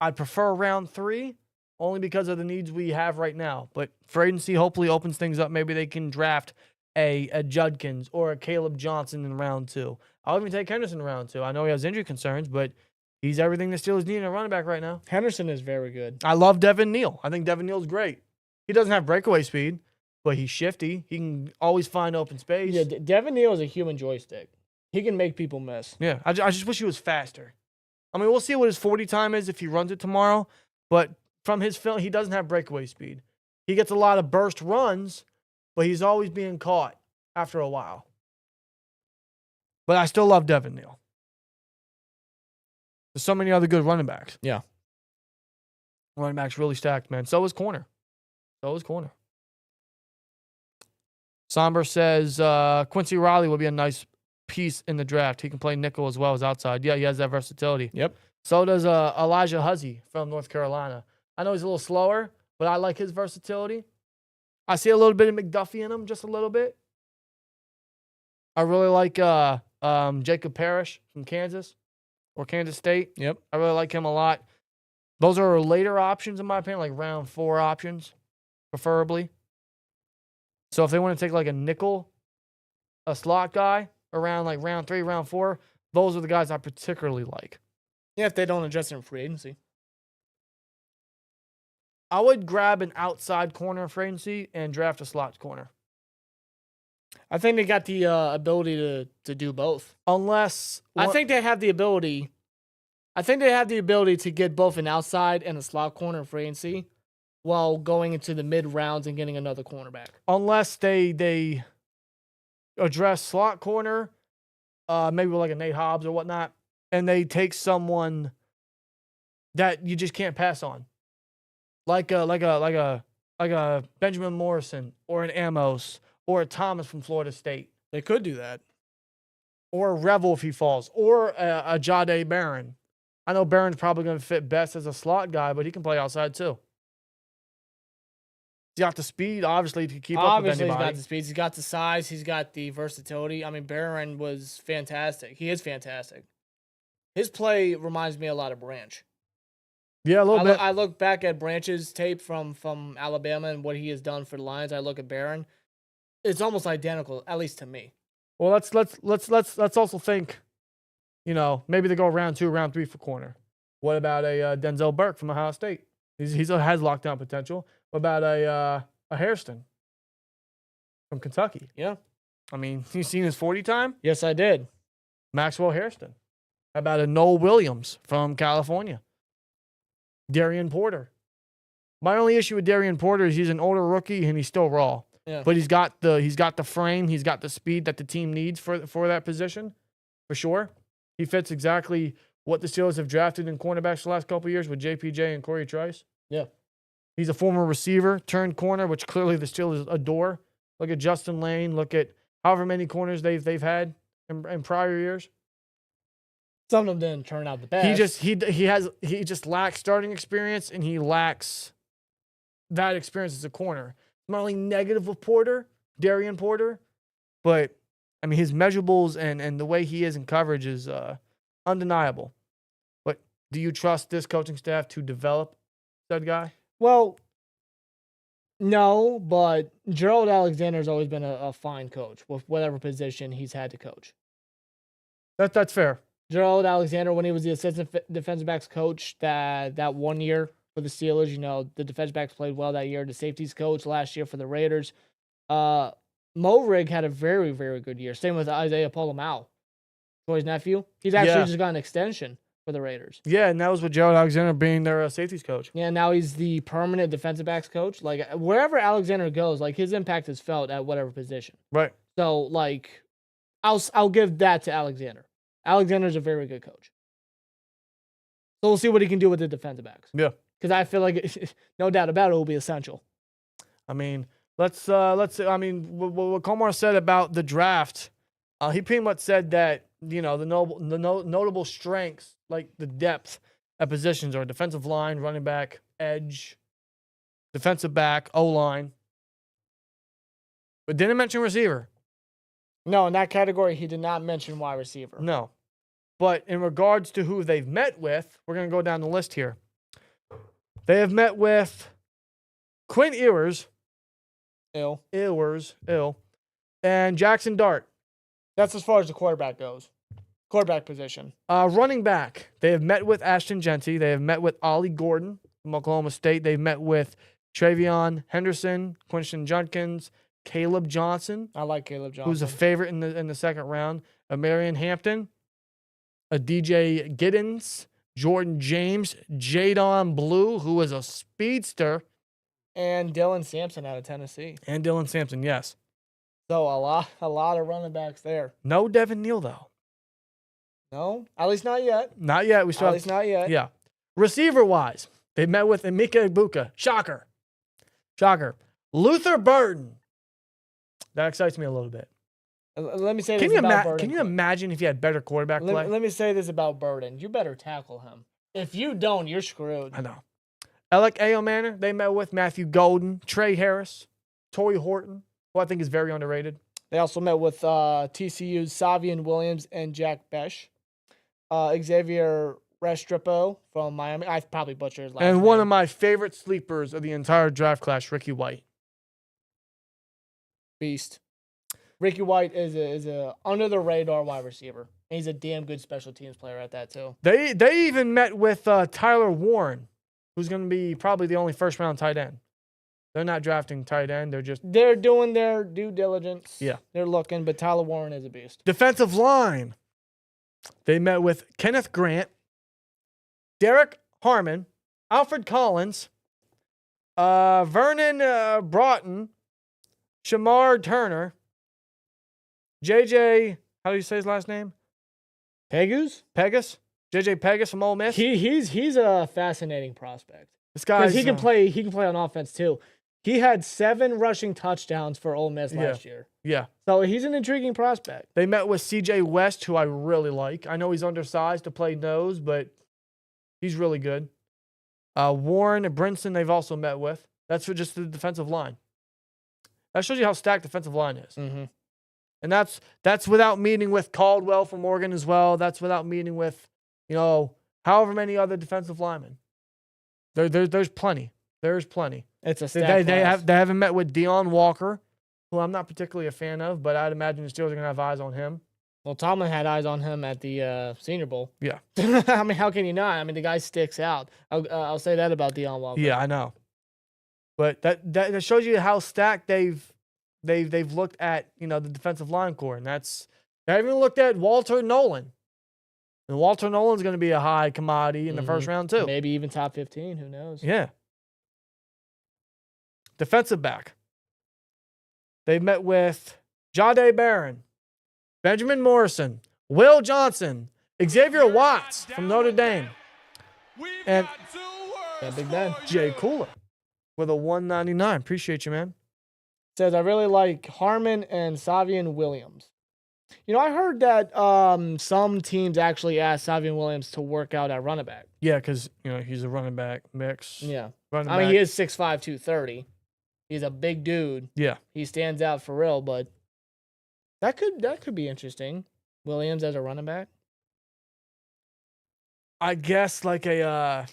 I'd prefer round 3 only because of the needs we have right now. But free agency hopefully opens things up. Maybe they can draft a Judkins or a Caleb Johnson in round 2. I'll even take Henderson in round 2. I know he has injury concerns, but he's everything the Steelers need in a running back right now. Henderson is very good. I love Devin Neal. I think Devin Neal's great. He doesn't have breakaway speed, but he's shifty. He can always find open space. Yeah, Devin Neal is a human joystick. He can make people miss. Yeah, I just wish he was faster. I mean, we'll see what his 40 time is if he runs it tomorrow, but from his film, he doesn't have breakaway speed. He gets a lot of burst runs, but he's always being caught after a while. But I still love Devin Neal. There's so many other good running backs. Yeah. Running backs really stacked, man. So is corner. Somber says Quincy Riley would be a nice piece in the draft. He can play nickel as well as outside. Yeah, he has that versatility. Yep. So does Elijah Huzzy from North Carolina. I know he's a little slower, but I like his versatility. I see a little bit of McDuffie in him, just a little bit. I really like Jacob Parrish from Kansas or Kansas State. Yep. I really like him a lot. Those are later options, in my opinion, like round 4 options, preferably. So if they want to take like a nickel, a slot guy around like round 3, round 4, those are the guys I particularly like. Yeah, if they don't address it in free agency. I would grab an outside corner in free agency and draft a slot corner. I think they got the ability to do both. Unless I think they have the ability. I think they have the ability to get both an outside and a slot corner in free agency while going into the mid rounds and getting another cornerback. Unless they address slot corner, maybe with like a Nate Hobbs or whatnot, and they take someone that you just can't pass on, like a like a Benjamin Morrison or an Amos or a Thomas from Florida State. They could do that. Or a Revel if he falls, or a Jade Barron. I know Barron's probably going to fit best as a slot guy, but he can play outside too. He's got the speed, obviously, to keep up with anybody. He's got the speed. He's got the size. He's got the versatility. I mean, Barron was fantastic. He is fantastic. His play reminds me a lot of Branch. Yeah, a little bit. I look back at Branch's tape from Alabama and what he has done for the Lions. I look at Barron. It's almost identical, at least to me. Well, let's also think, maybe they go round 2, round 3 for corner. What about a Denzel Burke from Ohio State? He has lockdown potential. What about a Hairston from Kentucky? Yeah. I mean, you seen his 40 time? Yes, I did. Maxwell Hairston. How about a Noel Williams from California? Darian Porter. My only issue with Darian Porter is he's an older rookie and he's still raw. Yeah. But he's got the frame, he's got the speed that the team needs for that position, for sure. He fits exactly what the Steelers have drafted in cornerbacks the last couple of years with JPJ and Corey Trice. Yeah. He's a former receiver turned corner, which clearly the Steelers adore. Look at Justin Lane. Look at however many corners they've had in prior years. Some of them didn't turn out the best. He just lacks starting experience, and he lacks that experience as a corner. My only negative with Darian Porter, but I mean his measurables and the way he is in coverage is undeniable. But do you trust this coaching staff to develop that guy? Well, no, but Gerald Alexander's always been a fine coach with whatever position he's had to coach. That's fair. Gerald Alexander, when he was the assistant defensive backs coach that 1 year for the Steelers, the defensive backs played well that year. The safeties coach last year for the Raiders. Morig had a very, very good year. Same with Isaiah Polamalu, Troy's nephew. He's actually just got an extension for the Raiders. Yeah, and that was with Gerald Alexander being their safeties coach. Yeah, now he's the permanent defensive backs coach. Like, wherever Alexander goes, like, his impact is felt at whatever position. Right. So, like, I'll give that to Alexander. Alexander's a very good coach. So we'll see what he can do with the defensive backs. Yeah. Because I feel like, no doubt about it, will be essential. I mean, let's. I mean, what Omar said about the draft, he pretty much said that the notable strengths, like the depth at positions, are defensive line, running back, edge, defensive back, O-line, but didn't mention receiver. No, in that category, he did not mention wide receiver. No, but in regards to who they've met with, we're gonna go down the list here. They have met with Quinn Ewers, and Jackson Dart. That's as far as the quarterback goes. Quarterback position. Running back, they have met with Ashton Genty. They have met with Ollie Gordon from Oklahoma State. They've met with Travion Henderson, Quinton Judkins, Caleb Johnson. I like Caleb Johnson. Who's a favorite in the second round. Marion Hampton, a DJ Giddens, Jordan James, Jadon Blue, who is a speedster. And Dylan Sampson out of Tennessee. And Dylan Sampson, yes. So a lot of running backs there. No Devin Neal, though. No, at least not yet. Not yet. At least not yet. Yeah. Receiver-wise, they met with Emeka Egbuka. Shocker. Luther Burton. That excites me a little bit. Let me say this about Burton. Can you imagine if he had better quarterback play? Let me say this about Burton. You better tackle him. If you don't, you're screwed. I know. Alec Manor, they met with Matthew Golden, Trey Harris, Torrey Horton, who I think is very underrated. They also met with TCU's Savion Williams and Jack Besh. Xavier Restrepo from Miami. I probably butchered his last name. And one of my favorite sleepers of the entire draft class, Ricky White. Beast. Ricky White is a under the radar wide receiver. And he's a damn good special teams player at that too. They even met with Tyler Warren, who's going to be probably the only first round tight end. They're not drafting tight end. They're doing their due diligence. Yeah. They're looking, but Tyler Warren is a beast. Defensive line. They met with Kenneth Grant, Derek Harmon, Alfred Collins, Vernon Broughton, Shamar Turner, JJ, how do you say his last name? Pegus? JJ Pegus from Ole Miss. He's a fascinating prospect. This guy, he can play on offense too. He had 7 rushing touchdowns for Ole Miss last year. Yeah. So he's an intriguing prospect. They met with C.J. West, who I really like. I know he's undersized to play nose, but he's really good. Warren and Brinson, they've also met with. That's for just the defensive line. That shows you how stacked the defensive line is. Mm-hmm. And that's without meeting with Caldwell from Oregon as well. That's without meeting with, however many other defensive linemen. There's plenty. There's plenty. It's a stacked class. They haven't met with Deion Walker, who I'm not particularly a fan of, but I'd imagine the Steelers are going to have eyes on him. Well, Tomlin had eyes on him at the Senior Bowl. Yeah. I mean, how can you not? I mean, the guy sticks out. I'll say that about Deion Walker. Yeah, I know. But that shows you how stacked they've looked at, the defensive line core. And they haven't even looked at Walter Nolan. And Walter Nolan's going to be a high commodity in the first round, too. Maybe even top 15. Who knows? Yeah. Defensive back. They've met with Jahdae Barron, Benjamin Morrison, Will Johnson, Xavier Watts from Notre Dame, and Big Ben. Jay Cooler with a 199. Appreciate you, man. Says, I really like Harmon and Savion Williams. I heard that some teams actually asked Savion Williams to work out at running back. Yeah, because, he's a running back mix. Yeah. Running I mean, back. he is 6'5", 230. He's a big dude. Yeah. He stands out for real, but that could be interesting. Williams as a running back. I guess like a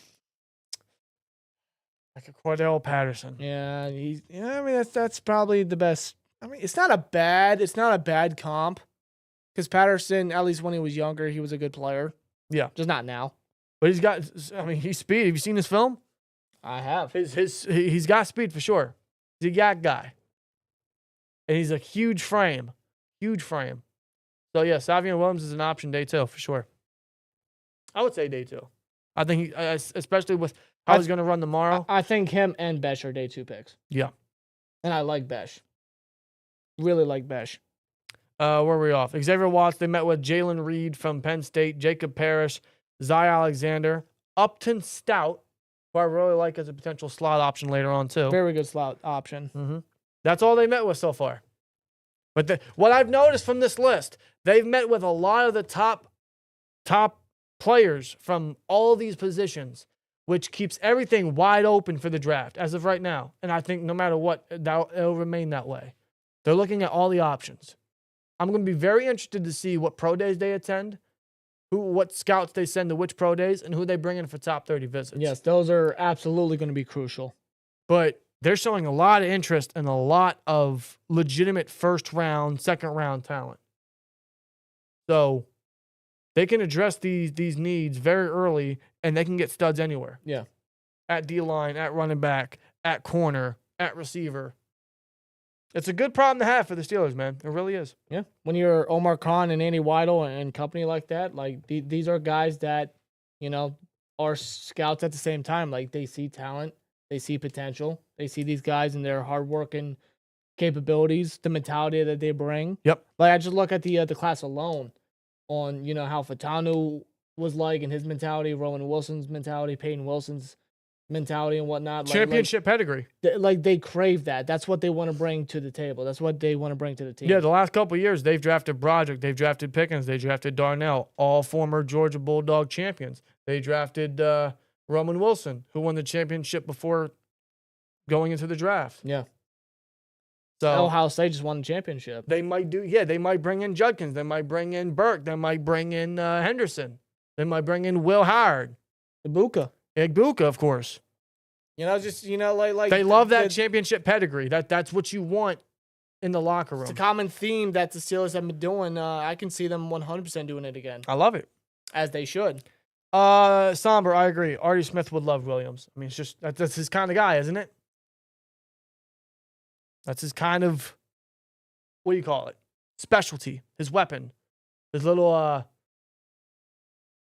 Cordell Patterson. Yeah, I mean that's probably the best. I mean, it's not a bad comp. Because Patterson, at least when he was younger, he was a good player. Yeah. Just not now. But he's speed. Have you seen his film? I have. He's got speed for sure. He's a yak guy. And he's a huge frame. Huge frame. So, yeah, Savion Williams is an option day 2 for sure. I would say day 2. I think, especially with how he's going to run tomorrow. I think him and Besh are day 2 picks. Yeah. And I like Besh. Really like Besh. Where are we off? Xavier Watts, they met with Jalen Reed from Penn State, Jacob Parrish, Zy Alexander, Upton Stout, who I really like as a potential slot option later on, too. Very good slot option. Mm-hmm. That's all they met with so far. But what I've noticed from this list, they've met with a lot of the top players from all of these positions, which keeps everything wide open for the draft as of right now. And I think no matter what, it'll remain that way. They're looking at all the options. I'm going to be very interested to see what pro days they attend, what scouts they send to which pro days, and who they bring in for top 30 visits. Yes, those are absolutely going to be crucial. But they're showing a lot of interest and a lot of legitimate first round, second round talent. So they can address these needs very early, and they can get studs anywhere. Yeah. At D-line, at running back, at corner, at receiver. It's a good problem to have for the Steelers, man. It really is. Yeah. When you're Omar Khan and Andy Weidel and company like that, like these are guys that, are scouts at the same time. Like they see talent, they see potential, they see these guys and their hardworking capabilities, the mentality that they bring. Yep. Like I just look at the class alone on, how Fatanu was like and his mentality, Rowan Wilson's mentality, Peyton Wilson's mentality and whatnot. Championship pedigree. They crave that. That's what they want to bring to the table. That's what they want to bring to the team. Yeah, the last couple of years, they've drafted Broderick, they've drafted Pickens, they drafted Darnell, all former Georgia Bulldog champions. They drafted Roman Wilson, who won the championship before going into the draft. Yeah. So Ohio State just won the championship. They might they might bring in Judkins, they might bring in Burke, they might bring in Henderson, they might bring in Will Howard. Igbuka, of course. Like they love that championship pedigree. That's what you want in the locker room. It's a common theme that the Steelers have been doing. I can see them 100% doing it again. I love it. As they should. Somber, I agree. Artie Smith would love Williams. I mean, it's just that's his kind of guy, isn't it? That's his kind of, what do you call it? Specialty, his weapon, his little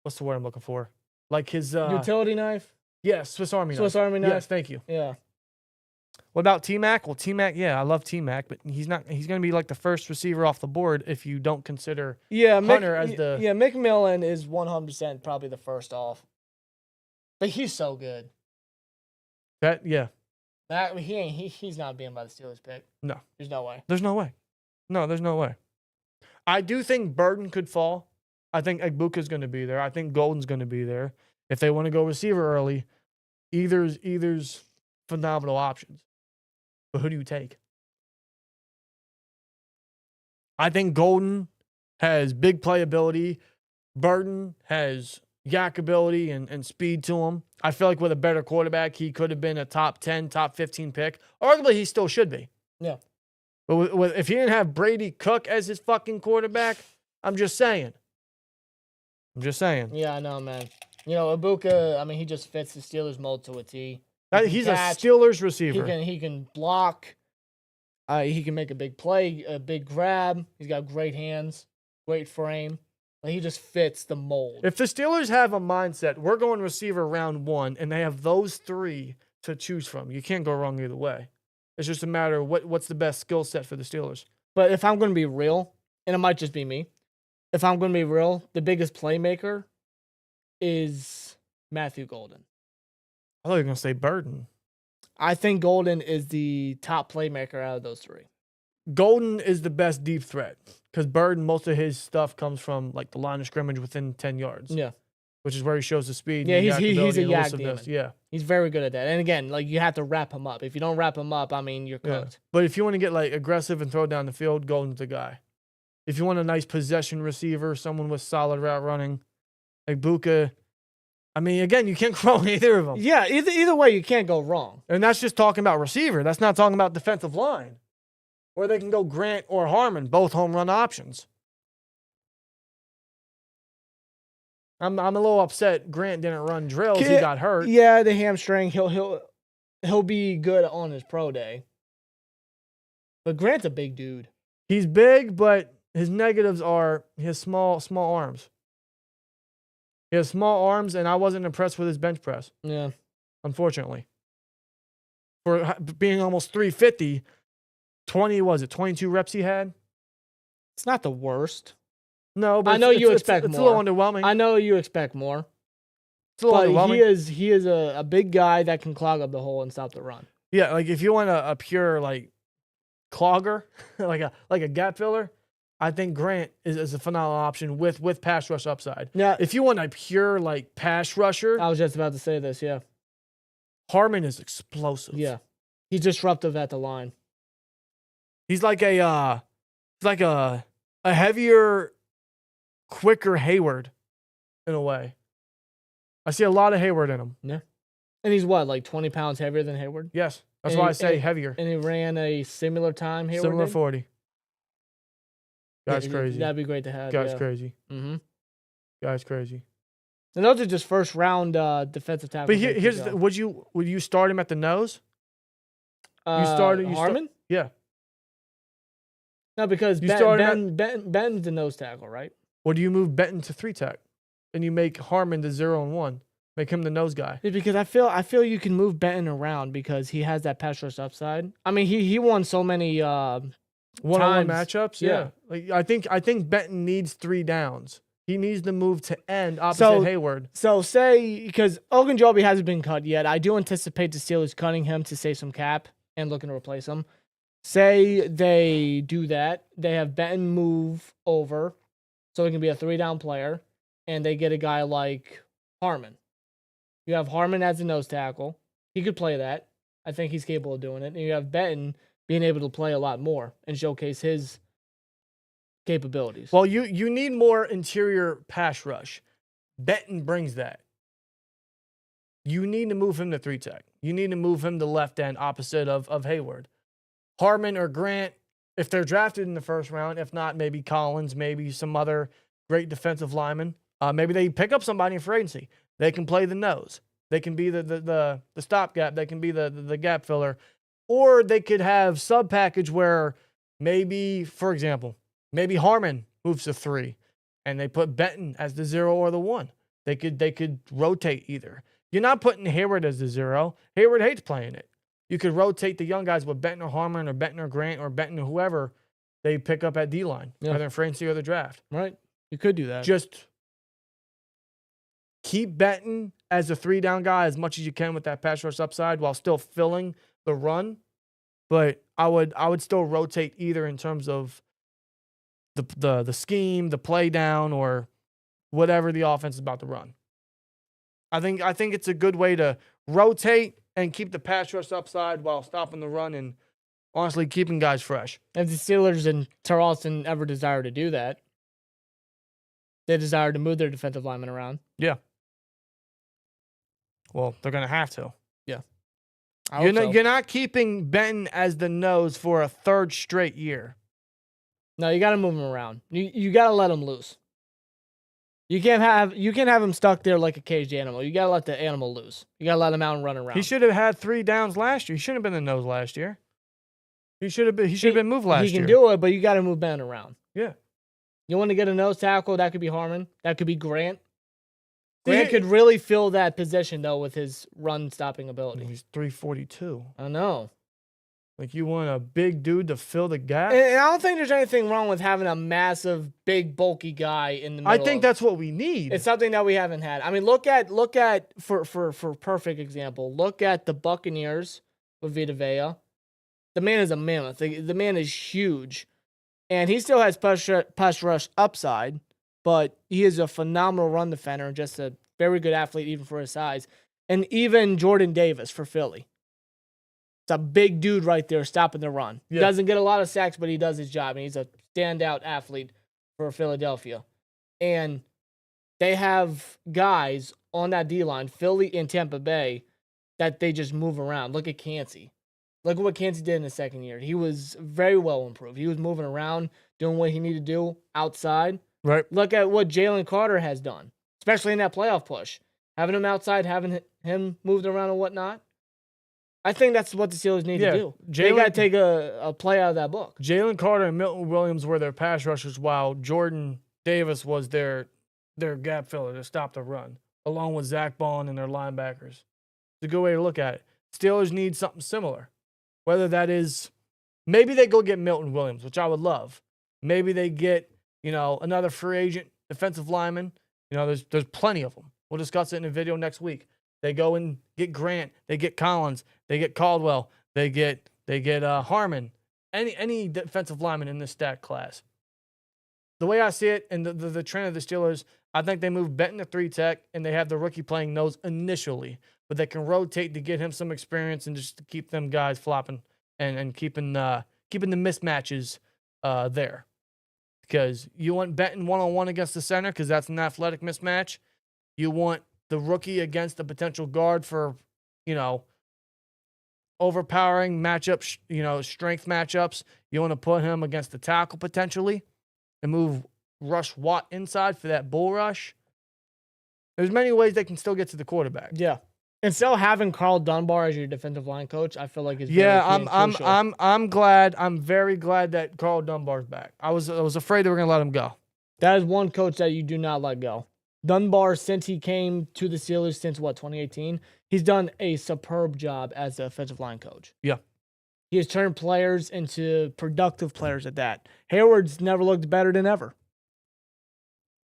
what's the word I'm looking for? Like his utility knife? Yeah, Swiss Army knife. Yes, thank you. Yeah. What about T-Mac? Well, T-Mac, yeah, I love T-Mac, but he's going to be like the first receiver off the board if you don't consider Hunter as the... Yeah, McMillan is 100% probably the first off. But he's so good. Yeah. He's not being by the Steelers pick. No. There's no way. There's no way. No, there's no way. I do think Burton could fall. I think Egbuka's going to be there. I think Golden's going to be there. If they want to go receiver early, either's phenomenal options. But who do you take? I think Golden has big playability. Burton has yak ability and speed to him. I feel like with a better quarterback, he could have been a top 10, top 15 pick. Arguably, he still should be. Yeah. But if he didn't have Brady Cook as his fucking quarterback, I'm just saying. Yeah, I know, man. Ibuka, I mean, he just fits the Steelers mold to a T. He's a Steelers receiver. He can block. He can make a big play, a big grab. He's got great hands, great frame. He just fits the mold. If the Steelers have a mindset, we're going receiver round 1, and they have those 3 to choose from, you can't go wrong either way. It's just a matter of what's the best skill set for the Steelers. But if I'm going to be real, and it might just be me, if I'm going to be real, the biggest playmaker is Matthew Golden. I thought you were going to say Burton. I think Golden is the top playmaker out of those 3. Golden is the best deep threat because Burton, most of his stuff comes from like the line of scrimmage within 10 yards. Yeah. Which is where he shows the speed. Yeah, and he's a and yak elusiveness. demon. Yeah. He's very good at that. And again, you have to wrap him up. If you don't wrap him up, I mean, you're cooked. Yeah. But if you want to get aggressive and throw down the field, Golden's the guy. If you want a nice possession receiver, someone with solid route running, like Buka, I mean, again, you can't grow either of them. Yeah, either way, you can't go wrong. And that's just talking about receiver. That's not talking about defensive line. Or they can go Grant or Harmon, both home run options. I'm a little upset Grant didn't run drills. He got hurt. Yeah, the hamstring. He'll be good on his pro day. But Grant's a big dude. He's big, but his negatives are his small arms. He has small arms, and I wasn't impressed with his bench press. Yeah. Unfortunately. For being almost 350, 22 reps he had? It's not the worst. No, but I know you expect more. It's a little underwhelming. I know you expect more. It's a little underwhelming. He is a big guy that can clog up the hole and stop the run. Yeah, if you want a pure clogger, like a gap filler, I think Grant is a phenomenal option with pass rush upside. Yeah. If you want a pure pass rusher, I was just about to say this, yeah. Harmon is explosive. Yeah. He's disruptive at the line. He's like a heavier, quicker Hayward in a way. I see a lot of Hayward in him. Yeah. And he's what, 20 pounds heavier than Hayward? Yes. That's why I say heavier. And he ran a similar time Hayward Similar did? 40. Guy's crazy. That'd be great to have. Guy's crazy. Mm-hmm. Guy's crazy. And those are just first round defensive tackles. But here's would you start him at the nose? Harmon? Yeah. No, because Benton's the nose tackle, right? Or do you move Benton to 3-tech, and you make Harmon the 0 and 1, make him the nose guy? It's because I feel you can move Benton around because he has that pass rush upside. I mean, he won so many one-on-one matchups. Yeah. I think Benton needs 3 downs. He needs to move to end opposite Hayward. So say, because Ogunjobi hasn't been cut yet, I do anticipate the Steelers cutting him to save some cap and looking to replace him. Say they do that. They have Benton move over so he can be a 3-down player, and they get a guy like Harmon. You have Harmon as a nose tackle. He could play that. I think he's capable of doing it. And you have Benton being able to play a lot more and showcase his capabilities. Well, you need more interior pass rush. Benton brings that. You need to move him to 3-tech. You need to move him to left end opposite of Hayward. Harmon or Grant, if they're drafted in the first round, if not, maybe Collins, maybe some other great defensive lineman. Maybe they pick up somebody in free agency. They can play the nose. They can be the stopgap. They can be the gap filler. Or they could have sub package where maybe, for example, maybe Harmon moves to 3 and they put Benton as the 0 or the 1. They could rotate either. You're not putting Hayward as the 0. Hayward hates playing it. You could rotate the young guys with Benton or Harmon or Benton or Grant or Benton or whoever they pick up at D-line, either in free agency or the draft. Right. You could do that. Just keep Benton as a 3-down guy as much as you can with that pass rush upside while still filling the run, but I would still rotate either in terms of the scheme, the play down, or whatever the offense is about to run. I think it's a good way to rotate and keep the pass rush upside while stopping the run and honestly keeping guys fresh. If the Steelers and Tarleton ever desire to do that, they desire to move their defensive linemen around. Yeah. Well, they're gonna have to. Yeah. You're not keeping Benton as the nose for a third straight year. No, you got to move him around. You got to let him loose. You can't have him stuck there like a caged animal. You got to let the animal loose. You got to let him out and run around. He should have had 3 downs last year. He shouldn't have been the nose last year. He should have been moved last year. He can do it, but you got to move Ben around. Yeah. You want to get a nose tackle? That could be Harmon. That could be Grant. Grant could really fill that position though with his run stopping ability. He's 342. I know. Like, you want a big dude to fill the gap? And I don't think there's anything wrong with having a massive, big, bulky guy in the middle. I think that's what we need. It's something that we haven't had. I mean, look at for perfect example, look at the Buccaneers with Vita Vea. The man is a mammoth. The man is huge. And he still has pass rush upside, but he is a phenomenal run defender and just a very good athlete even for his size. And even Jordan Davis for Philly. It's a big dude right there stopping the run. Yeah. He doesn't get a lot of sacks, but he does his job, and he's a standout athlete for Philadelphia. And they have guys on that D-line, Philly and Tampa Bay, that they just move around. Look at Kancey. Look at what Kancey did in his second year. He was very well improved. He was moving around, doing what he needed to do outside. Right. Look at what Jalen Carter has done, especially in that playoff push. Having him outside, having him moved around and whatnot. I think that's what the Steelers need to do. They got to take a play out of that book. Jalen Carter and Milton Williams were their pass rushers, while Jordan Davis was their gap filler to stop the run, along with Zach Bond and their linebackers. It's a good way to look at it. Steelers need something similar. Whether that is, maybe they go get Milton Williams, which I would love. Maybe they get, another free agent defensive lineman. There's plenty of them. We'll discuss it in a video next week. They go and get Grant. They get Collins. They get Caldwell. They get Harmon. Any defensive lineman in this stat class. The way I see it, and the trend of the Steelers, I think they move Benton to 3-tech, and they have the rookie playing nose initially, but they can rotate to get him some experience and just to keep them guys flopping and keeping the mismatches there. Because you want Benton one-on-one against the center because that's an athletic mismatch. You want the rookie against the potential guard for, overpowering matchup, strength matchups. You want to put him against the tackle potentially and move Rush Watt inside for that bull rush. There's many ways they can still get to the quarterback. Yeah. And still having Carl Dunbar as your defensive line coach, I feel like is I'm glad. I'm very glad that Carl Dunbar's back. I was afraid they were going to let him go. That is one coach that you do not let go. Dunbar, since he came to the Steelers since 2018, he's done a superb job as the offensive line coach. Yeah. He has turned players into productive players at that. Hayward's never looked better than ever.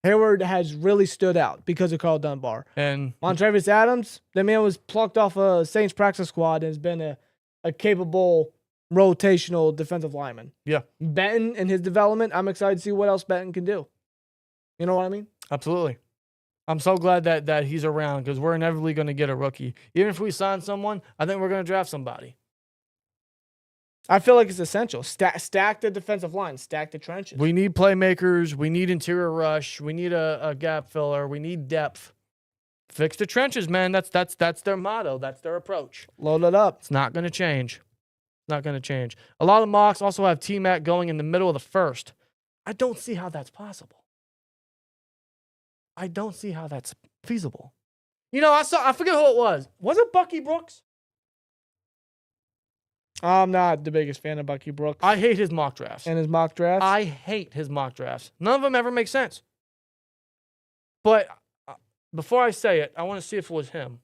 Hayward has really stood out because of Carl Dunbar. And Montravius Adams, the man was plucked off a Saints practice squad and has been a capable rotational defensive lineman. Yeah. Benton and his development, I'm excited to see what else Benton can do. You know what I mean? Absolutely. I'm so glad that he's around because we're inevitably going to get a rookie. Even if we sign someone, I think we're going to draft somebody. I feel like it's essential. Stack the defensive line. Stack the trenches. We need playmakers. We need interior rush. We need a gap filler. We need depth. Fix the trenches, man. That's their motto. That's their approach. Load it up. It's not going to change. It's not going to change. A lot of mocks also have T-Mac going in the middle of the first. I don't see how that's possible. I don't see how that's feasible. I forget who it was. Was it Bucky Brooks? I'm not the biggest fan of Bucky Brooks. I hate his mock drafts. And his mock drafts? I hate his mock drafts. None of them ever make sense. But before I say it, I want to see if it was him.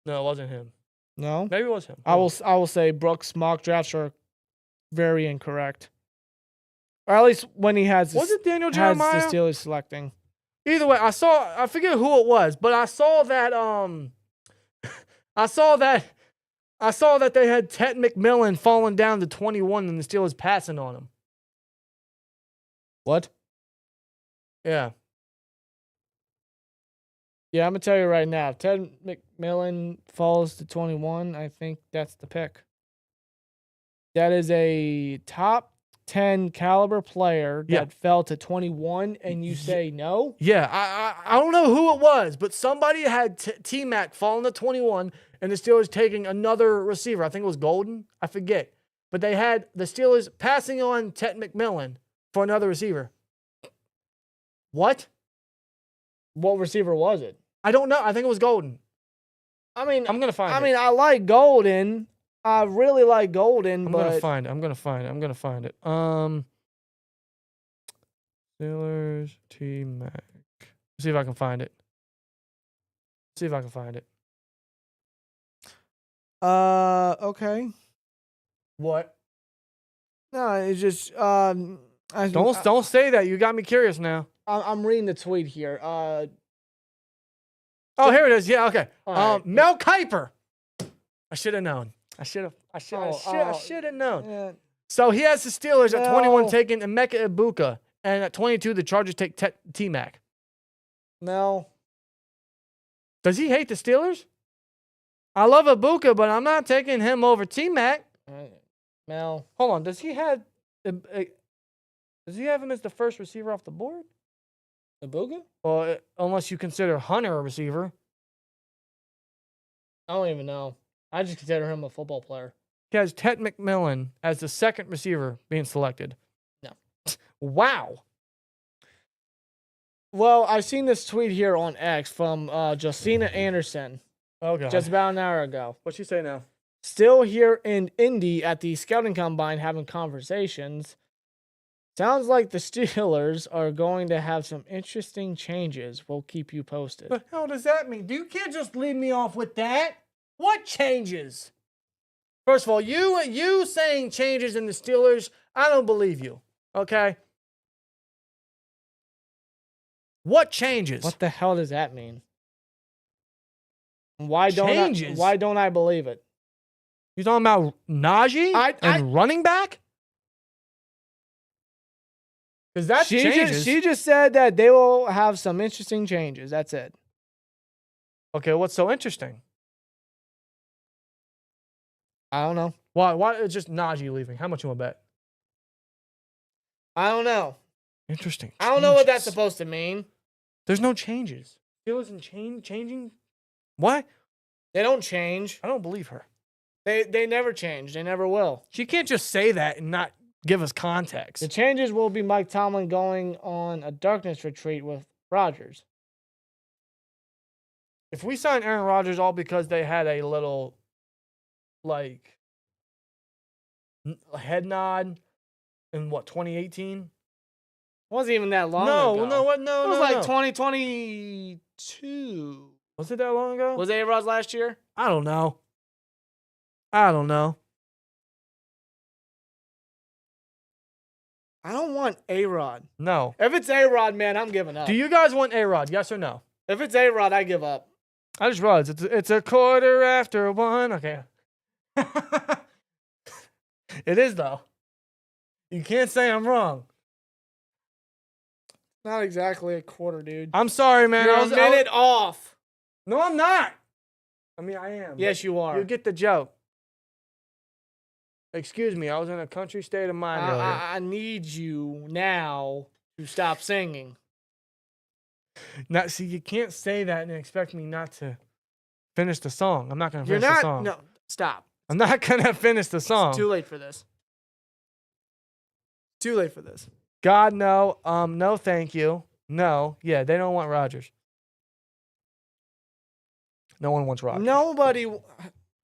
No, it wasn't him. No? Maybe it was him. I will say Brooks' mock drafts are very incorrect. Or at least when he has was it Daniel Jeremiah? The Steelers selecting. Either way, I forget who it was, but I saw that I saw that they had Ted McMillan falling down to 21 and the Steelers passing on him. What? Yeah. Yeah, I'm going to tell you right now. If Ted McMillan falls to 21, I think that's the pick. That is a top 10 caliber player that fell to 21, and you say no? Yeah, I don't know who it was, but somebody had T-Mac falling to 21 and the Steelers taking another receiver. I think it was Golden. I forget. But they had the Steelers passing on Ted McMillan for another receiver. What? What receiver was it? I don't know. I think it was Golden. I mean, I'm going to find it. I mean, I like Golden. I really like Golden, I'm but... going to find it. Steelers, T-Mac. See if I can find it. Okay. What? No, it's just... Don't say that. You got me curious now. I'm reading the tweet here. Oh, here it is. Yeah, okay. Right. Mel Kiper. I should have known. I should have known. Yeah. So he has the Steelers at No. 21 taking Emeka Ibuka, and at 22 the Chargers take T-Mac. No. Does he hate the Steelers? I love Ibuka, but I'm not taking him over T-Mac. Mel. Hold on. Does he have him as the first receiver off the board? Ibuka? Well, unless you consider Hunter a receiver. I don't even know. I just consider him a football player. He has Ted McMillan as the second receiver being selected. No. Wow. Well, I've seen this tweet here on X from Josina Anderson Okay. just about an hour ago. What's she say now? Still here in Indy at the scouting combine having conversations. Sounds like the Steelers are going to have some interesting changes. We'll keep you posted. What the hell does that mean? You can't just leave me off with that. What changes? First of all, you saying changes in the Steelers, I don't believe you. Okay? What changes? What the hell does that mean? Why don't I believe it? You talking about Najee and running back? Because that changes. She just said that they will have some interesting changes. That's it. Okay, what's so interesting? I don't know. Why it's just Najee leaving? How much you want to bet? I don't know. Interesting. I don't know what that's Changes. supposed to mean. There's no changes. Steelers and changing? What? They don't change. I don't believe her. They never change. They never will. She can't just say that and not give us context. The changes will be Mike Tomlin going on a darkness retreat with Rodgers. If we sign Aaron Rodgers all because they had a little, like, head nod in, 2018? Wasn't even that long No, ago. no, It was no. like 2022. Was it that long ago? Was A-Rod's last year? I don't know. I don't want A-Rod. No. If it's A-Rod, man, I'm giving up. Do you guys want A-Rod? Yes or no? If it's A-Rod, I give up. I just realized it's a 1:15. Okay. It is, though. You can't say I'm wrong. Not exactly a quarter, dude. I'm sorry, man. You're a minute off. No, I'm not. I mean, I am. Yes, you are. You get the joke. Excuse me. I was in a country state of mind earlier. I need you now to stop singing. Now, see, you can't say that and expect me not to finish the song. I'm not going to finish the song. No, stop. I'm not going to finish the song. It's too late for this. Too late for this. God, no. No, thank you. No. Yeah, they don't want Rodgers. No one wants Rodgers. Nobody.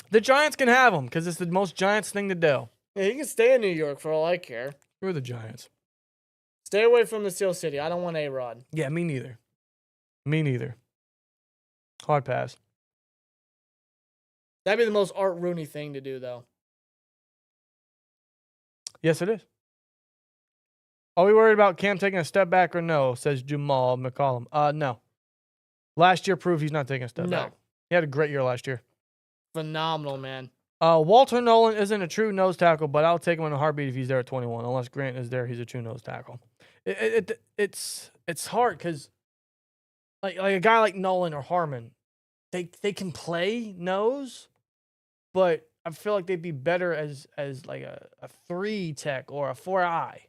The Giants can have him because it's the most Giants thing to do. Yeah, he can stay in New York for all I care. Screw the Giants. Stay away from the Steel City. I don't want A-Rod. Yeah, me neither. Me neither. Hard pass. That'd be the most Art Rooney thing to do, though. Yes, it is. Are we worried about Cam taking a step back or no? Says Jamal McCollum. No. Last year proved he's not taking a step back. He had a great year last year. Phenomenal, man. Walter Nolan isn't a true nose tackle, but I'll take him in a heartbeat if he's there at 21. Unless Grant is there, he's a true nose tackle. It's hard because like a guy like Nolan or Harmon, they can play nose, but I feel like they'd be better as like a 3 tech or a 4-eye.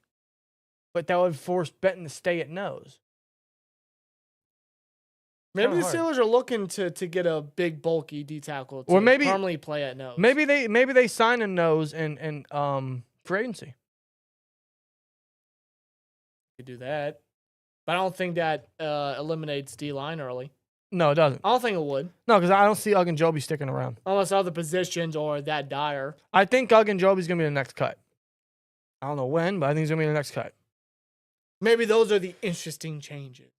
But that would force Benton to stay at nose. Maybe the hard. Steelers are looking to get a big, bulky D tackle to Or maybe- permanently play at nose. Maybe they sign a nose in free agency. Could do that. But I don't think that eliminates D-line early. No, it doesn't. I don't think it would. No, because I don't see Ogunjobi sticking around. Unless other positions are that dire. I think Ogunjobi's going to be the next cut. I don't know when, but I think he's going to be the next cut. Maybe those are the interesting changes.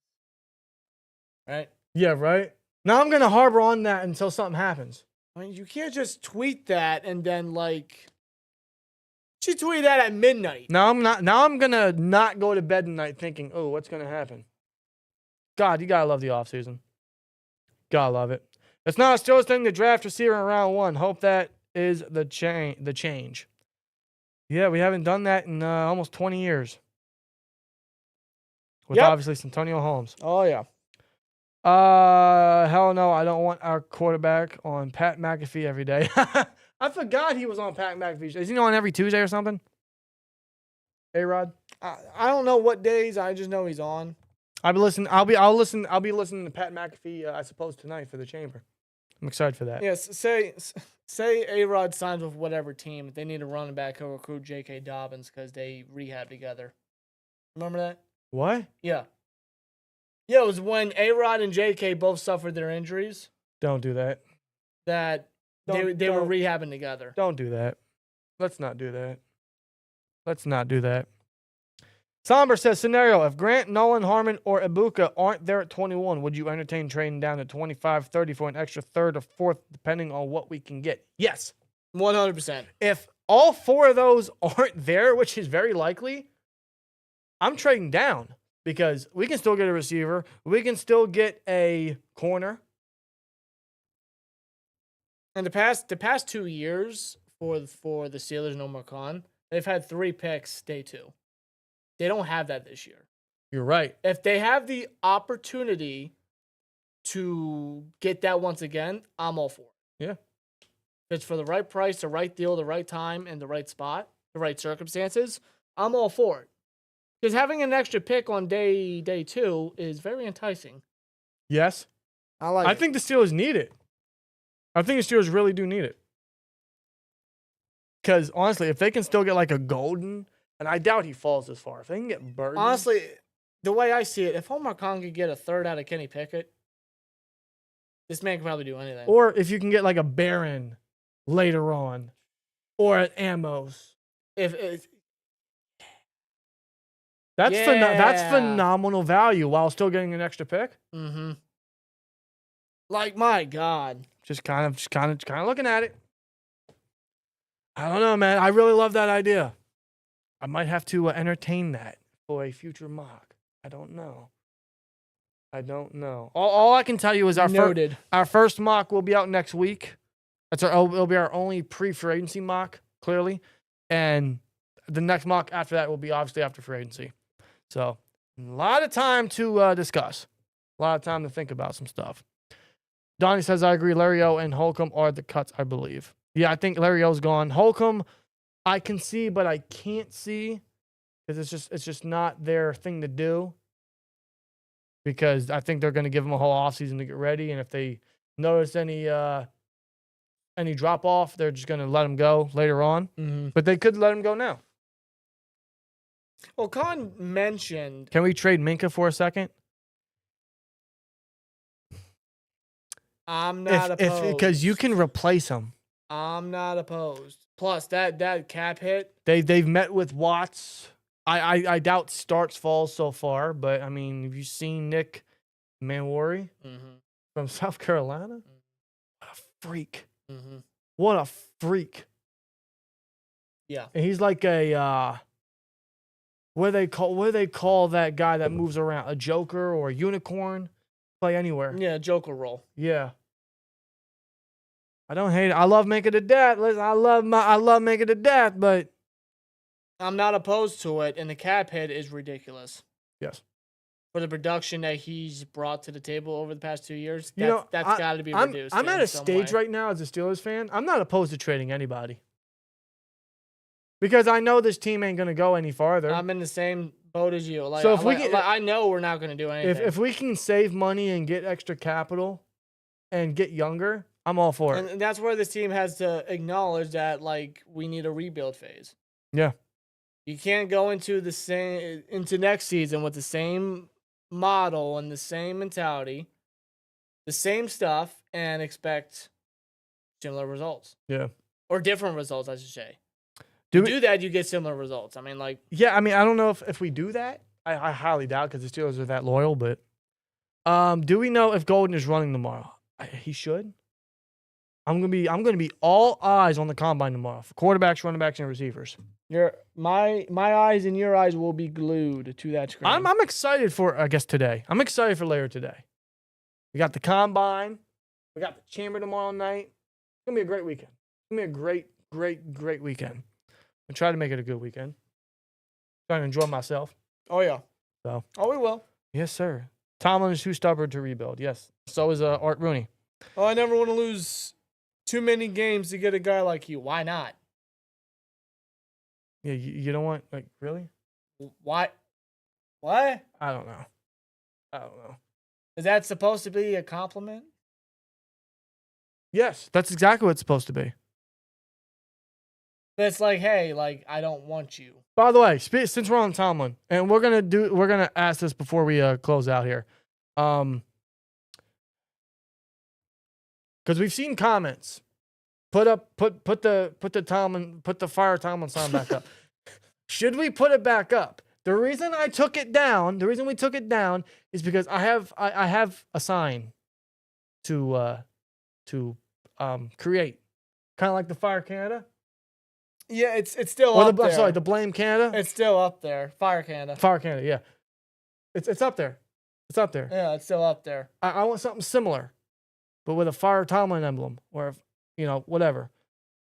Right? Yeah, right? Now I'm going to harbor on that until something happens. I mean, you can't just tweet that and then, like... She tweeted that at midnight. Now I'm going to not go to bed tonight thinking, oh, what's going to happen? God, you got to love the offseason. Gotta love it. It's not a Steelers thing to draft receiver in round 1. Hope that is the change. Yeah, we haven't done that in almost 20 years. With obviously Santonio Holmes. Oh, yeah. Hell no, I don't want our quarterback on Pat McAfee every day. I forgot he was on Pat McAfee. Is he on every Tuesday or something? A-Rod? I don't know what days. I just know he's on. I'll be listening to Pat McAfee, I suppose, tonight for the chamber. I'm excited for that. Yes, say A-Rod signs with whatever team. If they need a running back, he'll recruit J.K. Dobbins because they rehab together. Remember that? What? Yeah. Yeah, it was when A-Rod and J.K. both suffered their injuries Don't do that. that they were rehabbing together. Don't do that. Let's not do that. Let's not do that. Somber says, scenario, if Grant, Nolan, Harmon, or Ibuka aren't there at 21, would you entertain trading down to 25, 30 for an extra third or fourth, depending on what we can get? Yes. 100%. If all 4 of those aren't there, which is very likely, I'm trading down because we can still get a receiver. We can still get a corner. And the past 2 years for the Steelers and Omar Khan, they've had 3 picks day 2. They don't have that this year. You're right. If they have the opportunity to get that once again, I'm all for it. Yeah. If it's for the right price, the right deal, the right time, and the right spot, the right circumstances, I'm all for it. Because having an extra pick on day 2 is very enticing. Yes. I think the Steelers need it. I think the Steelers really do need it. Because, honestly, if they can still get like a Golden, and I doubt he falls this far. If they can get Burton. Honestly, the way I see it, if Omar Khan could get a third out of Kenny Pickett, this man can probably do anything. Or if you can get like a Barron later on. Or an Amos. If That's phenomenal value while still getting an extra pick. Mm-hmm. Like, my God. Just kind of looking at it. I don't know, man. I really love that idea. I might have to entertain that for a future mock. I don't know. All I can tell you is our first mock will be out next week. It'll be our only pre-free agency mock, clearly. And the next mock after that will be obviously after free agency. So, a lot of time to discuss. A lot of time to think about some stuff. Donnie says, I agree. Larry O and Holcomb are the cuts, I believe. Yeah, I think Larry O's gone. Holcomb, I can see, but I can't see because it's just not their thing to do. Because I think they're going to give him a whole offseason to get ready, and if they notice any drop off, they're just going to let him go later on. Mm-hmm. But they could let him go now. Well, Khan mentioned... Can we trade Minka for a second? I'm not opposed. Because you can replace him. I'm not opposed. Plus, that cap hit... They've met with Watts. I doubt starts falls so far, but, I mean, have you seen Nick Manwari from South Carolina? What a freak. Mm-hmm. What a freak. Yeah. And he's like a... What do they call that guy that moves around? A joker or a unicorn? Play anywhere. Yeah, Joker role. Yeah. I don't hate it. I love making to death. Listen, I love making to death, but I'm not opposed to it, and the cap hit is ridiculous. yes. For the production that he's brought to the table over the past 2 years, That's got to be reduced. I'm at in a some stage way. right now as a Steelers fan. I'm not opposed to trading anybody because I know this team ain't gonna go any farther. I'm in the same boat as you. Like, So if I know we're not going to do anything. if we can save money and get extra capital and get younger, I'm all for it. And that's where this team has to acknowledge that, like, we need a rebuild phase. Yeah. You can't go into next season with the same model and the same mentality, the same stuff, and expect similar results. Yeah. Or different results, I should say. Do that, you get similar results. I mean, like, yeah, I mean, I don't know if we do that. I highly doubt because the Steelers are that loyal, but do we know if Golden is running tomorrow? He should. I'm gonna be all eyes on the combine tomorrow for quarterbacks, running backs, and receivers. my eyes and your eyes will be glued to that screen. I'm excited for, I guess, today. I'm excited for later today. We got the combine. We got the chamber tomorrow night. It's gonna be a great weekend. It's gonna be a great weekend. And try to make it a good weekend. Trying to enjoy myself. Oh, yeah. So. Oh, we will. Yes, sir. Tomlin is too stubborn to rebuild. Yes. So is Art Rooney. Oh, I never want to lose too many games to get a guy like you. Why not? Yeah, you don't want, like, really? Why? What? I don't know. Is that supposed to be a compliment? Yes, that's exactly what it's supposed to be. But it's like, hey, like, I don't want you. By the way, since we're on Tomlin, and we're gonna ask this before we close out here, because we've seen comments. Put the fire Tomlin sign back up. Should we put it back up? The reason we took it down is because I have a sign to create, kind of like the Fire Canada. Yeah, it's still Or up there. I'm sorry, the Blame Canada. It's still up there. Fire Canada. Fire Canada, yeah. It's up there. It's up there. Yeah, it's still up there. I want something similar, but with a Fire Tomlin emblem, or whatever.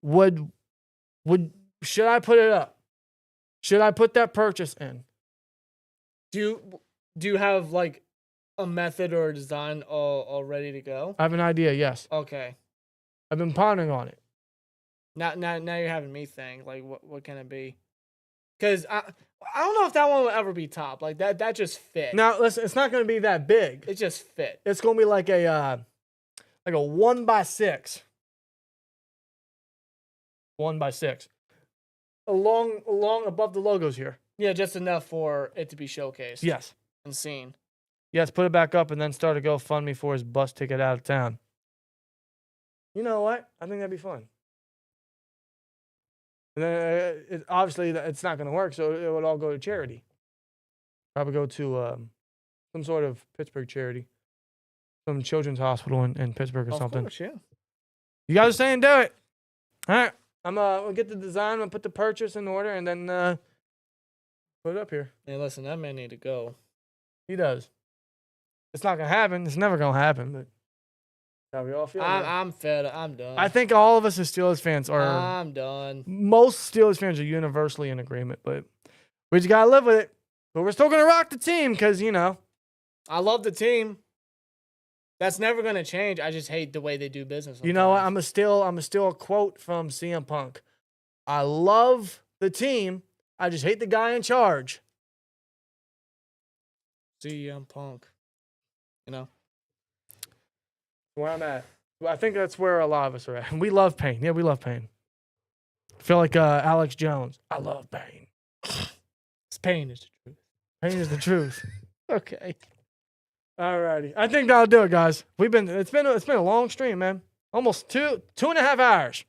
Should I put it up? Should I put that purchase in? Do you have, like, a method or a design all ready to go? I have an idea. Yes, Okay. I've been pondering on it. Now you're having me think, like, what can it be? Because I don't know if that one will ever be top. Like, that just fit. Now, listen, it's not going to be that big. It just fit. It's going to be like a 1x6. 1x6. Along above the logos here. Yeah, just enough for it to be showcased. Yes. And seen. Yes, put it back up and then start a GoFundMe for his bus ticket out of town. You know what? I think that'd be fun. And then obviously it's not going to work, so it would all go to charity. Probably go to some sort of Pittsburgh charity, some children's hospital in Pittsburgh or something. Of course, yeah. You guys are saying do it. All right, we'll get the design, we'll put the purchase in order, and then put it up here. Hey, listen, that man need to go. He does. It's not gonna happen. It's never gonna happen. But how we all feel. I'm fed. I'm done. I think all of us as Steelers fans are. I'm done. Most Steelers fans are universally in agreement, but we just gotta live with it. But we're still gonna rock the team because I love the team. That's never gonna change. I just hate the way they do business. You know what? I'm a still a quote from CM Punk. I love the team. I just hate the guy in charge. CM Punk. Where I'm at. I think that's where a lot of us are at. We love pain. Yeah, we love pain. I feel like Alex Jones. I love pain. Pain is the truth. Pain is the truth. Okay. Alrighty. I think that'll do it, guys. It's been a long stream, man. Almost 2.5 hours.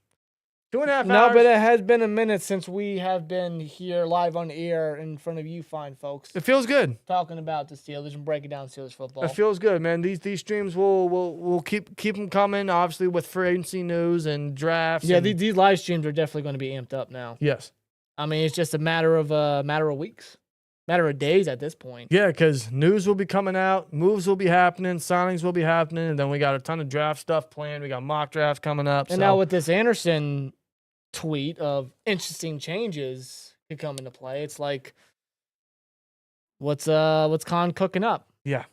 2.5 hours. No, but it has been a minute since we have been here live on air in front of you fine folks. It feels good. Talking about the Steelers and breaking down Steelers football. It feels good, man. These streams will keep them coming, obviously, with free agency news and drafts. Yeah, these live streams are definitely going to be amped up now. Yes. I mean, it's just a matter of weeks. Matter of days at this point. Yeah, because news will be coming out, moves will be happening, signings will be happening, and then we got a ton of draft stuff planned. We got mock drafts coming up. And now with this Anderson tweet of interesting changes could come into play, it's like, what's Khan cooking up? Yeah.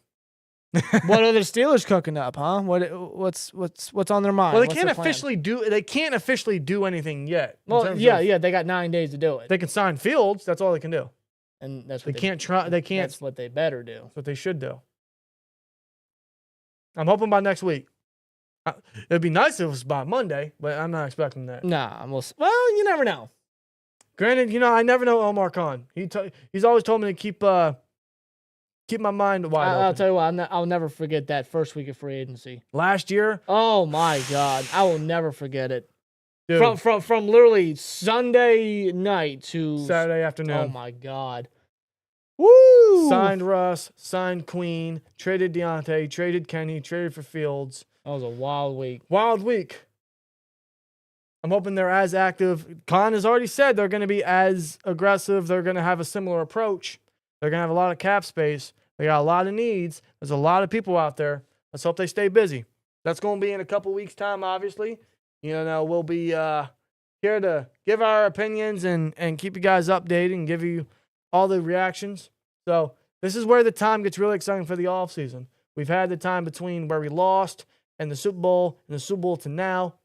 What are the Steelers cooking up, huh? What's on their mind? Well, they What's can't their plan? officially do anything yet. Well, yeah, they got 9 days to do it. They can sign Fields. That's all they can do. And that's They what can't try. They can't. That's what they better do. That's what they should do. I'm hoping by next week. It'd be nice if it was by Monday, but I'm not expecting that. Nah, well, you never know. Granted, I never know Omar Khan. He's always told me to keep my mind wide open. I'll tell you what, I'll never forget that first week of free agency. Last year, Oh my God, I will never forget it. dude, From literally Sunday night to Saturday afternoon. Oh my God. Woo! Signed Russ, signed Queen, traded Deontay, traded Kenny, traded for Fields. That was a wild week. Wild week. I'm hoping they're as active. Khan has already said they're going to be as aggressive. They're going to have a similar approach. They're going to have a lot of cap space. They got a lot of needs. There's a lot of people out there. Let's hope they stay busy. That's going to be in a couple weeks' time, obviously. We'll be here to give our opinions and keep you guys updated and give you all the reactions. So this is where the time gets really exciting for the offseason. We've had the time between where we lost and the Super Bowl and the Super Bowl to now.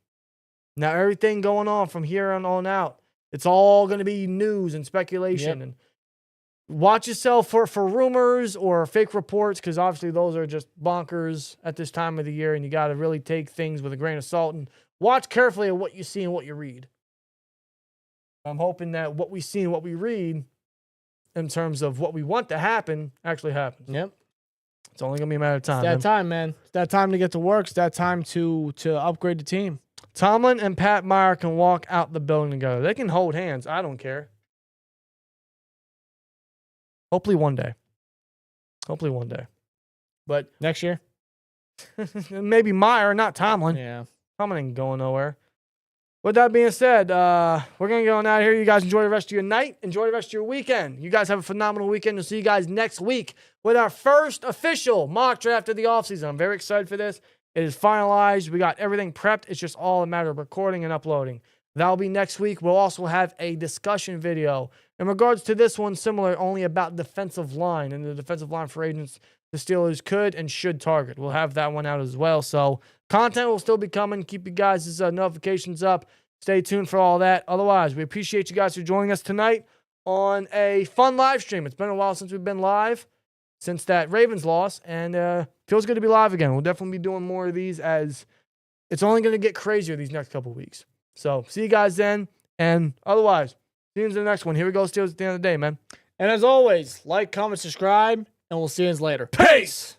Now everything going on from here on out, it's all going to be news and speculation. Yep. And watch yourself for rumors or fake reports, because obviously those are just bonkers at this time of the year, and you got to really take things with a grain of salt and watch carefully at what you see and what you read. I'm hoping that what we see and what we read in terms of what we want to happen actually happens. Yep. It's only going to be a matter of time. It's that time, man. It's that time to get to work. It's that time to upgrade the team. Tomlin and Pat Meyer can walk out the building together. They can hold hands. I don't care. Hopefully one day. But Next year? maybe Meyer, not Tomlin. Yeah. Tomlin ain't going nowhere. With that being said, we're going to go on out of here. You guys enjoy the rest of your night. Enjoy the rest of your weekend. You guys have a phenomenal weekend. We'll see you guys next week with our first official mock draft of the offseason. I'm very excited for this. It is finalized. We got everything prepped. It's just all a matter of recording and uploading. That'll be next week. We'll also have a discussion video in regards to this one, similar, only about defensive line and the defensive line for agents the Steelers could and should target. We'll have that one out as well. So content will still be coming. Keep you guys' notifications up. Stay tuned for all that. Otherwise, we appreciate you guys for joining us tonight on a fun live stream. It's been a while since we've been live, since that Ravens loss, and feels good to be live again. We'll definitely be doing more of these, as it's only going to get crazier these next couple of weeks. So see you guys then, and otherwise, see you in the next one. Here we go, Steelers, at the end of the day, man. And as always, like, comment, subscribe, and we'll see you later. Peace!